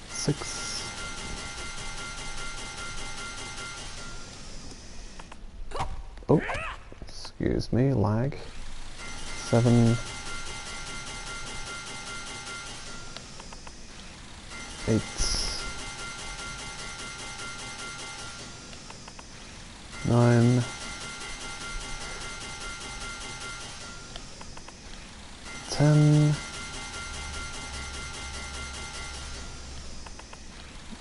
6, oh, excuse me, lag. 7, 8, 9, 10,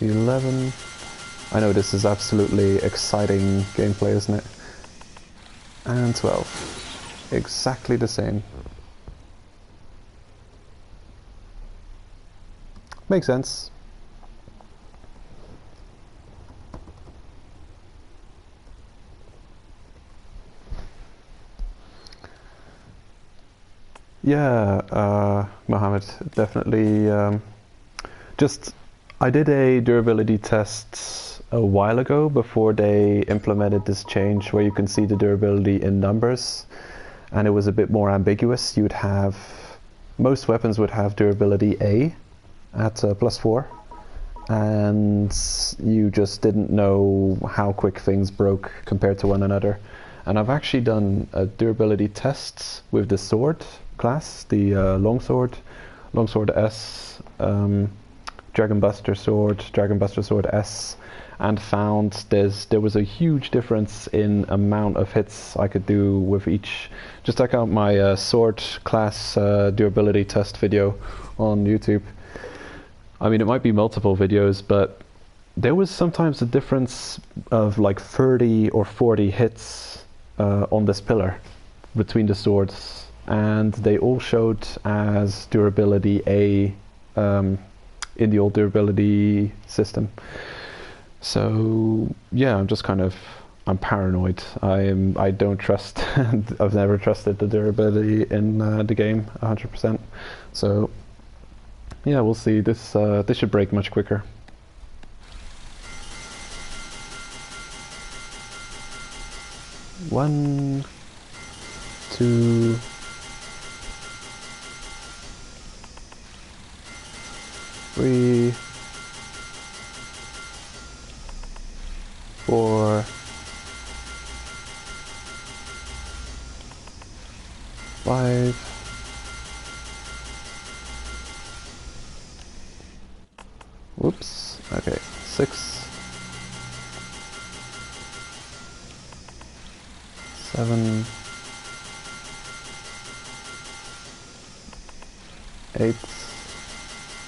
11. I know this is absolutely exciting gameplay, isn't it? and 12. Exactly the same. Makes sense. Yeah, Mohammed, definitely. I did a durability test a while ago before they implemented this change where you can see the durability in numbers, and it was a bit more ambiguous. You'd have, most weapons would have durability A at +4, and you just didn't know how quick things broke compared to one another. And I've actually done a durability test with the sword class, the longsword S, Dragon Buster Sword S, and found there was a huge difference in amount of hits I could do with each. Just check out my sword class durability test video on YouTube. I mean, it might be multiple videos, but there was sometimes a difference of like 30 or 40 hits on this pillar between the swords, and they all showed as durability A in the old durability system. So yeah, I'm paranoid. I don't trust. I've never trusted the durability in the game 100%. So yeah, we'll see. This should break much quicker. One, two, three, 4, 5, whoops, okay, 6, 7, 8.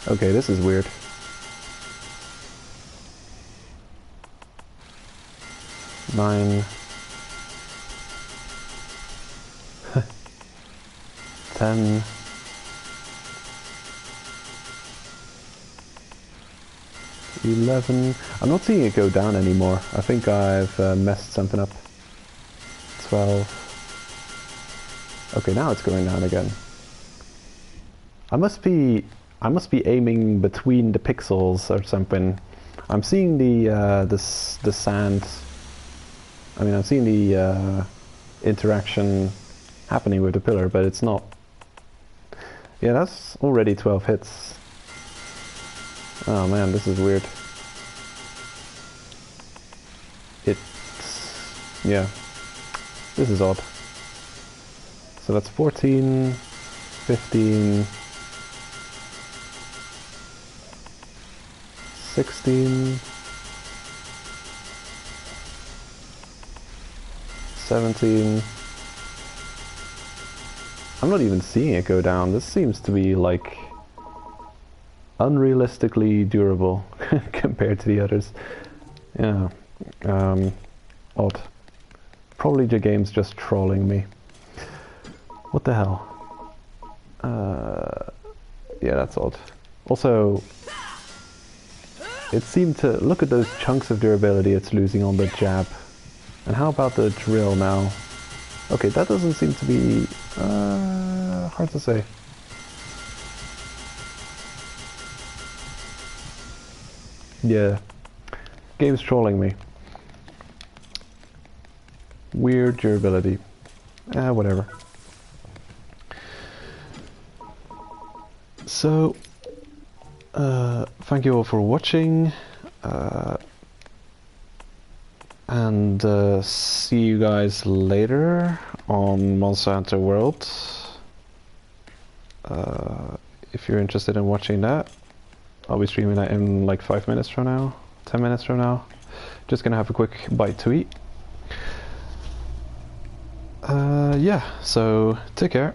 Okay, this is weird. 9, 10, 11. I'm not seeing it go down anymore. I think I've messed something up. 12. Okay, now it's going down again. I must be aiming between the pixels or something. I'm seeing the sand. I mean, I'm seeing the interaction happening with the pillar, but it's not. Yeah, that's already 12 hits. Oh man, this is weird. Yeah, this is odd. So that's 14, 15, 16, 17. I'm not even seeing it go down. This seems to be like unrealistically durable compared to the others. Yeah, odd. Probably the game's just trolling me. What the hell? Yeah, that's odd. Also, it seemed to look at those chunks of durability it's losing on the jab. And how about the drill now? Okay, that doesn't seem to be hard to say. Yeah, game's trolling me. Weird durability. Whatever. So, thank you all for watching, and see you guys later on Monster Hunter World. If you're interested in watching that, I'll be streaming that in like 5 minutes from now, 10 minutes from now. Just gonna have a quick bite to eat. Yeah, so take care.